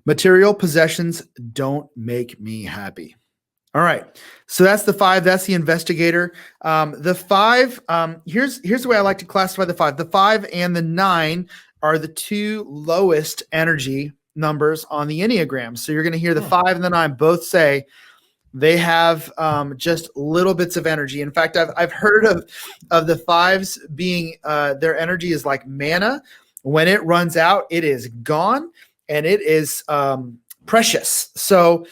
Speaker 2: Material possessions don't make me happy. All right. So that's the 5. That's the investigator. The 5, here's the way I like to classify the 5. The 5 and the 9 are the 2 lowest energy numbers on the Enneagram. So you're going to hear the 5 and the 9 both say they have just little bits of energy. In fact, I've heard of the 5s being their energy is like manna. When it runs out, it is gone, and it is precious. So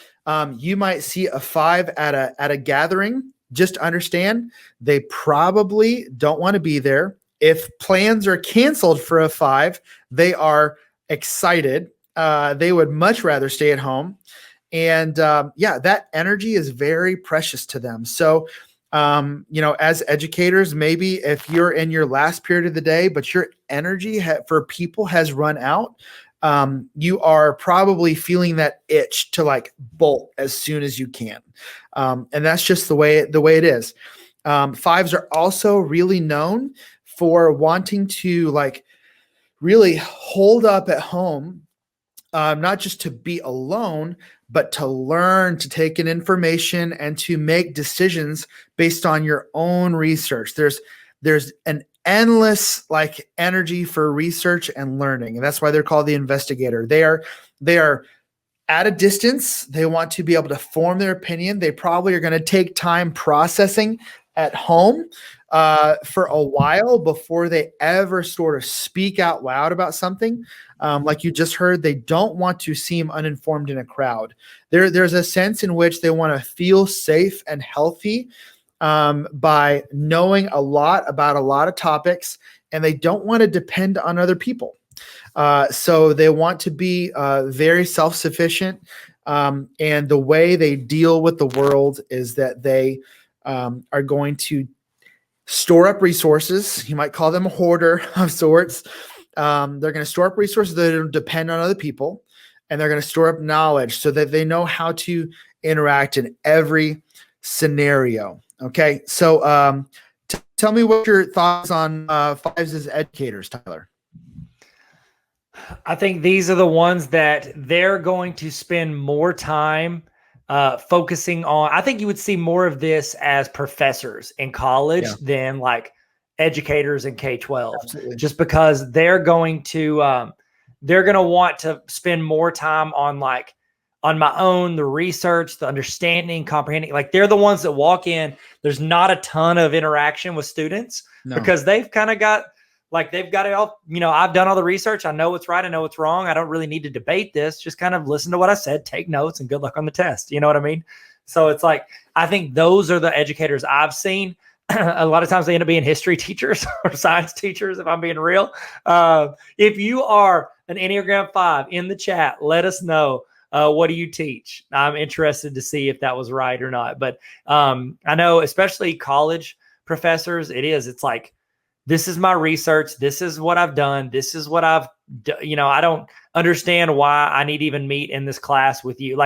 Speaker 2: you might see a 5 at a gathering. Just understand they probably don't want to be there. If plans are canceled for a 5, they are excited. They would much rather stay at home. And that energy is very precious to them. So, as educators, maybe if you're in your last period of the day, but your energy for people has run out, you are probably feeling that itch to like bolt as soon as you can. And that's just the way it is. 5s are also really known for wanting to like really hold up at home, not just to be alone, but to learn, to take in information, and to make decisions based on your own research. There's an endless like energy for research and learning, and that's why they're called the investigator. They are at a distance. They want to be able to form their opinion. They probably are going to take time processing at home for a while before they ever sort of speak out loud about something. Like you just heard, they don't want to seem uninformed in a crowd. There's a sense in which they want to feel safe and healthy by knowing a lot about a lot of topics, and they don't want to depend on other people. So they want to be very self-sufficient, and the way they deal with the world is that they are going to store up resources. You might call them a hoarder of sorts. They're going to store up resources that don't depend on other people, and they're going to store up knowledge so that they know how to interact in every scenario. Okay, so tell me what your thoughts on 5s as educators, Tyler.
Speaker 3: I think these are the ones that they're going to spend more time focusing on. I think you would see more of this as professors in college than like educators in K-12.
Speaker 2: Absolutely.
Speaker 3: Just because they're going to want to spend more time on like on my own, the research, the understanding, comprehending. Like they're the ones that walk in. There's not a ton of interaction with students because they've kind of got like they've got it all. I've done all the research. I know what's right. I know what's wrong. I don't really need to debate this. Just kind of listen to what I said, take notes, and good luck on the test. You know what I mean? So it's like I think those are the educators I've seen. A lot of times they end up being history teachers or science teachers, if I'm being real. If you are an Enneagram 5 in the chat, let us know. What do you teach? I'm interested to see if that was right or not. But I know, especially college professors, it's like, this is my research. This is what I've done. This is what I've done. I don't understand why I need to even meet in this class with you.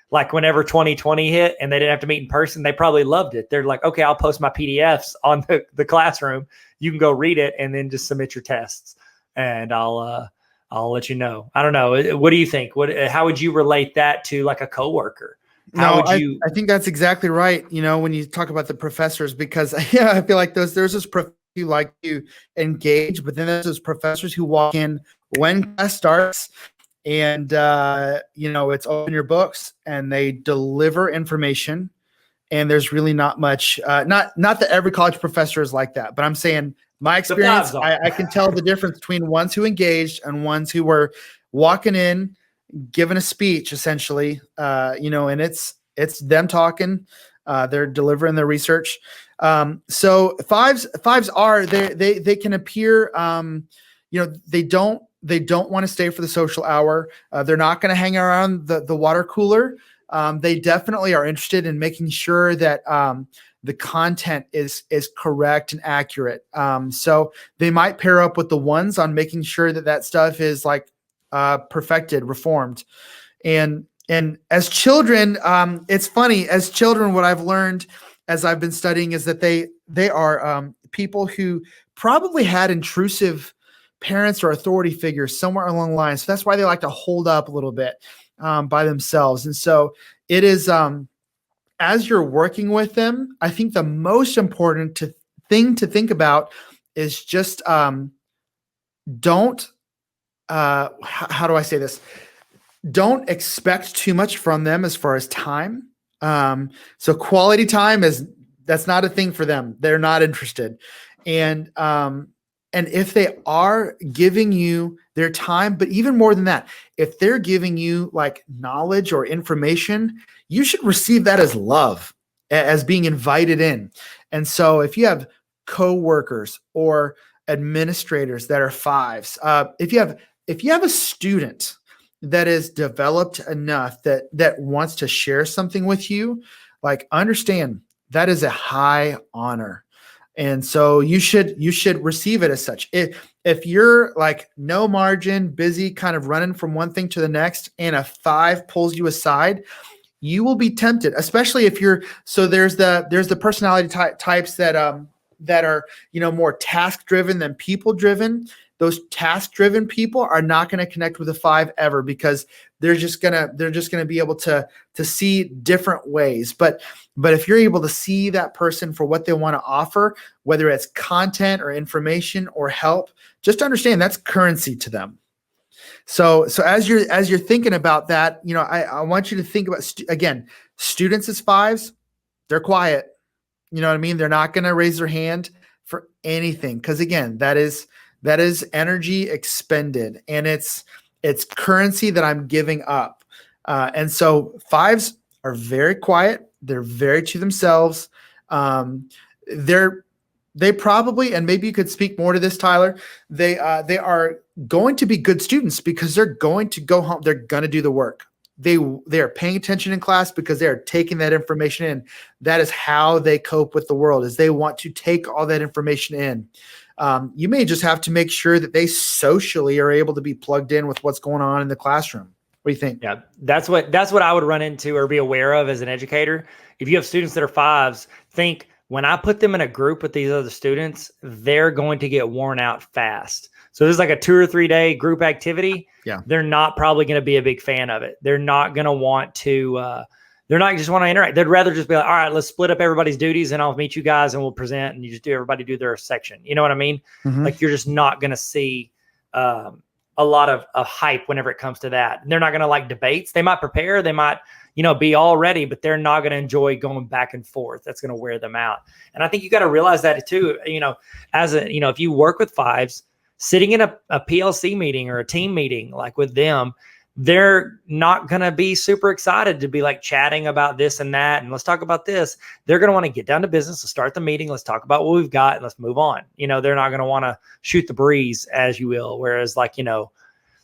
Speaker 3: Like whenever 2020 hit and they didn't have to meet in person, they probably loved it. They're like, okay, I'll post my PDFs on the classroom. You can go read it and then just submit your tests, and I'll let you know. I don't know. What do you think? How would you relate that to like a coworker?
Speaker 2: I think that's exactly right. When you talk about the professors, because I feel like there's this professor who like to engage, but then there's those professors who walk in when class starts and, it's open your books and they deliver information, and there's really not much, not that every college professor is like that, but I'm saying my experience, I can tell the difference between ones who engaged and ones who were walking in, giving a speech essentially, and it's them talking, they're delivering their research. So fives are they can appear, they don't want to stay for the social hour. They're not going to hang around the water cooler. They definitely are interested in making sure that the content is correct and accurate. So they might pair up with the ones on making sure that stuff is like perfected, reformed. And as children, it's funny, as children, what I've learned as I've been studying, is that they are people who probably had intrusive parents or authority figures somewhere along the line. So that's why they like to hold up a little bit by themselves. And so it is, as you're working with them, I think the most important thing to think about is just don't, how do I say this? Don't expect too much from them as far as time. So quality time that's not a thing for them. They're not interested. And if they are giving you their time, but even more than that, if they're giving you like knowledge or information, you should receive that as love, as being invited in. And so if you have coworkers or administrators that are fives, if you have a student that is developed enough that wants to share something with you, like, understand that is a high honor. And so you should receive it as such. If you're like no margin, busy, kind of running from one thing to the next, and a five pulls you aside, you will be tempted, especially if you're, so there's the personality types that are, more task driven than people driven. Those task driven people are not going to connect with a five ever, because they're just going to be able to see different ways. But if you're able to see that person for what they want to offer, whether it's content or information or help, just understand that's currency to them. So as you're thinking about that, I want you to think about, again, students as fives, they're quiet. You know what I mean? They're not going to raise their hand for anything, because again, that is energy expended, and it's currency that I'm giving up. And so fives are very quiet. They're very to themselves. They probably, and maybe you could speak more to this, Tyler, they are going to be good students because they're going to go home. They're going to do the work. They are paying attention in class because they are taking that information in. That is how they cope with the world, is they want to take all that information in. You may just have to make sure that they socially are able to be plugged in with what's going on in the classroom. What do you think?
Speaker 3: Yeah, that's what I would run into or be aware of as an educator. If you have students that are fives, think, when I put them in a group with these other students, they're going to get worn out fast. So this is like a 2 or 3 day group activity.
Speaker 2: Yeah.
Speaker 3: They're not probably going to be a big fan of it. They're not going to want to, they're not just want to interact. They'd rather just be like, all right, let's split up everybody's duties and I'll meet you guys and we'll present, and you just everybody do their section. You know what I mean?
Speaker 2: Mm-hmm.
Speaker 3: Like, you're just not going to see a lot of hype whenever it comes to that. And they're not going to like debates. They might prepare. They might, be all ready, but they're not going to enjoy going back and forth. That's going to wear them out. And I think you got to realize that too, if you work with fives, sitting in a PLC meeting or a team meeting, like with them, they're not going to be super excited to be like chatting about this and that. And let's talk about this. They're going to want to get down to business. Let's start the meeting. Let's talk about what we've got and let's move on. They're not going to want to shoot the breeze, as you will. Whereas like,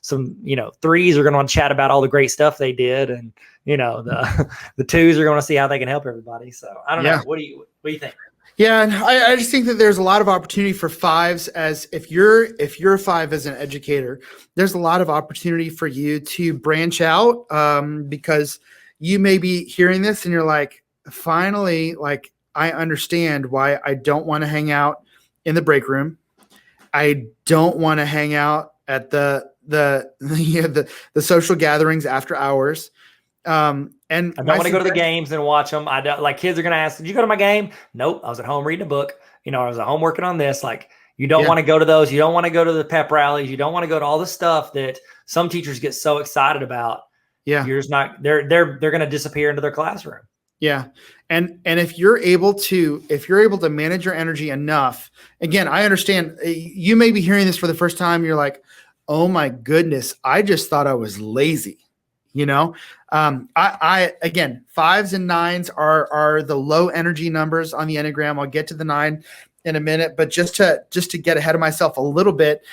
Speaker 3: some, threes are going to want to chat about all the great stuff they did. And, the twos are going to see how they can help everybody. So I don't know. What do you think?
Speaker 2: Yeah, and I just think that there's a lot of opportunity for fives. As if you're a five as an educator, there's a lot of opportunity for you to branch out, because you may be hearing this and you're like, finally, like, I understand why I don't want to hang out in the break room. I don't want to hang out at the social gatherings after hours. And
Speaker 3: I don't want to go to the games and watch them. I don't, like, kids are going to ask, did you go to my game? Nope. I was at home reading a book. I was at home working on this. Like, you don't want to go to those. You don't want to go to the pep rallies. You don't want to go to all the stuff that some teachers get so excited about.
Speaker 2: Yeah.
Speaker 3: You're just not, they're going to disappear into their classroom.
Speaker 2: Yeah. And if you're able to manage your energy enough, again, I understand you may be hearing this for the first time. You're like, oh my goodness, I just thought I was lazy. I again, fives and nines are the low energy numbers on the Enneagram. I'll get to the 9 in a minute, but just to get ahead of myself a little bit,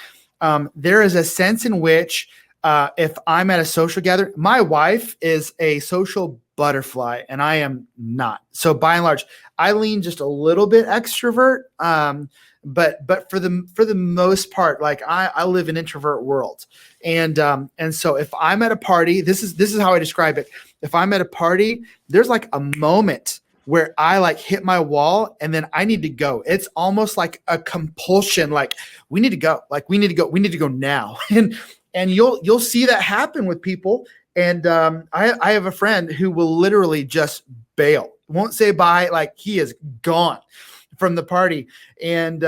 Speaker 2: there is a sense in which if I'm at a social gathering, my wife is a social butterfly and I am not. So by and large, I lean just a little bit extrovert. But for the most part, like I live in an introvert world. And so if I'm at a party, this is how I describe it. If I'm at a party, there's like a moment where I like hit my wall and then I need to go. It's almost like a compulsion. Like we need to go, we need to go now. And you'll see that happen with people. And I have a friend who will literally just bail, won't say bye. Like he is gone from the party. And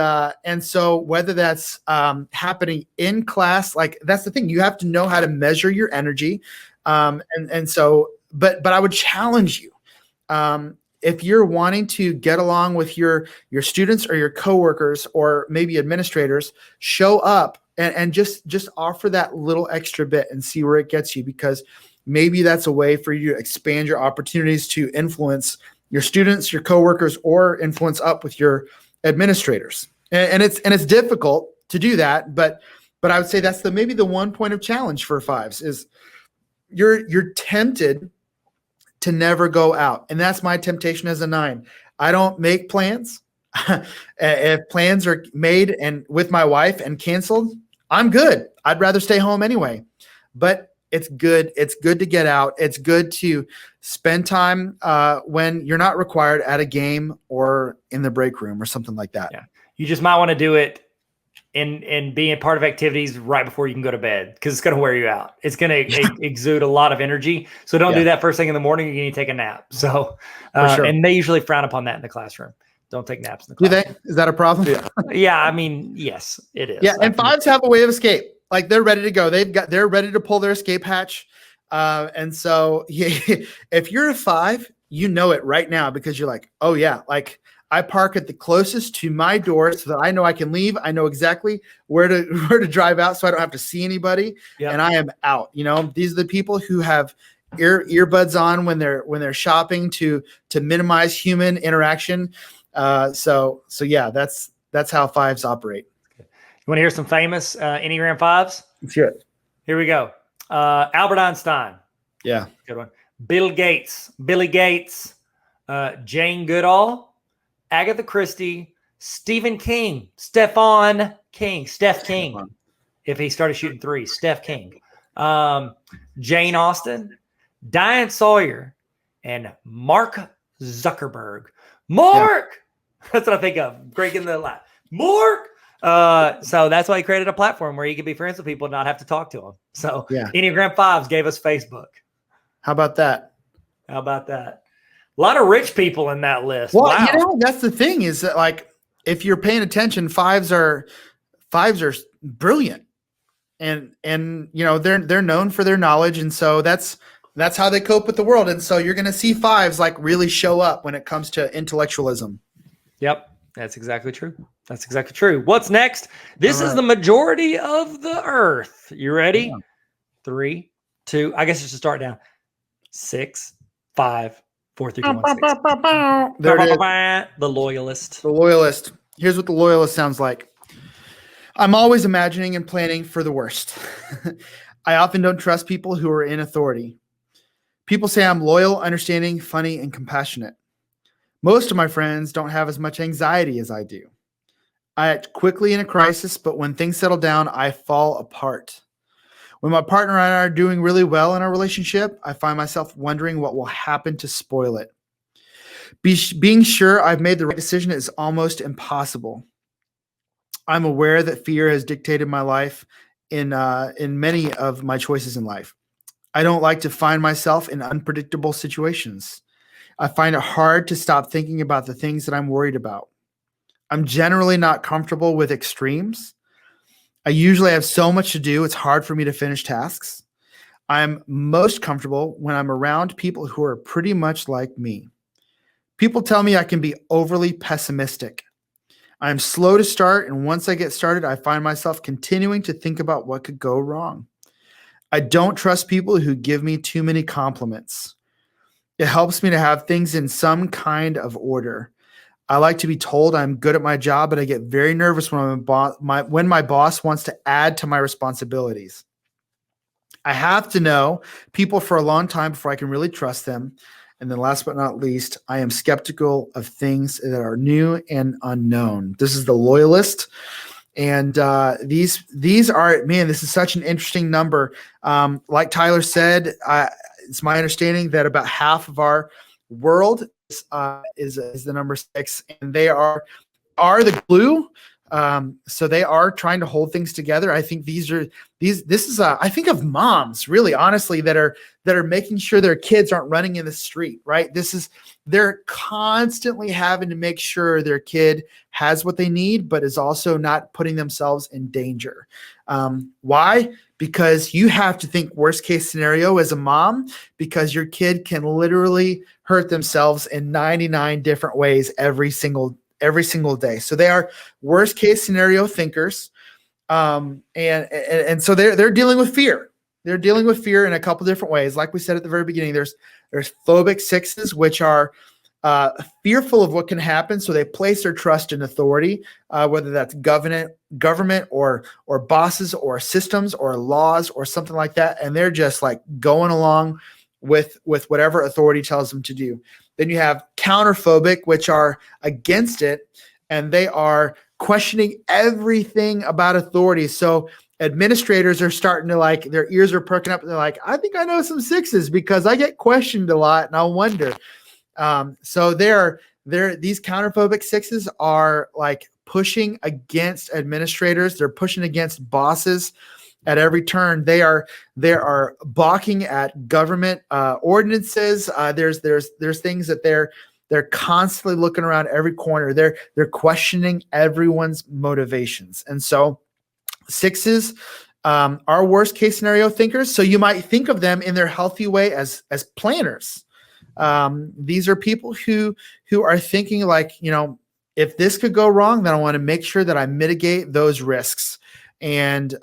Speaker 2: so whether that's happening in class, like that's the thing, you have to know how to measure your energy. And so, but I would challenge you, if you're wanting to get along with your students or your coworkers or maybe administrators, show up and just offer that little extra bit and see where it gets you, because maybe that's a way for you to expand your opportunities to influence your students, your coworkers, or influence up with your administrators. And it's difficult to do that, but I would say that's maybe the one point of challenge for fives is you're tempted to never go out. And that's my temptation as a 9. I don't make plans. If plans are made and with my wife and canceled, I'm good. I'd rather stay home anyway. But it's good. It's good to get out. It's good to spend time when you're not required at a game or in the break room or something like that.
Speaker 3: Yeah. You just might want to do it and being part of activities right before you can go to bed, because it's going to wear you out. It's going to exude a lot of energy. So don't do that first thing in the morning. You need to take a nap. So, sure. And they usually frown upon that in the classroom. Don't take naps in the classroom.
Speaker 2: Do they? Is that a problem?
Speaker 3: Yeah. I mean, yes, it is.
Speaker 2: Yeah. And fives have a way of escape. Like they're ready to go. They're ready to pull their escape hatch. And so if you're a 5, you know it right now, because you're like, oh yeah, like I park at the closest to my door so that I know I can leave. I know exactly where to drive out so I don't have to see anybody. Yep. And I am out. You know, these are the people who have earbuds on when they're shopping to minimize human interaction. So yeah, that's how 5s operate.
Speaker 3: You want to hear some famous Enneagram 5s?
Speaker 2: Let's hear it.
Speaker 3: Here we go. Albert Einstein.
Speaker 2: Yeah.
Speaker 3: Good one. Billy Gates, Jane Goodall, Agatha Christie, Stephen King, Steph King, if he started shooting 3, Steph King, Jane Austen, Diane Sawyer, and Mark Zuckerberg. Mark! Yeah. That's what I think of. Great in the line. Mark! So that's why he created a platform where you can be friends with people and not have to talk to them. So Enneagram 5s gave us Facebook.
Speaker 2: How about that?
Speaker 3: A lot of rich people in that list.
Speaker 2: Well,
Speaker 3: wow.
Speaker 2: You know, that's the thing is that, like, if you're paying attention, fives are brilliant, and you know they're known for their knowledge, and so that's how they cope with the world. And so you're going to see 5s like really show up when it comes to intellectualism.
Speaker 3: Yep, that's exactly true. What's next? This is the majority of the Earth. You ready? Yeah. 3, 2. I guess you should start down. 6, 5. 4, 3, 2, 1, 6.
Speaker 2: There it is.
Speaker 3: The Loyalist.
Speaker 2: The Loyalist. Here's what the Loyalist sounds like. I'm always imagining and planning for the worst. I often don't trust people who are in authority. People say I'm loyal, understanding, funny, and compassionate. Most of my friends don't have as much anxiety as I do. I act quickly in a crisis, but when things settle down, I fall apart. When my partner and I are doing really well in our relationship, I find myself wondering what will happen to spoil it. Being sure I've made the right decision is almost impossible. I'm aware that fear has dictated my life in many of my choices in life. I don't like to find myself in unpredictable situations. I find it hard to stop thinking about the things that I'm worried about. I'm generally not comfortable with extremes. I usually have so much to do, it's hard for me to finish tasks. I'm most comfortable when I'm around people who are pretty much like me. People tell me I can be overly pessimistic. I'm slow to start, and once I get started, I find myself continuing to think about what could go wrong. I don't trust people who give me too many compliments. It helps me to have things in some kind of order. I like to be told I'm good at my job, but I get very nervous when my boss wants to add to my responsibilities. I have to know people for a long time before I can really trust them. And then last but not least, I am skeptical of things that are new and unknown. This is the Loyalist. And these are, man, this is such an interesting number. Like Tyler said, it's my understanding that about half of our world is the number 6, and they are the glue. So they are trying to hold things together. I think this is I think of moms, really honestly, that are making sure their kids aren't running in the street, right? They're constantly having to make sure their kid has what they need, but is also not putting themselves in danger. Why? Because you have to think worst case scenario as a mom, because your kid can literally hurt themselves in 99 different ways every single day. So they are worst case scenario thinkers. And so they're dealing with fear. They're dealing with fear in a couple different ways. Like we said at the very beginning, there's phobic 6s, which are fearful of what can happen. So they place their trust in authority, whether that's government or bosses or systems or laws or something like that. And they're just like going along with whatever authority tells them to do. Then you have counterphobic, which are against it, and they are questioning everything about authority. So administrators are starting to their ears are perking up, and they're like, I think I know some 6s because I get questioned a lot, and I wonder. So these counterphobic 6s are like pushing against administrators. They're pushing against bosses. At every turn, they are balking at government ordinances. There's things that they're constantly looking around every corner. They're questioning everyone's motivations. And so 6s are worst case scenario thinkers. So you might think of them in their healthy way as planners. These are people who are thinking like, if this could go wrong, then I want to make sure that I mitigate those risks and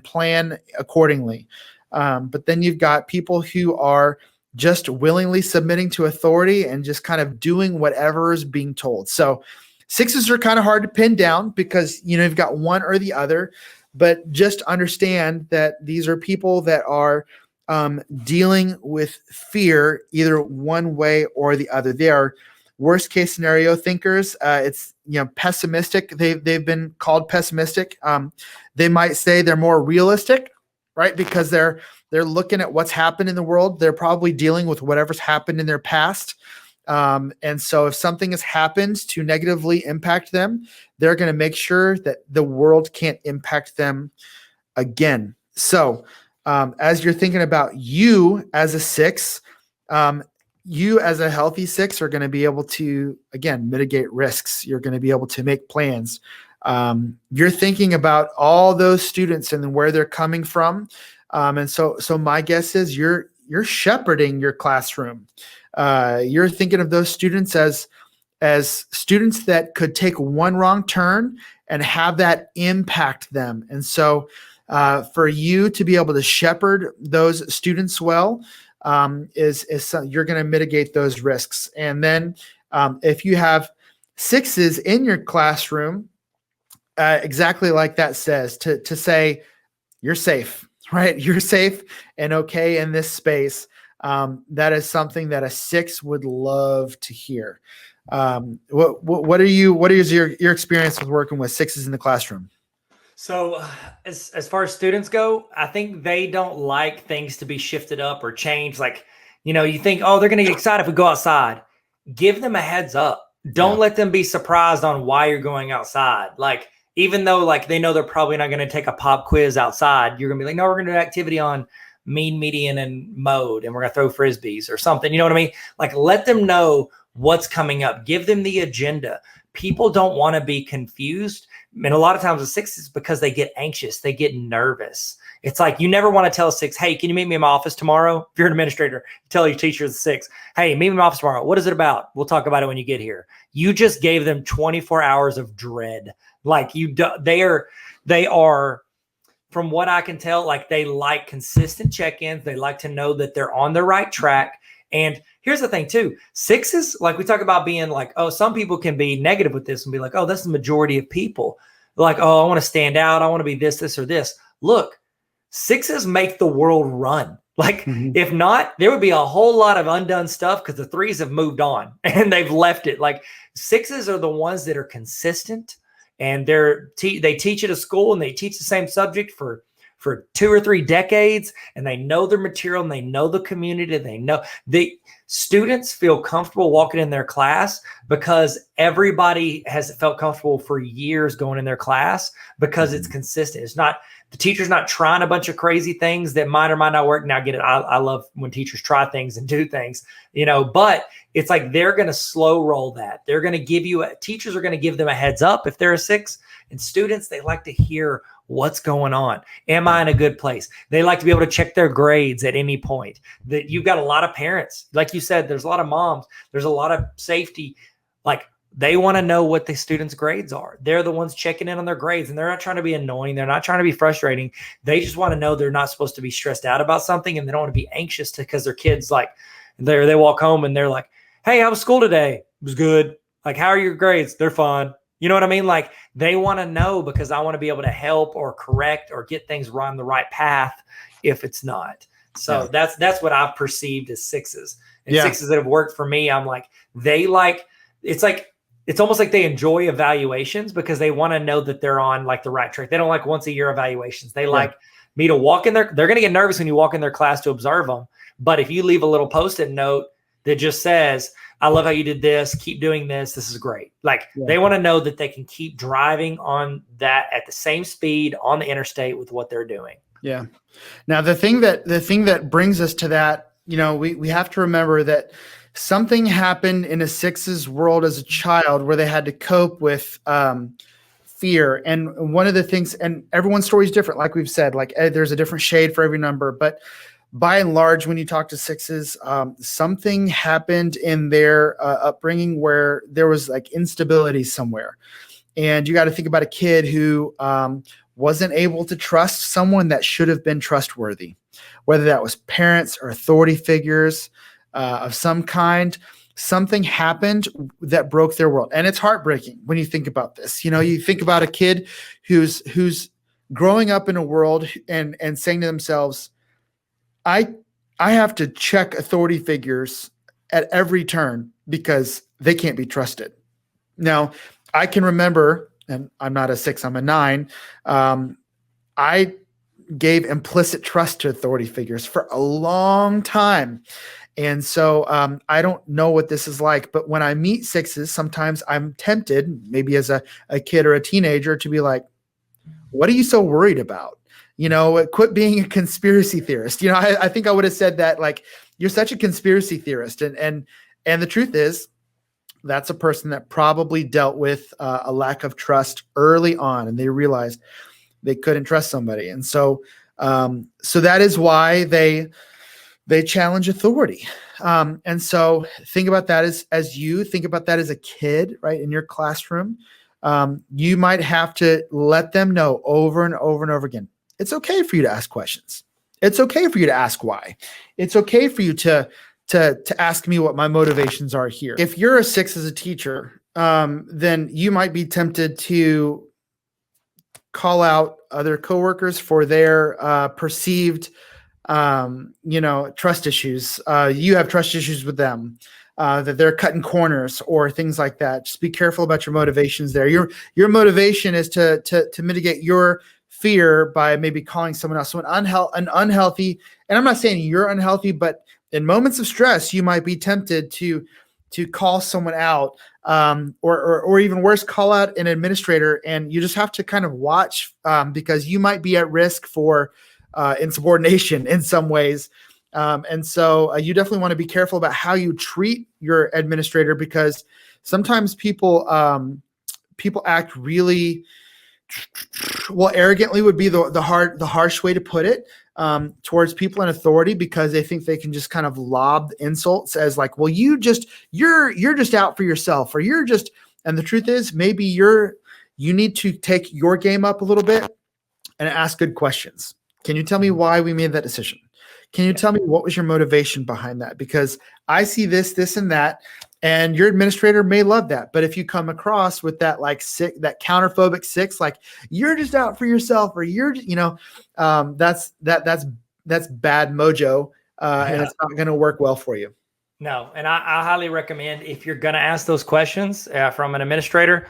Speaker 2: plan accordingly. But then you've got people who are just willingly submitting to authority and just kind of doing whatever is being told. So 6s are kind of hard to pin down because, you've got one or the other, but just understand that these are people that are dealing with fear either one way or the other. They are worst case scenario thinkers. It's pessimistic. They've been called pessimistic. They might say they're more realistic, right? Because they're looking at what's happened in the world. They're probably dealing with whatever's happened in their past. And so if something has happened to negatively impact them, they're going to make sure that the world can't impact them again. So as you're thinking about you as a 6, you as a healthy 6 are going to be able to, again, mitigate risks. You're going to be able to make plans. You're thinking about all those students and where they're coming from. And so my guess is you're shepherding your classroom. You're thinking of those students as students that could take one wrong turn and have that impact them. And so for you to be able to shepherd those students well, you're going to mitigate those risks. And then if you have 6s in your classroom, exactly like that says, to say you're safe, right? You're safe and okay in this space. That is something that a 6 would love to hear. What is your experience with working with 6s in the classroom?
Speaker 3: So as far as students go, I think they don't like things to be shifted up or changed. Like, you think, oh, they're going to get excited if we go outside. Give them a heads up. Don't let them be surprised on why you're going outside. Like, even though like they know they're probably not going to take a pop quiz outside, you're going to be like, no, we're going to do an activity on mean, median, and mode, and we're going to throw frisbees or something. You know what I mean? Like, let them know what's coming up. Give them the agenda. People don't want to be confused. And a lot of times with 6s, because they get anxious, they get nervous. It's like, you never want to tell a 6, hey, can you meet me in my office tomorrow? If you're an administrator, tell your teacher the 6, hey, meet me in my office tomorrow. What is it about? We'll talk about it when you get here. You just gave them 24 hours of dread. Like they are, from what I can tell, like they like consistent check-ins. They like to know that they're on the right track. And here's the thing too, 6s, like we talk about being like, oh, some people can be negative with this and be like, oh, that's the majority of people. Like, oh, I want to stand out. I want to be this, or this. Look, 6s make the world run. Like, if not, there would be a whole lot of undone stuff because the 3s have moved on and they've left it. Like, 6s are the ones that are consistent, and they teach at a school and they teach the same subject for for 2 or 3 decades, and they know their material and they know the community. They know the students feel comfortable walking in their class because everybody has felt comfortable for years going in their class because it's consistent. It's not, the teacher's not trying a bunch of crazy things that might or might not work. Now, get it. I love when teachers try things and do things, but it's like they're going to slow roll that. They're going to give you teachers are going to give them a heads up if they're a 6, and students, they like to hear what's going on. Am I in a good place? They like to be able to check their grades at any point. That you've got a lot of parents, like you said, there's a lot of moms, there's a lot of safety. Like they want to know what the students' grades are. They're the ones checking in on their grades, and they're not trying to be annoying. They're not trying to be frustrating. They just want to know they're not supposed to be stressed out about something, and they don't want to be anxious because their kids they walk home and they're like, hey, how was school today? It was good. Like, how are your grades? They're fine. You know what I mean? Like they want to know because I want to be able to help or correct or get things on the right path if it's not. So that's what I've perceived as 6s. And 6s that have worked for me, I'm like, it's almost like they enjoy evaluations because they want to know that they're on like the right track. They don't like once a year evaluations. They like me to walk in there. They're going to get nervous when you walk in their class to observe them. But if you leave a little Post-it note that just says, I love how you did this. Keep doing this. This is great. Like they want to know that they can keep driving on that at the same speed on the interstate with what they're doing.
Speaker 2: Yeah. Now the thing that brings us to that, we have to remember that something happened in a 6's world as a child where they had to cope with fear. And one of the things, and everyone's story is different. Like we've said, there's a different shade for every number, but by and large, when you talk to 6s, something happened in their upbringing where there was like instability somewhere. And you got to think about a kid who wasn't able to trust someone that should have been trustworthy, whether that was parents or authority figures of some kind. Something happened that broke their world. And it's heartbreaking when you think about this. You think about a kid who's growing up in a world and saying to themselves, I have to check authority figures at every turn because they can't be trusted. Now, I can remember, and I'm not a 6, I'm a 9. I gave implicit trust to authority figures for a long time. And so I don't know what this is like, but when I meet 6s, sometimes I'm tempted, maybe as a kid or a teenager, to be like, what are you so worried about? Quit being a conspiracy theorist. I think I would have said that, like, you're such a conspiracy theorist. And the truth is, that's a person that probably dealt with a lack of trust early on, and they realized they couldn't trust somebody. And so that is why they challenge authority. And so think about that as you think about that as a kid, right? In your classroom, you might have to let them know over and over and over again. It's okay for you to ask questions. It's okay for you to ask why. It's okay for you to ask me what my motivations are here. If you're a 6 as a teacher, then you might be tempted to call out other coworkers for their perceived, trust issues. You have trust issues with them, that they're cutting corners or things like that. Just be careful about your motivations there. Your motivation is to mitigate your fear by maybe calling someone else an unhealthy. And I'm not saying you're unhealthy, but in moments of stress, you might be tempted to call someone out, or even worse, call out an administrator. And you just have to kind of watch, because you might be at risk for insubordination in some ways. And so you definitely want to be careful about how you treat your administrator, because sometimes people act really, well, arrogantly would be the harsh way to put it, towards people in authority, because they think they can just kind of lob insults as like, well, you're just out for yourself, or you're just, and the truth is maybe you need to take your game up a little bit and ask good questions. Can you tell me why we made that decision? Can you tell me what was your motivation behind that? Because I see this, and that, and your administrator may love that. But if you come across with that, like, that counterphobic 6, like, you're just out for yourself, or you're, that's bad mojo, and it's not going to work well for you.
Speaker 3: No. And I highly recommend, if you're going to ask those questions from an administrator,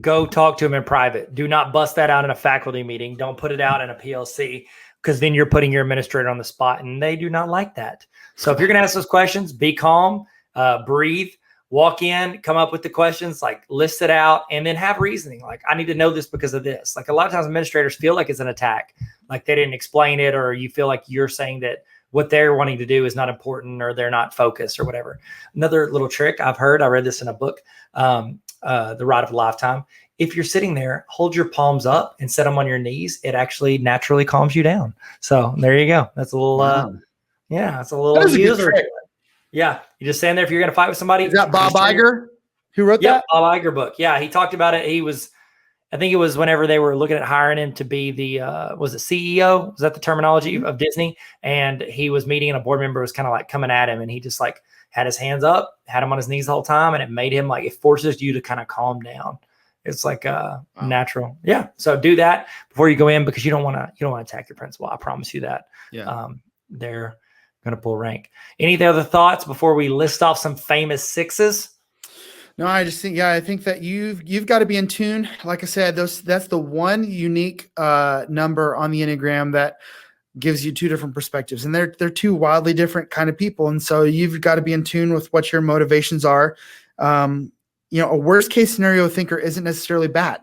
Speaker 3: go talk to them in private. Do not bust that out in a faculty meeting. Don't put it out in a PLC, because then you're putting your administrator on the spot, and they do not like that. So if you're going to ask those questions, be calm, breathe, walk in, come up with the questions, like list it out, and then have reasoning. Like, I need to know this because of this. Like, a lot of times administrators feel like it's an attack, like they didn't explain it, or you feel like you're saying that what they're wanting to do is not important, or they're not focused or whatever. Another little trick I've heard, I read this in a book, The Ride of a Lifetime. If you're sitting there, hold your palms up and set them on your knees. It actually naturally calms you down. So there you go. That's a little, it's a little user. Yeah. You just stand there if you're going to fight with somebody.
Speaker 2: Is that Bob Iger who wrote that?
Speaker 3: Bob Iger book. Yeah. He talked about it. I think it was whenever they were looking at hiring him to be the, was it CEO? Was that the terminology of Disney? And he was meeting, and a board member was kind of like coming at him, and he just like had his hands up, had him on his knees the whole time. And it made him like, it forces you to kind of calm down. It's like natural. Yeah. So do that before you go in, because you don't want to attack your principal. I promise you that.
Speaker 2: Yeah.
Speaker 3: They're going to pull rank. Any other thoughts before we list off some famous sixes?
Speaker 2: No, I just think, I think that you've got to be in tune. Like I said, that's the one unique number on the Enneagram that gives you two different perspectives, and they're two wildly different kind of people. And so you've got to be in tune with what your motivations are. A worst case scenario thinker isn't necessarily bad.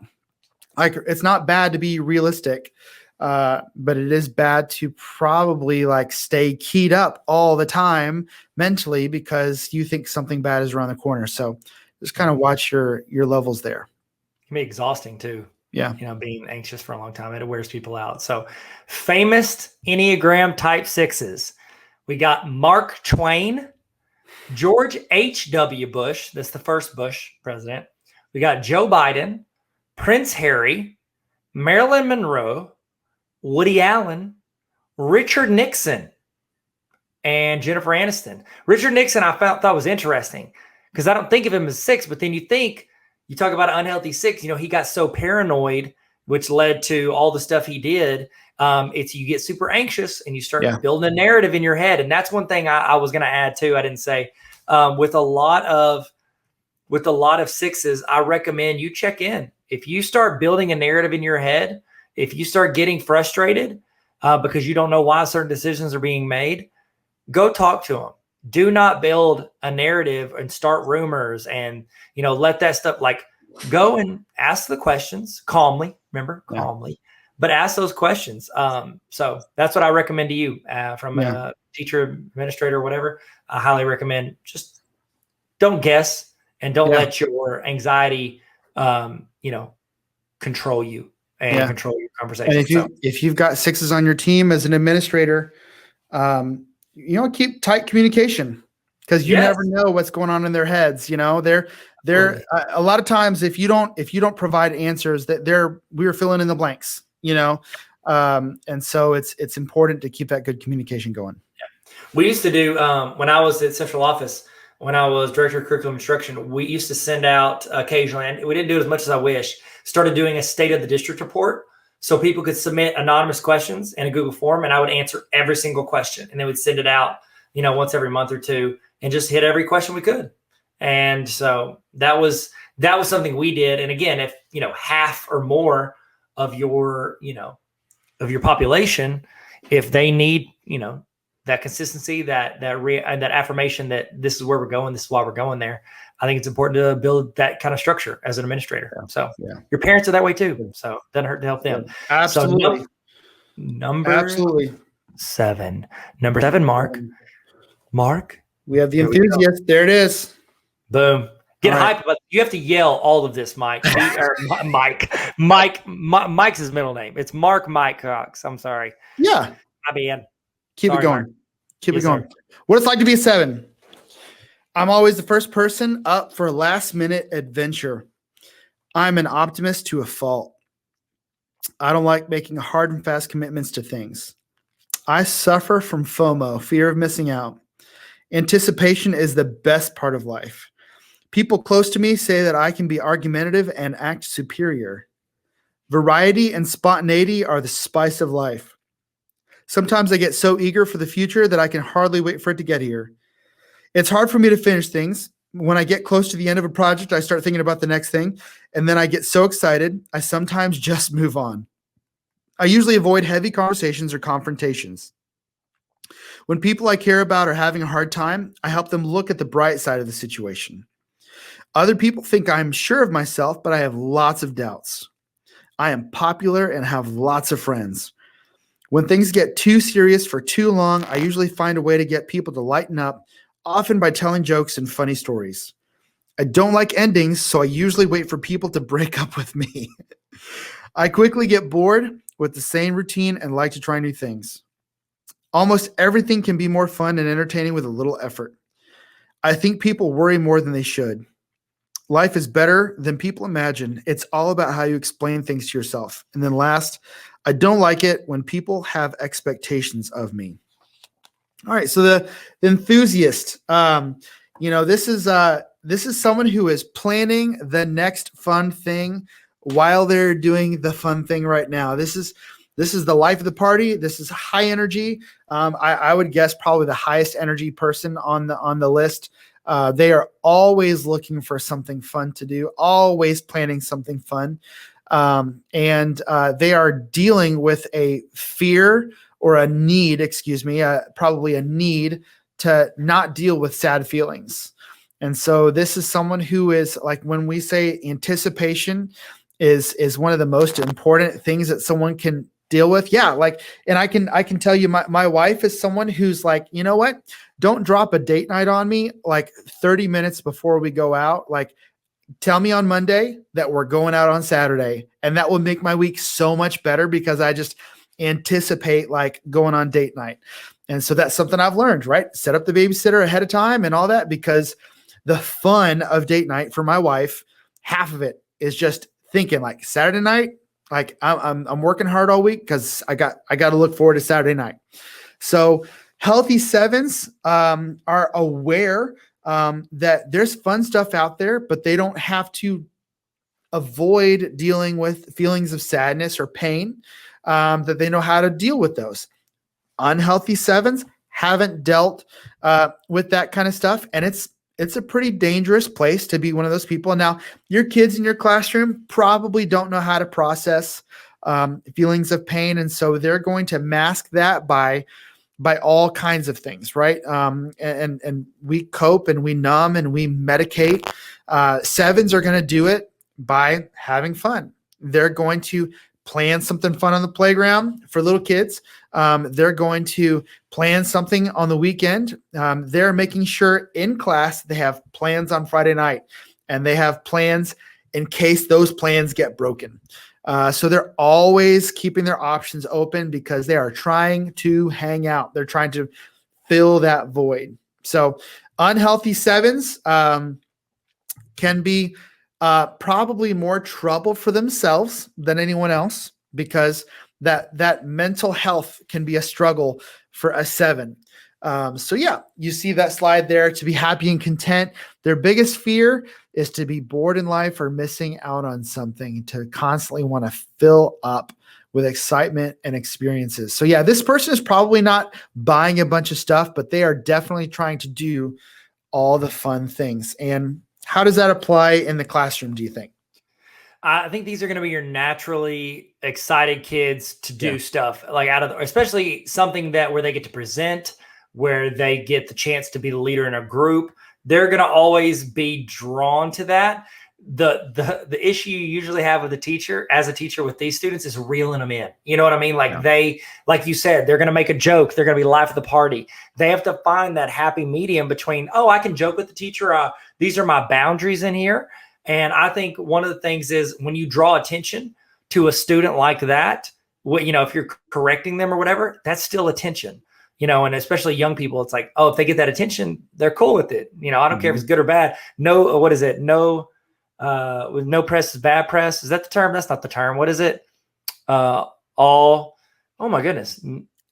Speaker 2: Like, it's not bad to be realistic, but it is bad to probably like stay keyed up all the time mentally because you think something bad is around the corner. So just kind of watch your levels there.
Speaker 3: It can be exhausting too.
Speaker 2: Yeah.
Speaker 3: Being anxious for a long time, it wears people out. So famous Enneagram type sixes. We got Mark Twain, George H.W. Bush. That's the first Bush president. We got Joe Biden, Prince Harry, Marilyn Monroe, Woody Allen, Richard Nixon, and Jennifer Aniston. Richard Nixon I thought was interesting, because I don't think of him as six, but then you talk about an unhealthy six. He got so paranoid, which led to all the stuff he did. You get super anxious, and you start building a narrative in your head. And that's one thing I was going to add too. I didn't say, with a lot of sixes, I recommend you check in. If you start building a narrative in your head, if you start getting frustrated because you don't know why certain decisions are being made, go talk to them. Do not build a narrative and start rumors and, let that stuff, like, go and ask the questions calmly. Remember, calmly, but ask those questions. So that's what I recommend to you from a teacher, administrator, or whatever. I highly recommend just don't guess and don't let your anxiety, control you and control your conversation.
Speaker 2: And if you've got sixes on your team as an administrator, keep tight communication, because you never know what's going on in their heads. They're a lot of times, if you don't provide answers, that we're filling in the blanks, and so it's important to keep that good communication going.
Speaker 3: Yeah. We used to do, when I was at central office, when I was director of curriculum instruction, we used to send out occasionally, and we didn't do it as much as I wish, started doing a state of the district report. So people could submit anonymous questions in a Google form, and I would answer every single question, and then we'd send it out, once every month or two, and just hit every question we could. And so that was something we did. And again, if half or more of your population, if they need that consistency, that affirmation that this is where we're going, this is why we're going there, I think it's important to build that kind of structure as an administrator. So your parents are that way too. So it doesn't hurt to help them.
Speaker 2: Absolutely.
Speaker 3: So number 7, Mark.
Speaker 2: We have the enthusiast. There it is.
Speaker 3: Boom. Get hyped about it. You have to yell all of this, Mike. Mike's his middle name. It's Mark Mike Cox. I'm sorry.
Speaker 2: Yeah. Keep it going. Keep it going. What it's like to be a 7. I'm always the first person up for a last-minute adventure. I'm an optimist to a fault. I don't like making hard and fast commitments to things. I suffer from FOMO, fear of missing out. Anticipation is the best part of life. People close to me say that I can be argumentative and act superior. Variety and spontaneity are the spice of life. Sometimes I get so eager for the future that I can hardly wait for it to get here. It's hard for me to finish things. When I get close to the end of a project, I start thinking about the next thing. And then I get so excited, I sometimes just move on. I usually avoid heavy conversations or confrontations. When people I care about are having a hard time, I help them look at the bright side of the situation. Other people think I'm sure of myself, but I have lots of doubts. I am popular and have lots of friends. When things get too serious for too long, I usually find a way to get people to lighten up, often by telling jokes and funny stories. I don't like endings, so I usually wait for people to break up with me. I quickly get bored with the same routine and like to try new things. Almost everything can be more fun and entertaining with a little effort. I think people worry more than they should. Life is better than people imagine. It's all about how you explain things to yourself. And then last, I don't like it when people have expectations of me. All right, so the enthusiast, this is someone who is planning the next fun thing while they're doing the fun thing right now. This is the life of the party. This is high energy. I would guess probably the highest energy person on the list. They are always looking for something fun to do, always planning something fun. And they are dealing with a fear or a need, probably a need to not deal with sad feelings. And so this is someone who is, like, when we say anticipation is one of the most important things that someone can deal with. Yeah. Like, and I can tell you, my wife is someone who's like, you know what? Don't drop a date night on me like 30 minutes before we go out. Like, tell me on Monday that we're going out on Saturday, and that will make my week so much better because I just anticipate like going on date night. And so that's something I've learned, right? Set up the babysitter ahead of time and all that, because the fun of date night for my wife, half of it is just thinking like Saturday night, like I'm working hard all week because I got to look forward to Saturday night. So healthy sevens are aware that there's fun stuff out there, but they don't have to avoid dealing with feelings of sadness or pain, that they know how to deal with those. Unhealthy sevens haven't dealt with that kind of stuff. And it's a pretty dangerous place to be one of those people. Now, your kids in your classroom probably don't know how to process feelings of pain. And so they're going to mask that by all kinds of things, right? And we cope and we numb and we medicate. Sevens are going to do it by having fun. They're going to plan something fun on the playground for little kids. They're going to plan something on the weekend. They're making sure in class they have plans on Friday night, and they have plans in case those plans get broken. So they're always keeping their options open because they are trying to hang out. They're trying to fill that void. So unhealthy sevens can be probably more trouble for themselves than anyone else, because that mental health can be a struggle for a seven. So yeah, you see that slide there, to be happy and content. Their biggest fear is to be bored in life or missing out on something, to constantly want to fill up with excitement and experiences. So yeah, this person is probably not buying a bunch of stuff, but they are definitely trying to do all the fun things. And how does that apply in the classroom, do you think?
Speaker 3: I think these are going to be your naturally excited kids to do stuff like especially something where they get to present, where they get the chance to be the leader in a group. They're going to always be drawn to that. The issue you usually have with as a teacher with these students is reeling them in. You know what I mean? Like like you said, they're going to make a joke. They're going to be life of the party. They have to find that happy medium between, I can joke with the teacher. These are my boundaries in here. And I think one of the things is when you draw attention to a student like that, if you're correcting them or whatever, that's still attention. And especially young people, it's like, if they get that attention, they're cool with it. I don't care if it's good or bad. No, what is it? No, with no press is bad press. Is that the term? That's not the term. What is it? Oh my goodness.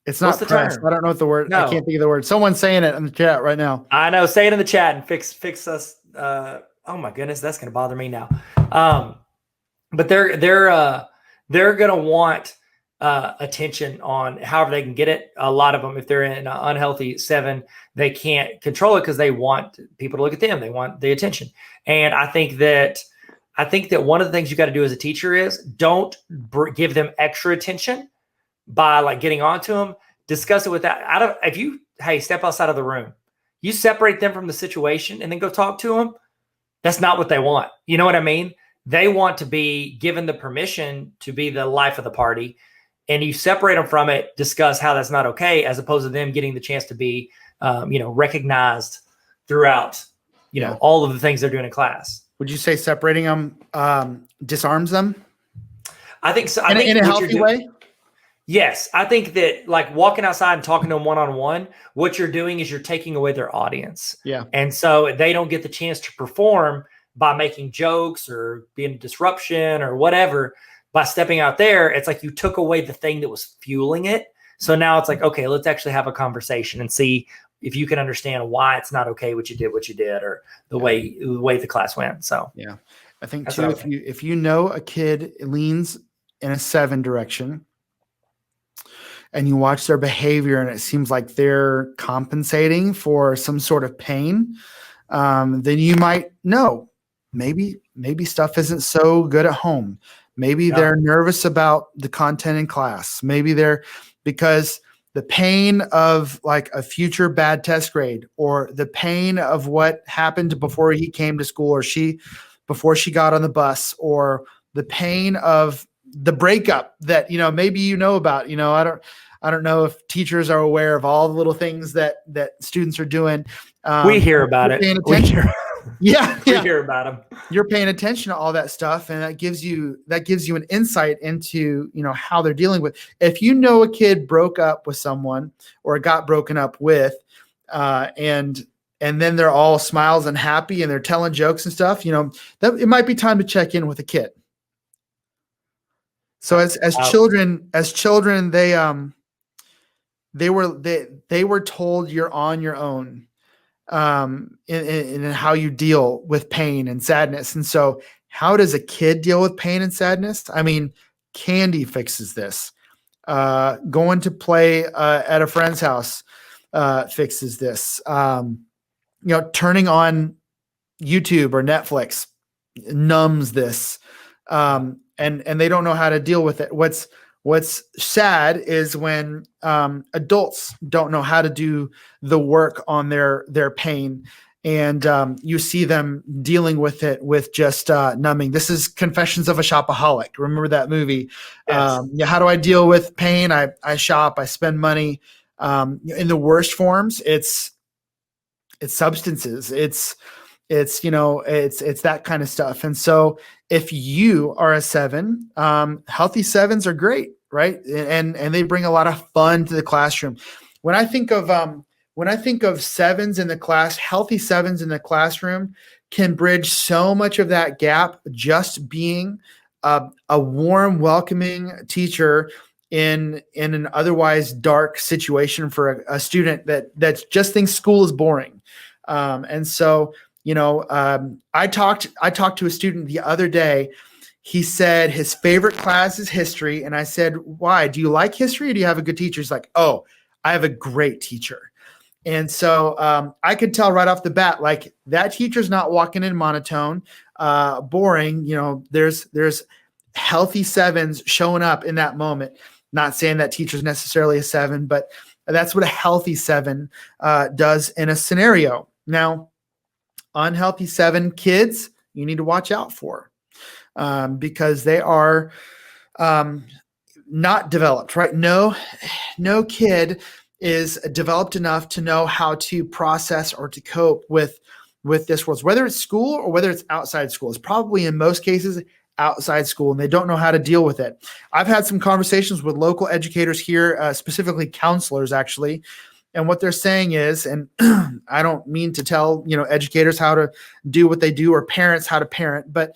Speaker 2: It's not press. I don't know what the word. No. I can't think of the word. Someone's saying it in the chat right now.
Speaker 3: I know. Say it in the chat and fix us. Oh my goodness, that's going to bother me now. But they're going to want attention on however they can get it. A lot of them, if they're in an unhealthy 7, they can't control it because they want people to look at them. They want the attention. And I think that one of the things you got to do as a teacher is don't give them extra attention by like getting onto them. Discuss it with that. Hey, step outside of the room. You separate them from the situation and then go talk to them. That's not what they want. You know what I mean? They want to be given the permission to be the life of the party. And you separate them from it, discuss how that's not okay, as opposed to them getting the chance to be, recognized throughout, all of the things they're doing in class.
Speaker 2: Would you say separating them disarms them?
Speaker 3: I think so.
Speaker 2: In a healthy way?
Speaker 3: Yes. I think that like walking outside and talking to them one-on-one, what you're doing is you're taking away their audience.
Speaker 2: Yeah.
Speaker 3: And so they don't get the chance to perform by making jokes or being a disruption or whatever. By stepping out there, it's like you took away the thing that was fueling it. So now it's like, okay, let's actually have a conversation and see if you can understand why it's not okay what you did, or the way the class went. So
Speaker 2: yeah, I think too, if you know a kid leans in a 7 direction and you watch their behavior and it seems like they're compensating for some sort of pain, then you might know maybe stuff isn't so good at home. Maybe they're nervous about the content in class. Maybe because the pain of like a future bad test grade, or the pain of what happened before he came to school, or before she got on the bus, or the pain of the breakup that, maybe about, I don't know if teachers are aware of all the little things that students are doing.
Speaker 3: We hear about it.
Speaker 2: We
Speaker 3: hear about them.
Speaker 2: You're paying attention to all that stuff, and that gives you an insight into how they're dealing with. If you know a kid broke up with someone or got broken up with, and then they're all smiles and happy and they're telling jokes and stuff, that it might be time to check in with a kid. So as children, they were told you're on your own. In how you deal with pain and sadness. And so how does a kid deal with pain and sadness? I mean, candy fixes this. Going to play at a friend's house fixes this. Turning on YouTube or Netflix numbs this. And they don't know how to deal with it. What's sad is when adults don't know how to do the work on their pain, and you see them dealing with it with just numbing. This is Confessions of a Shopaholic. Remember that movie?
Speaker 3: Yes.
Speaker 2: How do I deal with pain? I shop. I spend money. In the worst forms, it's substances. It's that kind of stuff. And so if you are a 7, healthy 7s are great. Right. And they bring a lot of fun to the classroom. When I think of 7s in the class, healthy 7s in the classroom can bridge so much of that gap, just being a warm, welcoming teacher in an otherwise dark situation for a student that just thinks school is boring. And so, I talked to a student the other day. He said his favorite class is history. And I said, why? Do you like history, or do you have a good teacher? He's like, oh, I have a great teacher. And so I could tell right off the bat, like, that teacher's not walking in monotone, boring. There's healthy 7s showing up in that moment. Not saying that teacher's necessarily a 7, but that's what a healthy 7 does in a scenario. Now, unhealthy 7 kids, you need to watch out for. Because they are not developed, right? No kid is developed enough to know how to process or to cope with this world, whether it's school or whether it's outside school. It's probably in most cases outside school, and they don't know how to deal with it. I've had some conversations with local educators here, specifically counselors, actually. And what they're saying is, and I don't mean to tell, educators how to do what they do, or parents how to parent, but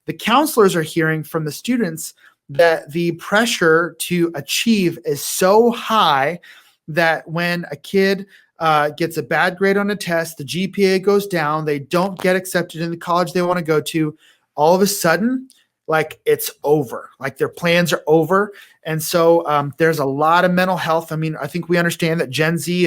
Speaker 2: the counselors are hearing from the students that the pressure to achieve is so high that when a kid gets a bad grade on a test, the GPA goes down, they don't get accepted in the college they want to go to, all of a sudden, like it's over, like their plans are over. And so there's a lot of mental health. I mean, I think we understand that Gen Z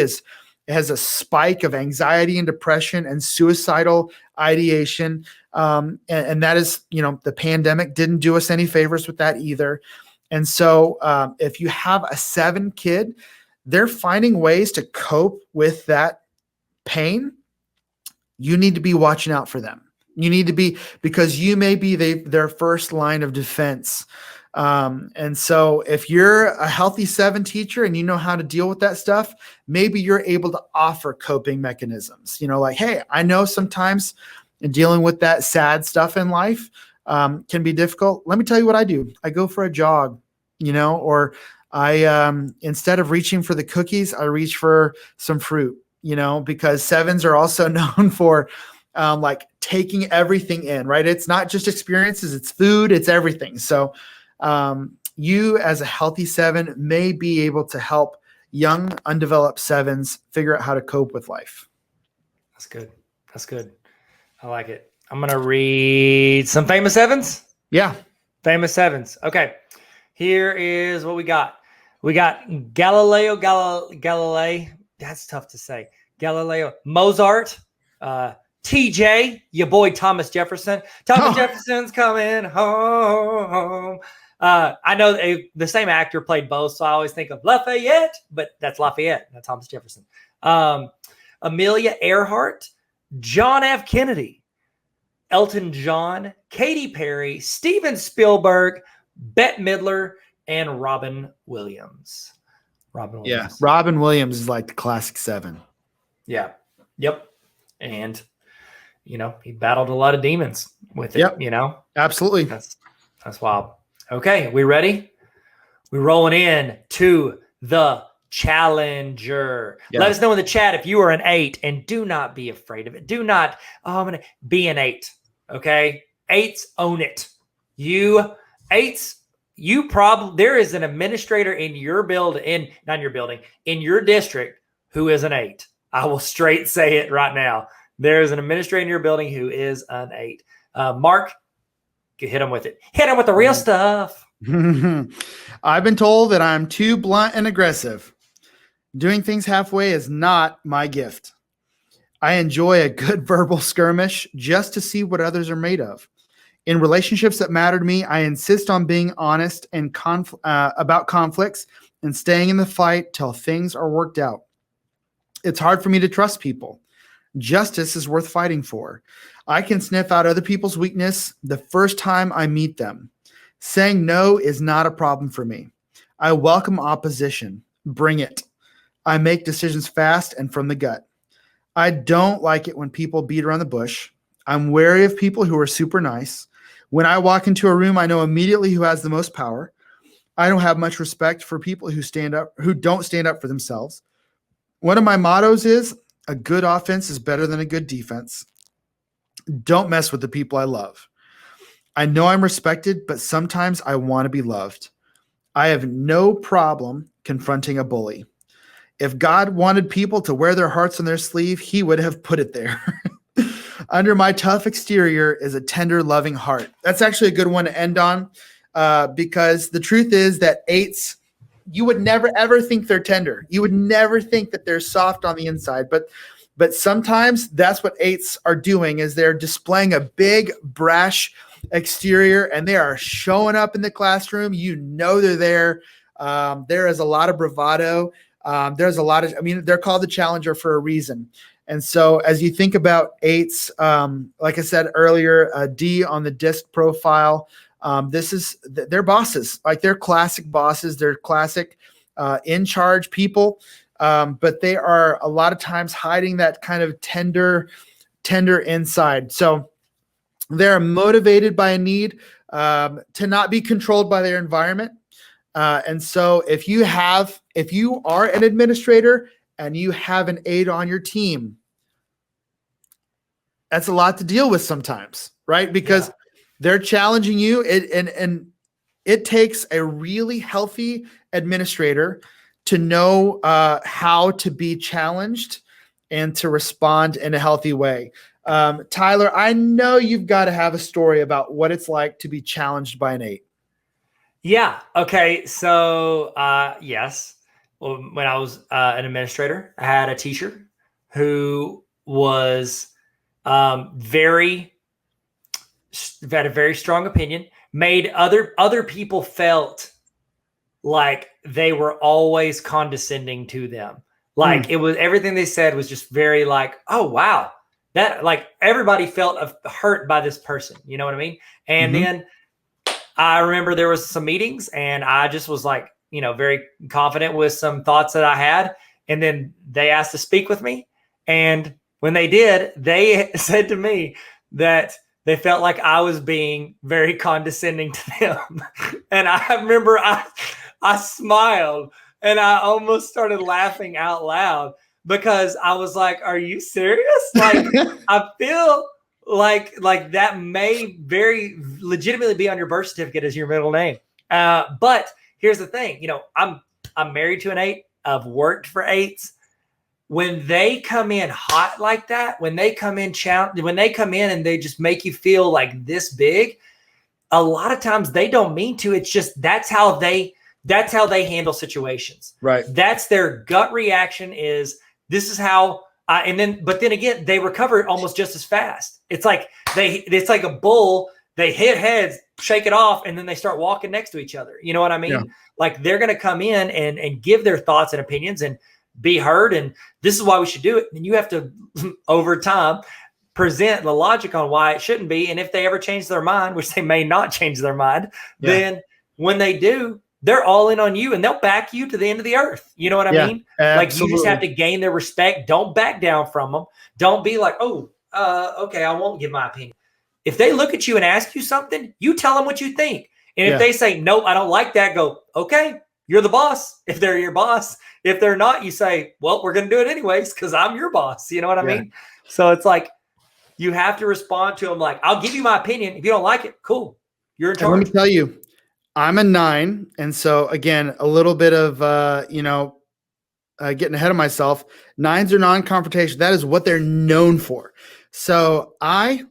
Speaker 2: has a spike of anxiety and depression and suicidal ideation. And that is, the pandemic didn't do us any favors with that either. And so if you have a 7 kid, they're finding ways to cope with that pain. You need to be watching out for them. You need to be, because you may be their first line of defense. And so if you're a healthy 7 teacher and you know how to deal with that stuff, maybe you're able to offer coping mechanisms, like, hey, I know sometimes dealing with that sad stuff in life can be difficult. Let me tell you what I do. I go for a jog, or I, instead of reaching for the cookies, I reach for some fruit, because 7s are also known for like taking everything in, right? It's not just experiences, it's food, it's everything. So you as a healthy 7 may be able to help young, undeveloped 7s figure out how to cope with life.
Speaker 3: That's good. That's good. I like it. I'm going to read some famous 7s.
Speaker 2: Yeah.
Speaker 3: Famous 7s. Okay. Here is what we got. We got Galileo Galilei. That's tough to say. Galileo, Mozart, TJ, your boy Thomas Jefferson. Thomas Jefferson's coming home. I know the same actor played both, so I always think of Lafayette, but that's Lafayette, not Thomas Jefferson. Amelia Earhart, John F. Kennedy, Elton John, Katy Perry, Steven Spielberg, Bette Midler, and Robin Williams.
Speaker 2: Yeah, Robin Williams is like the classic 7.
Speaker 3: Yeah. Yep. And he battled a lot of demons with it.
Speaker 2: Yep. Absolutely.
Speaker 3: That's wild. Okay, we ready? We're rolling in to the challenger. Yeah. Let us know in the chat if you are an 8, and do not be afraid of it. Do not, I'm going to be an 8. Okay? 8s own it. You 8s, there is an administrator in your building, not in your building, in your district who is an 8. I will straight say it right now. There is an administrator in your building who is an 8. Mark, hit him with it. Hit him with the real stuff.
Speaker 2: I've been told that I'm too blunt and aggressive. Doing things halfway is not my gift. I enjoy a good verbal skirmish just to see what others are made of. In relationships that matter to me, I insist on being honest and about conflicts and staying in the fight till things are worked out. It's hard for me to trust people. Justice is worth fighting for. I can sniff out other people's weakness the first time I meet them. Saying no is not a problem for me. I welcome opposition. Bring it. I make decisions fast and from the gut. I don't like it when people beat around the bush. I'm wary of people who are super nice. When I walk into a room, I know immediately who has the most power. I don't have much respect for people who don't stand up for themselves. One of my mottos is, a good offense is better than a good defense. Don't mess with the people I love. I know I'm respected, but sometimes I want to be loved. I have no problem confronting a bully. If God wanted people to wear their hearts on their sleeve, he would have put it there. Under my tough exterior is a tender, loving heart. That's actually a good one to end on because the truth is that 8s, you would never, ever think they're tender. You would never think that they're soft on the inside. But sometimes that's what 8s are doing is they're displaying a big, brash exterior, and they are showing up in the classroom. They're there. There is a lot of bravado. There's a lot of, they're called the challenger for a reason. And so as you think about 8s, like I said earlier, a D on the DISC profile, they're bosses, like they're classic bosses. They're classic in charge people, but they are a lot of times hiding that kind of tender inside. So they're motivated by a need to not be controlled by their environment. And so if you are an administrator and you have an 8 on your team, that's a lot to deal with sometimes, right? Because they're challenging you. And it takes a really healthy administrator to know how to be challenged and to respond in a healthy way. Tyler, I know you've got to have a story about what it's like to be challenged by an 8.
Speaker 3: Yeah. Okay. So, yes. Well, when I was an administrator, I had a teacher who was very had a very strong opinion, made other people felt like they were always condescending to them. Like it was everything they said was just very like, oh wow, that like everybody felt hurt by this person. You know what I mean? And then I remember there was some meetings and I just was like, very confident with some thoughts that I had. And then they asked to speak with me. And when they did, they said to me that they felt like I was being very condescending to them. And I remember I smiled and I almost started laughing out loud because I was like, are you serious? Like, I feel like that may very legitimately be on your birth certificate as your middle name. But here's the thing, I'm married to an 8. I've worked for 8s. When they come in hot like that, when they come in and they just make you feel like this big, a lot of times they don't mean to. It's just that's how they handle situations.
Speaker 2: Right.
Speaker 3: That's their gut reaction is this is how but then again, they recover almost just as fast. It's like a bull. They hit heads, shake it off, and then they start walking next to each other. You know what I mean?
Speaker 2: Yeah.
Speaker 3: Like they're going to come in and give their thoughts and opinions and be heard. And this is why we should do it. And you have to, over time, present the logic on why it shouldn't be. And if they ever change their mind, which they may not change their mind, then when they do, they're all in on you and they'll back you to the end of the earth. You know what I mean?
Speaker 2: Absolutely.
Speaker 3: Like you just have to gain their respect. Don't back down from them. Don't be like, okay, I won't give my opinion. If they look at you and ask you something, you tell them what you think. And if they say, nope, I don't like that, go, okay, you're the boss. If they're your boss, if they're not, you say, well, we're going to do it anyways because I'm your boss. You know what I mean? So it's like you have to respond to them like, I'll give you my opinion. If you don't like it, cool. You're in charge.
Speaker 2: Let me tell you, I'm a 9. And so again, a little bit of, getting ahead of myself. 9s are non-confrontation. That is what they're known for. So I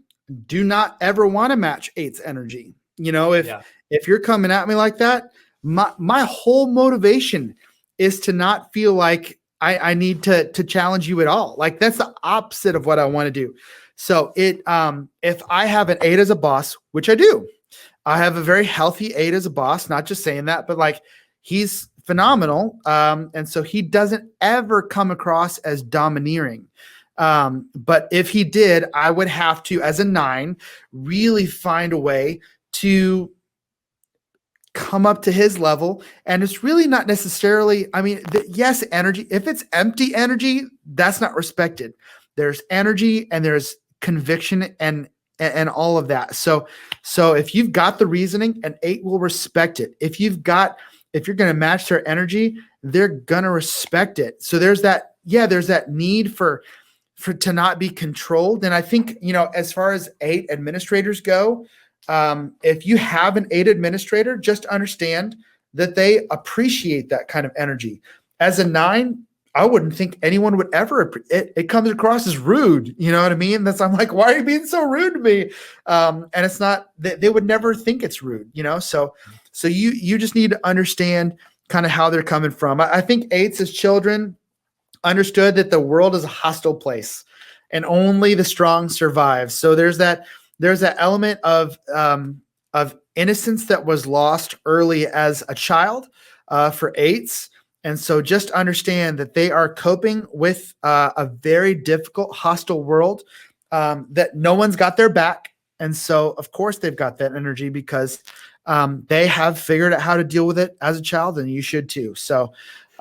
Speaker 2: do not ever want to match 8's energy. If you're coming at me like that, my whole motivation is to not feel like I need to challenge you at all. Like that's the opposite of what I want to do. So if I have an 8 as a boss, which I do, I have a very healthy 8 as a boss, not just saying that, but like he's phenomenal. And so he doesn't ever come across as domineering. But if he did, I would have to, as a 9, really find a way to come up to his level. And it's really not necessarily, yes, energy, if it's empty energy, that's not respected. There's energy and there's conviction and all of that. So if you've got the reasoning, an 8 will respect it. If you're going to match their energy, they're going to respect it. So there's that need for to not be controlled. And I think, as far as 8 administrators go, if you have an 8 administrator, just understand that they appreciate that kind of energy. As a 9, I wouldn't think anyone would ever, it comes across as rude. You know what I mean? I'm like, why are you being so rude to me? And it's not, they would never think it's rude, So you just need to understand kind of how they're coming from. I think 8s as children understood that the world is a hostile place and only the strong survive. So there's that element of innocence that was lost early as a child for 8s. And so just understand that they are coping with a very difficult, hostile world that no one's got their back. And so, of course, they've got that energy because they have figured out how to deal with it as a child, and you should too. So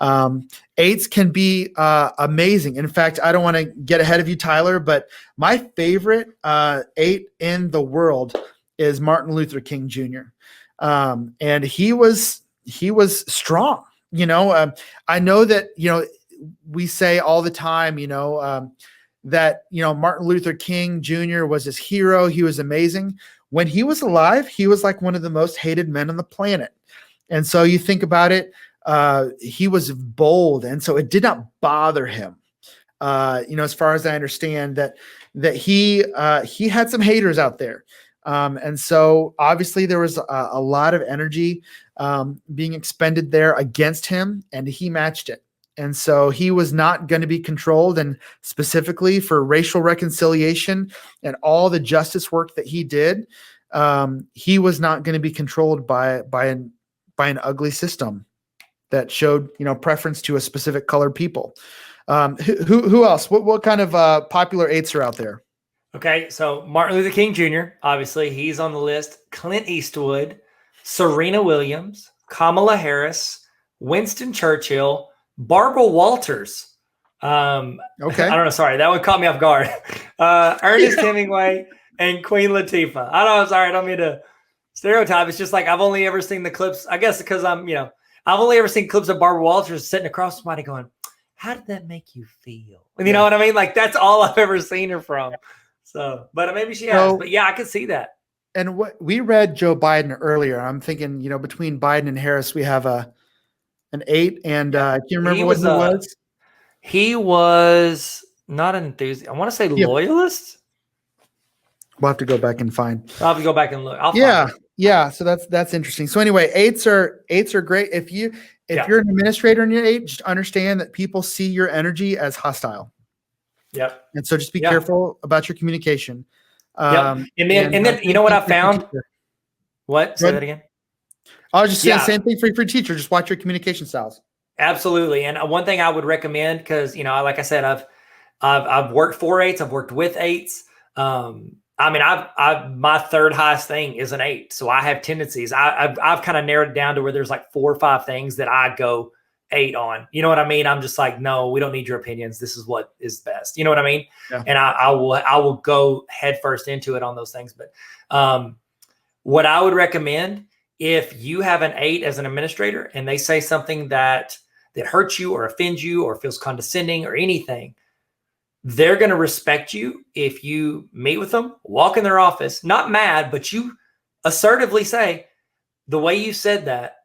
Speaker 2: 8s can be amazing. In fact, I don't want to get ahead of you, Tyler, but my favorite 8 in the world is Martin Luther King Jr. And he was strong. I know that, we say all the time, that, Martin Luther King Jr. was his hero. He was amazing. When he was alive, he was like one of the most hated men on the planet. And so you think about it, he was bold. And so it did not bother him as far as I understand, that he had some haters out there. And so obviously there was a lot of energy being expended there against him, and he matched it. And so he was not going to be controlled. And specifically for racial reconciliation and all the justice work that he did, he was not going to be controlled by an ugly system that showed, preference to a specific colored people. Who else? What kind of popular eights are out there?
Speaker 3: Okay, so Martin Luther King Jr., obviously, he's on the list. Clint Eastwood, Serena Williams, Kamala Harris, Winston Churchill, Barbara Walters. Okay. I don't know. Sorry, that one caught me off guard. Ernest Hemingway and Queen Latifah. I don't know. Sorry, I don't mean to stereotype. It's just like I've only ever seen the clips. I guess because I've only ever seen clips of Barbara Walters sitting across somebody going, "How did that make you feel?" And you know what I mean? Like that's all I've ever seen her from. So, but maybe she has. But yeah, I can see that.
Speaker 2: And what we read Joe Biden earlier. I'm thinking, between Biden and Harris, we have an 8. And can you remember what he was?
Speaker 3: He was not an enthusiast. I want to say loyalist.
Speaker 2: We'll have to go back and find.
Speaker 3: I'll have to go back and look.
Speaker 2: Yeah. So that's interesting. So anyway, eights are great. If you're an administrator in your 8, just understand that people see your energy as hostile.
Speaker 3: Yep.
Speaker 2: And so just be careful about your communication.
Speaker 3: And then you know what I found? What? Say that again.
Speaker 2: I was just saying same thing for teacher. Just watch your communication styles.
Speaker 3: Absolutely. And one thing I would recommend, because like I said, I've worked for 8s, I've worked with 8s. My third highest thing is an 8. So I have tendencies. I've kind of narrowed it down to where there's like 4 or 5 things that I go 8 on. You know what I mean? I'm just like, no, we don't need your opinions. This is what is best. You know what I mean? Yeah. And I will go head first into it on those things. But what I would recommend, if you have an 8 as an administrator and they say something that hurts you or offends you or feels condescending or anything, they're going to respect you if you meet with them, walk in their office, not mad, but you assertively say, the way you said that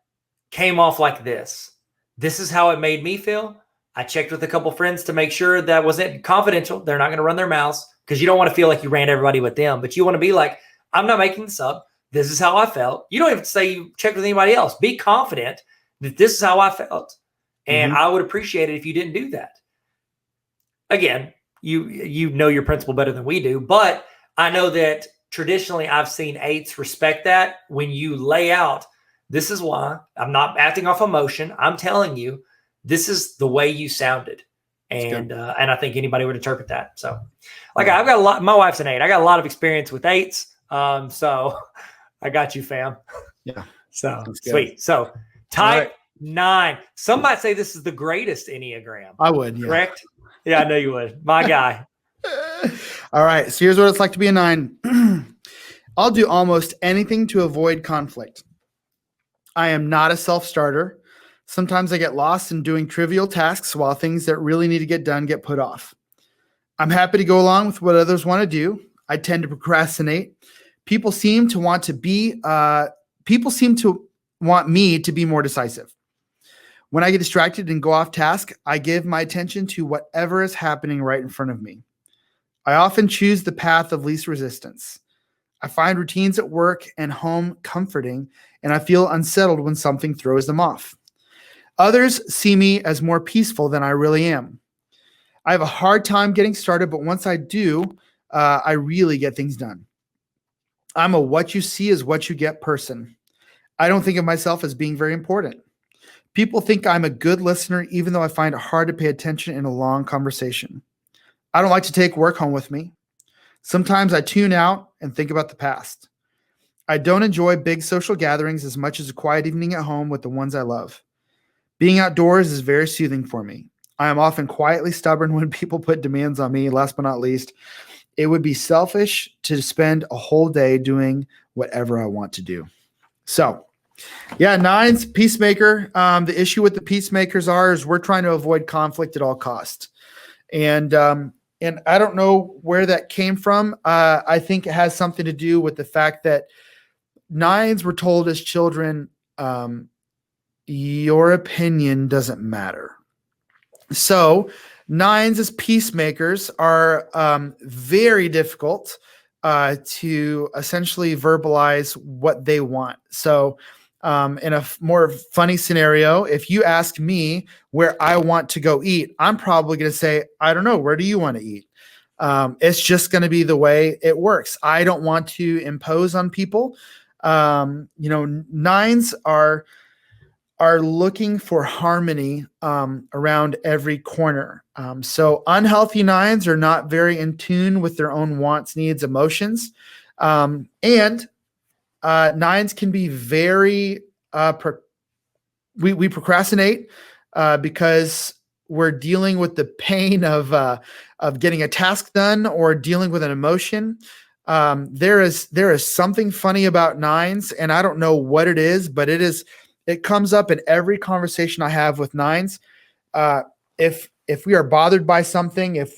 Speaker 3: came off like this. This is how it made me feel. I checked with a couple friends to make sure that wasn't confidential. They're not going to run their mouths because you don't want to feel like you ran everybody with them, but you want to be like, I'm not making this up. This is how I felt. You don't have to say you checked with anybody else. Be confident that this is how I felt. And I would appreciate it if you didn't do that. Again, you know your principal better than we do, but I know that traditionally I've seen 8s respect that when you lay out, this is why. I'm not acting off emotion. I'm telling you, this is the way you sounded. And I think anybody would interpret that. So I've got a lot, my wife's an 8. I got a lot of experience with 8s. So I got you, fam.
Speaker 2: Yeah.
Speaker 3: So sweet. So type 9. Some might say this is the greatest Enneagram.
Speaker 2: I would. Yeah.
Speaker 3: Correct? Yeah, I know you would. My guy.
Speaker 2: All right. So here's what it's like to be a 9. I'll do almost anything to avoid conflict. I am not a self-starter. Sometimes I get lost in doing trivial tasks while things that really need to get done get put off. I'm happy to go along with what others want to do. I tend to procrastinate. People seem to want me to be more decisive. When I get distracted and go off task, I give my attention to whatever is happening right in front of me. I often choose the path of least resistance. I find routines at work and home comforting, and I feel unsettled when something throws them off. Others see me as more peaceful than I really am. I have a hard time getting started, but once I do, I really get things done. I'm a what you see is what you get person. I don't think of myself as being very important. People think I'm a good listener, even though I find it hard to pay attention in a long conversation. I don't like to take work home with me. Sometimes I tune out and think about the past. I don't enjoy big social gatherings as much as a quiet evening at home with the ones I love. Being outdoors is very soothing for me. I am often quietly stubborn when people put demands on me. Last but not least, it would be selfish to spend a whole day doing whatever I want to do. So, yeah, 9's peacemaker. The issue with the peacemakers is we're trying to avoid conflict at all costs. And I don't know where that came from. I think it has something to do with the fact that 9s were told as children, your opinion doesn't matter. So Nines as peacemakers are very difficult to essentially verbalize what they want. So in a more funny scenario, if you ask me where I want to go eat, I'm probably going to say, I don't know. Where do you want to eat? It's just going to be the way it works. I don't want to impose on people. Nines are looking for harmony around every corner. So unhealthy nines are not very in tune with their own wants, needs, emotions. And nines can be very, we procrastinate because we're dealing with the pain of getting a task done or dealing with an emotion. There is something funny about nines, and I don't know what it is, but it comes up in every conversation I have with nines. If we are bothered by something, if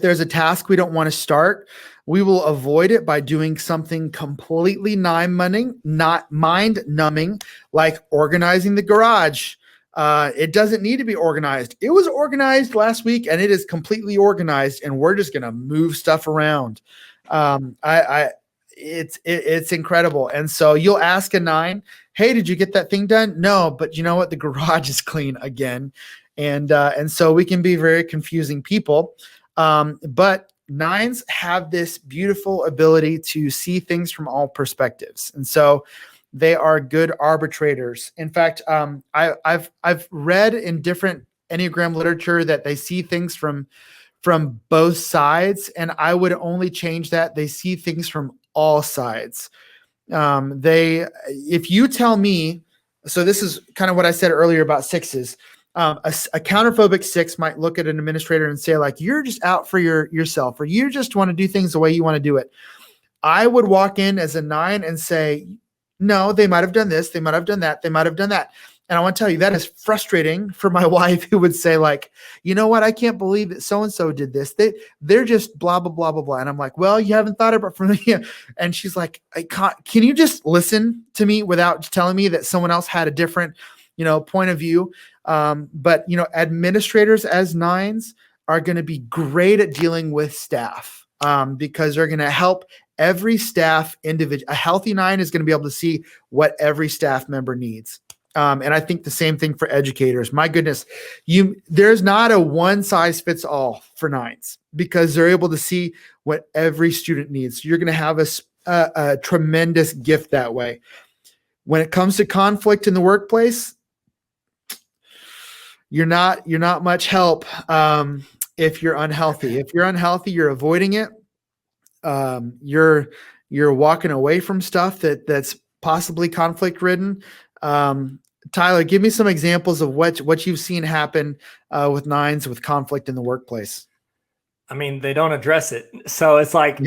Speaker 2: there's a task we don't want to start, we will avoid it by doing something completely not mind numbing, like organizing the garage. It doesn't need to be organized. It was organized last week and it is completely organized, and we're just going to move stuff around. It's incredible. And so you'll ask a nine, hey, did you get that thing done? No, but you know what? The garage is clean again. And so we can be very confusing people. But nines have this beautiful ability to see things from all perspectives. And so they are good arbitrators. In fact, I've read in different Enneagram literature that they see things from both sides. And I would only change that. They see things from all sides. If you tell me, so this is kind of what I said earlier about sixes. A counterphobic six might look at an administrator and say, like, you're just out for yourself, or you just want to do things the way you want to do it. I would walk in as a nine and say, no, they might have done this. They might have done that. They might have done that. And I want to tell you, that is frustrating for my wife, who would say, like, you know what? I can't believe that so-and-so did this. They're just blah, blah, blah, blah, blah. And I'm like, well, you haven't thought about it from me. And she's like, can you just listen to me without telling me that someone else had a different, point of view? But administrators as nines are going to be great at dealing with staff because they're going to help every staff individual. A healthy nine is going to be able to see what every staff member needs. And I think the same thing for educators. My goodness, there's not a one size fits all for nines because they're able to see what every student needs. You're going to have a tremendous gift that way. When it comes to conflict in the workplace, you're not much help if you're unhealthy. If you're unhealthy, you're avoiding it. You're walking away from stuff that's possibly conflict ridden. Tyler, give me some examples of what you've seen happen with nines with conflict in the workplace.
Speaker 3: I mean, they don't address it. So it's like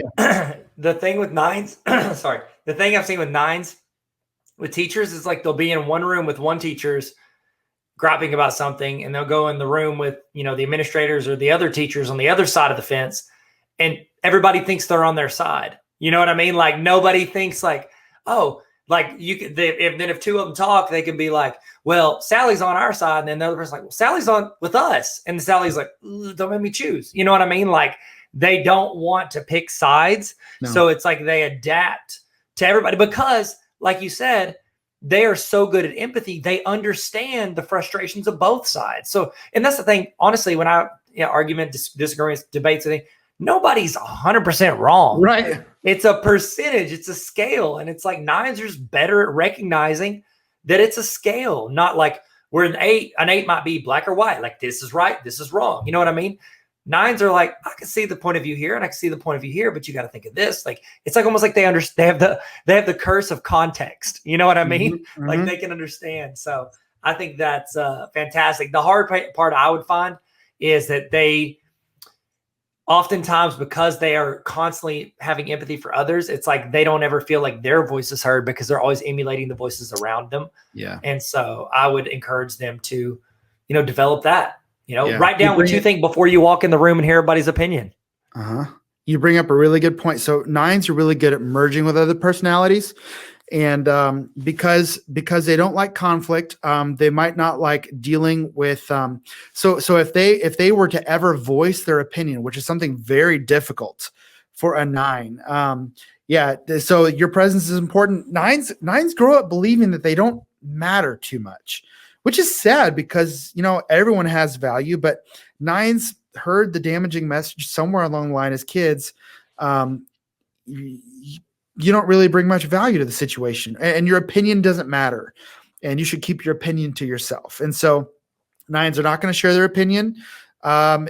Speaker 3: the thing with nines, the thing I've seen with nines with teachers is like they'll be in one room with one teacher's griping about something, and they'll go in the room with, the administrators or the other teachers on the other side of the fence, and everybody thinks they're on their side. You know what I mean? Like nobody thinks like, oh, like if two of them talk, they can be like, well, Sally's on our side. And then the other person's like, well, Sally's on with us. And Sally's like, don't make me choose. You know what I mean? Like they don't want to pick sides. No. So it's like they adapt to everybody because, like you said, they are so good at empathy. They understand the frustrations of both sides. So, and that's the thing, honestly, when I argument, disagreements, debates, nobody's 100% wrong.
Speaker 2: Right.
Speaker 3: It's a percentage. It's a scale. And it's like nines are just better at recognizing that it's a scale, not like where an eight might be black or white. Like this is right. This is wrong. You know what I mean? Nines are like, I can see the point of view here and I can see the point of view here, but you got to think of this. Like, it's like almost like they understand they have the curse of context. You know what I mean? Mm-hmm. Like they can understand. So I think that's fantastic. The hard part I would find is that they oftentimes, because they are constantly having empathy for others, it's like they don't ever feel like their voice is heard because they're always emulating the voices around them. Yeah. And so I would encourage them to, develop that. Write down what you think before you walk in the room and hear everybody's opinion.
Speaker 2: You bring up a really good point. So nines are really good at merging with other personalities. And because they don't like conflict, they might not like dealing with. So if they were to ever voice their opinion, which is something very difficult for a nine, so your presence is important. Nines grow up believing that they don't matter too much, which is sad because everyone has value, but nines heard the damaging message somewhere along the line as kids. You don't really bring much value to the situation, and your opinion doesn't matter, and you should keep your opinion to yourself. And so nines are not going to share their opinion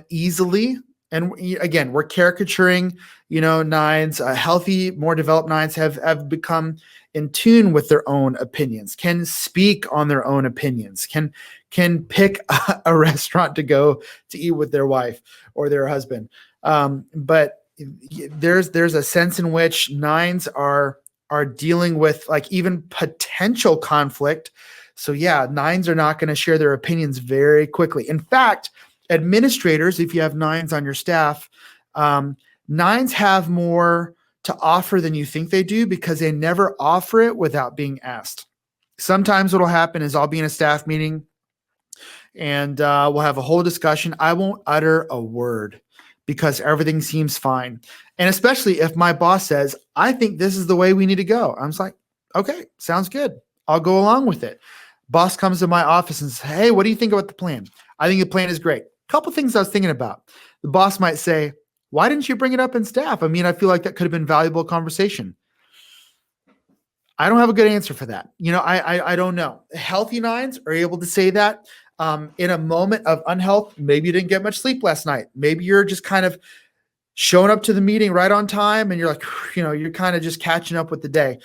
Speaker 2: easily. And again, we're caricaturing, nines. Healthy, more developed nines have become in tune with their own opinions, can speak on their own opinions, can pick a restaurant to go to eat with their wife or their husband. But there's a sense in which nines are dealing with like even potential conflict. So nines are not going to share their opinions very quickly. In fact, administrators, if you have nines on your staff, nines have more to offer than you think they do because they never offer it without being asked. Sometimes what'll happen is I'll be in a staff meeting and we'll have a whole discussion. I won't utter a word because everything seems fine. And especially if my boss says, I think this is the way we need to go. I'm just like, okay, sounds good. I'll go along with it. Boss comes to my office and says, hey, what do you think about the plan? I think the plan is great. A couple things I was thinking about. The boss might say, why didn't you bring it up in staff? I mean, I feel like that could have been valuable conversation. I don't have a good answer for that. I don't know. Healthy nines are able to say that. In a moment of unhealth, maybe you didn't get much sleep last night. Maybe you're just kind of showing up to the meeting right on time and you're like, you're kind of just catching up with the day.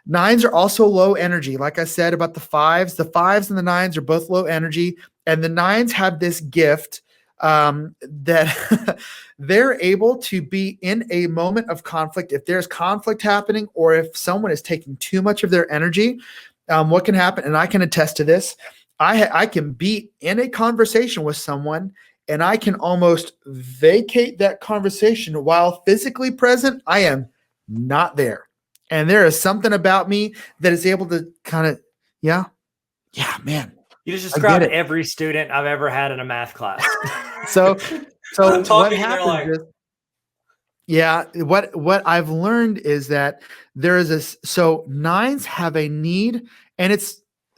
Speaker 2: Nines are also low energy. Like I said about the fives and the nines are both low energy. And the nines have this gift that they're able to be in a moment of conflict. If there's conflict happening or if someone is taking too much of their energy, what can happen, and I can attest to this, I can be in a conversation with someone and I can almost vacate that conversation while physically present. I am not there. And there is something about me that is able to kind of, man.
Speaker 3: You just described every student I've ever had in a math class.
Speaker 2: So what happens is, what I've learned is that there is this, so nines have a need, and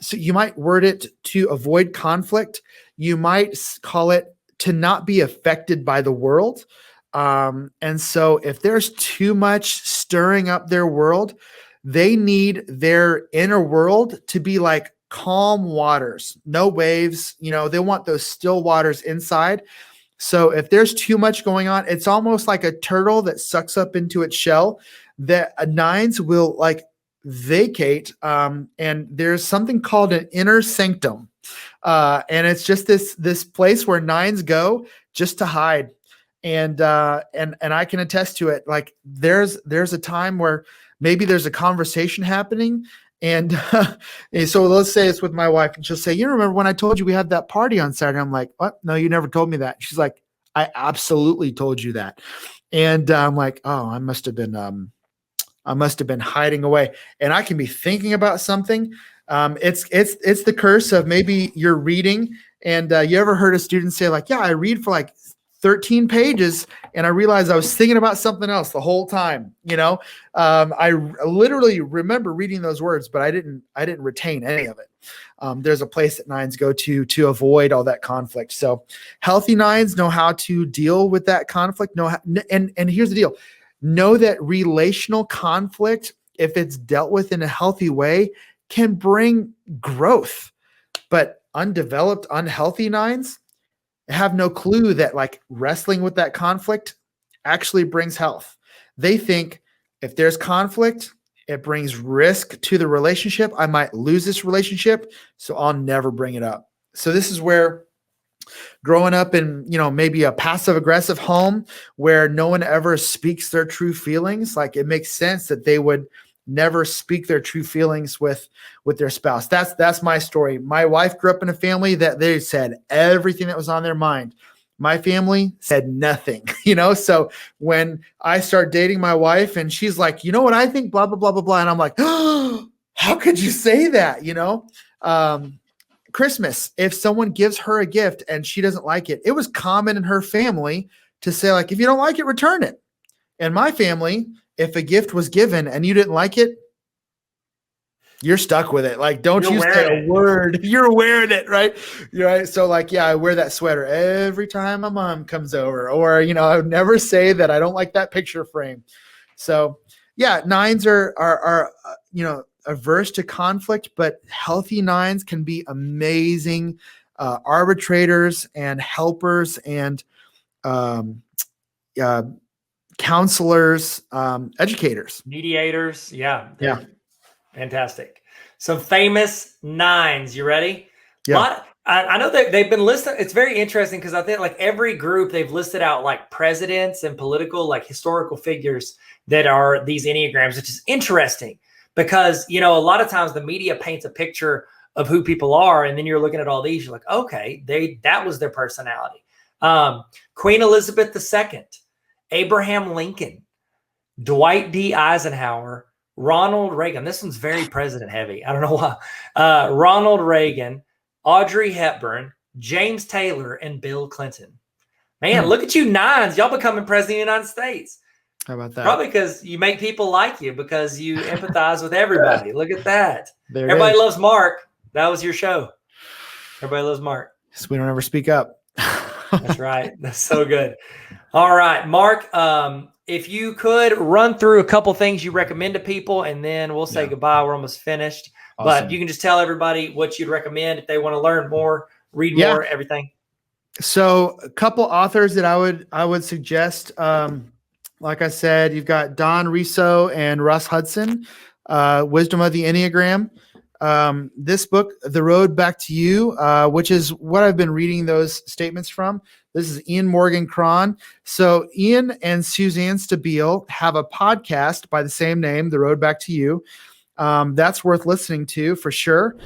Speaker 2: so you might word it to avoid conflict. You might call it to not be affected by the world. And so if there's too much stirring up their world, they need their inner world to be like calm waters, no waves. They want those still waters inside. So if there's too much going on, it's almost like a turtle that sucks up into its shell that nines will like vacate. And there's something called an inner sanctum. And it's just this place where nines go just to hide. And I can attest to it. Like there's a time where maybe there's a conversation happening. And so let's say it's with my wife and she'll say, you remember when I told you we had that party on Saturday? I'm like, what? No, you never told me that. She's like, I absolutely told you that. And I'm like, oh, I must have been hiding away. And I can be thinking about something. It's the curse of maybe you're reading and you ever heard a student say like, yeah, I read for like 13 pages and I realized I was thinking about something else the whole time. I literally remember reading those words, but I didn't retain any of it. There's a place that nines go to avoid all that conflict. So healthy nines know how to deal with that conflict. And here's the deal. Know that relational conflict, if it's dealt with in a healthy way, can bring growth. But undeveloped, unhealthy nines have no clue that like wrestling with that conflict actually brings health. They think if there's conflict, it brings risk to the relationship. I might lose this relationship, so I'll never bring it up. So this is where growing up in, maybe a passive aggressive home where no one ever speaks their true feelings, like it makes sense that they would never speak their true feelings with their spouse. That's my story. My wife grew up in a family that they said everything that was on their mind. My family said nothing, So when I start dating my wife and she's like, you know what I think, blah, blah, blah, blah, blah. And I'm like, oh, how could you say that? Christmas, if someone gives her a gift and she doesn't like it, it was common in her family to say, like, if you don't like it, return it. In my family, if a gift was given and you didn't like it, you're stuck with it. Like, don't you say a word. You're wearing it, right? So like, I wear that sweater every time my mom comes over, or, I would never say that I don't like that picture frame. So nines are averse to conflict, but healthy nines can be amazing arbitrators and helpers and counselors, educators,
Speaker 3: mediators. Yeah. Fantastic. Some famous nines. You ready?
Speaker 2: Yeah.
Speaker 3: I know that they've been listed. It's very interesting because I think like every group they've listed out like presidents and political, like historical figures that are these Enneagrams, which is interesting because, a lot of times the media paints a picture of who people are. And then you're looking at all these, you're like, okay, that was their personality. Queen Elizabeth II, Abraham Lincoln, Dwight D. Eisenhower, Ronald Reagan. This one's very president heavy. I don't know why. Ronald Reagan, Audrey Hepburn, James Taylor, and Bill Clinton. Man, look at you nines. Y'all becoming president of the United States.
Speaker 2: How about that?
Speaker 3: Probably because you make people like you because you empathize with everybody. Look at that. Everybody loves Mark. That was your show. Everybody loves Mark.
Speaker 2: So we don't ever speak up.
Speaker 3: That's right. That's so good. All right, Mark, if you could run through a couple things you recommend to people, and then we'll say goodbye. We're almost finished. Awesome. But you can just tell everybody what you'd recommend if they want to learn more, read more, everything.
Speaker 2: So a couple authors that I would suggest, like I said, you've got Don Riso and Russ Hudson, Wisdom of the Enneagram. This book, The Road Back to You, which is what I've been reading those statements from. This is Ian Morgan Cron. So Ian and Suzanne Stabile have a podcast by the same name, The Road Back to You. That's worth listening to for sure.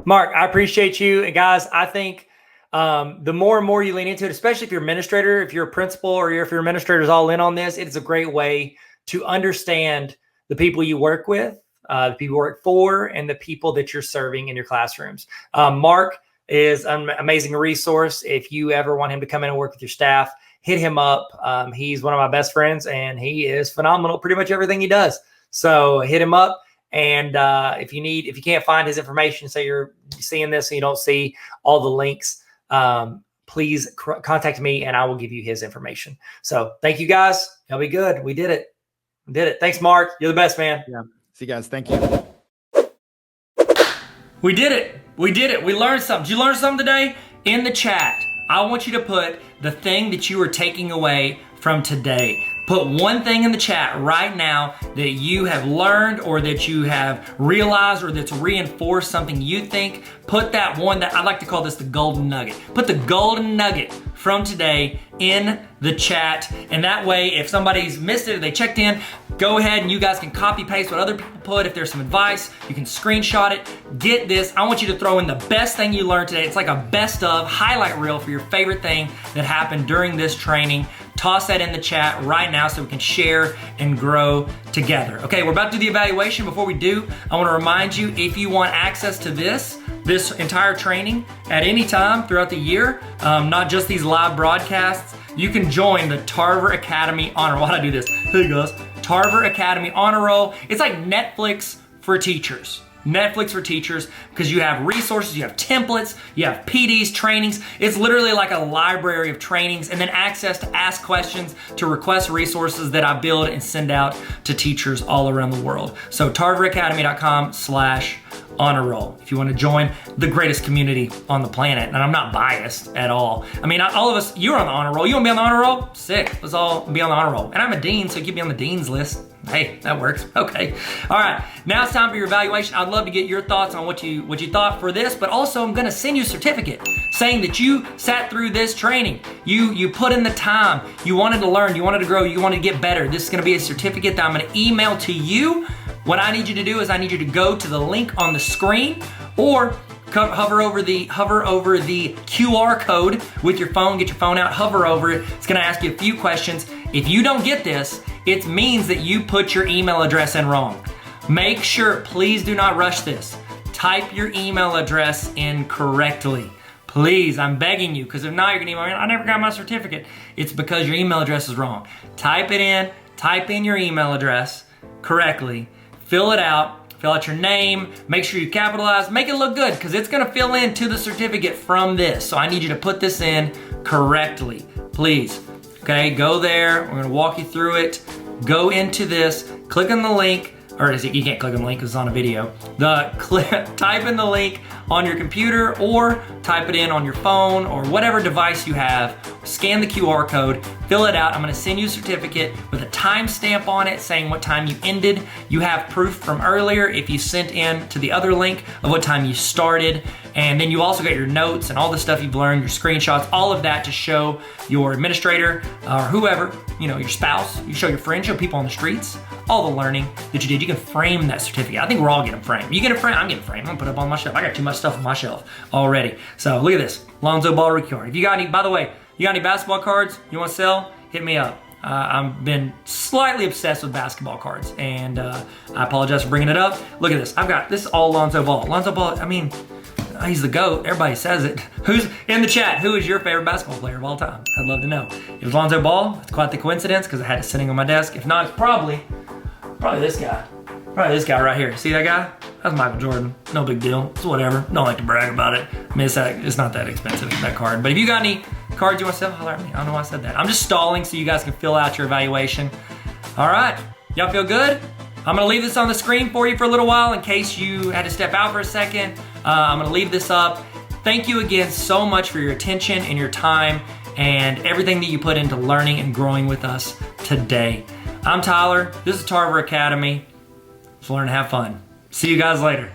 Speaker 3: Mark, I appreciate you. And guys, I think the more and more you lean into it, especially if you're an administrator, if you're a principal, or if your administrator is all in on this, it's a great way to understand the people you work with, the people you work for, and the people that you're serving in your classrooms. Mark is an amazing resource. If you ever want him to come in and work with your staff, hit him up. He's one of my best friends, and he is phenomenal, pretty much everything he does. So hit him up. And if you can't find his information, say you're seeing this and you don't see all the links, please contact me and I will give you his information. So thank you guys. Y'all be good. We did it. Thanks, Mark. You're the best, man.
Speaker 2: Yeah. See you guys. Thank you.
Speaker 1: We did it. We learned something. Did you learn something today? In the chat, I want you to put the thing that you are taking away from today. Put one thing in the chat right now that you have learned or that you have realized or that's reinforced something you think. Put that one that I like to call this the golden nugget. Put the golden nugget from today in the chat. And that way, if somebody's missed it or they checked in, go ahead and you guys can copy paste what other people put. If there's some advice, you can screenshot it. Get this. I want you to throw in the best thing you learned today. It's like a best of highlight reel for your favorite thing that happened during this training. Toss that in the chat right now so we can share and grow together. Okay, we're about to do the evaluation. Before we do, I want to remind you, if you want access to this entire training at any time throughout the year, not just these live broadcasts, you can join the Tarver Academy Honor. Why'd I do this? Hey guys, Tarver Academy Honor Roll. It's like Netflix for teachers. Netflix for teachers, because you have resources, you have templates, you have PDs, trainings. It's literally like a library of trainings, and then access to ask questions, to request resources that I build and send out to teachers all around the world. So tarveracademy.com/honor roll if you want to join the greatest community on the planet. And I'm not biased at all. I mean, all of us, you're on the honor roll. You want to be on the honor roll? Sick. Let's all be on the honor roll. And I'm a dean, so keep me on the dean's list. Hey, that works. Okay. All right. Now it's time for your evaluation. I'd love to get your thoughts on what you thought for this, but also I'm going to send you a certificate saying that you sat through this training. You put in the time. You wanted to learn. You wanted to grow. You wanted to get better. This is going to be a certificate that I'm going to email to you. What I need you to do is I need you to go to the link on the screen or hover over the QR code with your phone. Get your phone out, hover over it. It's gonna ask you a few questions. If you don't get this, it means that you put your email address in wrong. Make sure, please do not rush this. Type your email address in correctly. Please, I'm begging you, because if not, you're gonna email me, I never got my certificate. It's because your email address is wrong. Type in your email address correctly, fill it out, fill out your name, make sure you capitalize, make it look good, because it's gonna fill into the certificate from this. So I need you to put this in correctly, please. Okay, go there, we're gonna walk you through it. Go into this, click on the link, or you can't click on the link because it's on a video. Type in the link on your computer or type it in on your phone or whatever device you have. Scan the QR code, fill it out. I'm gonna send you a certificate with a timestamp on it saying what time you ended. You have proof from earlier if you sent in to the other link of what time you started. And then you also got your notes and all the stuff you've learned, your screenshots, all of that to show your administrator or whoever, your spouse, you show your friends, show people on the streets, all the learning that you did. You can frame that certificate. I think we're all getting framed. You get a frame, I'm getting framed. I'm gonna put it up on my shelf. I got too much stuff on my shelf already. So look at this, Lonzo Ball rookie card. If you got any, by the way, you got any basketball cards you wanna sell, hit me up. I've been slightly obsessed with basketball cards, and I apologize for bringing it up. Look at this, I've got, this is all Lonzo Ball. Lonzo Ball, he's the GOAT. Everybody says it. Who's in the chat? Who is your favorite basketball player of all time? I'd love to know. It was Lonzo Ball. It's quite the coincidence because I had it sitting on my desk. If not, it's probably this guy. Probably this guy right here. See that guy? That's Michael Jordan. No big deal. It's whatever. Don't like to brag about it. It's not that expensive, that card. But if you got any cards you want to sell, holler at me. I don't know why I said that. I'm just stalling so you guys can fill out your evaluation. All right. Y'all feel good? I'm gonna leave this on the screen for you for a little while in case you had to step out for a second. I'm gonna leave this up. Thank you again so much for your attention and your time and everything that you put into learning and growing with us today. I'm Tyler, this is Tarver Academy. Let's learn and have fun. See you guys later.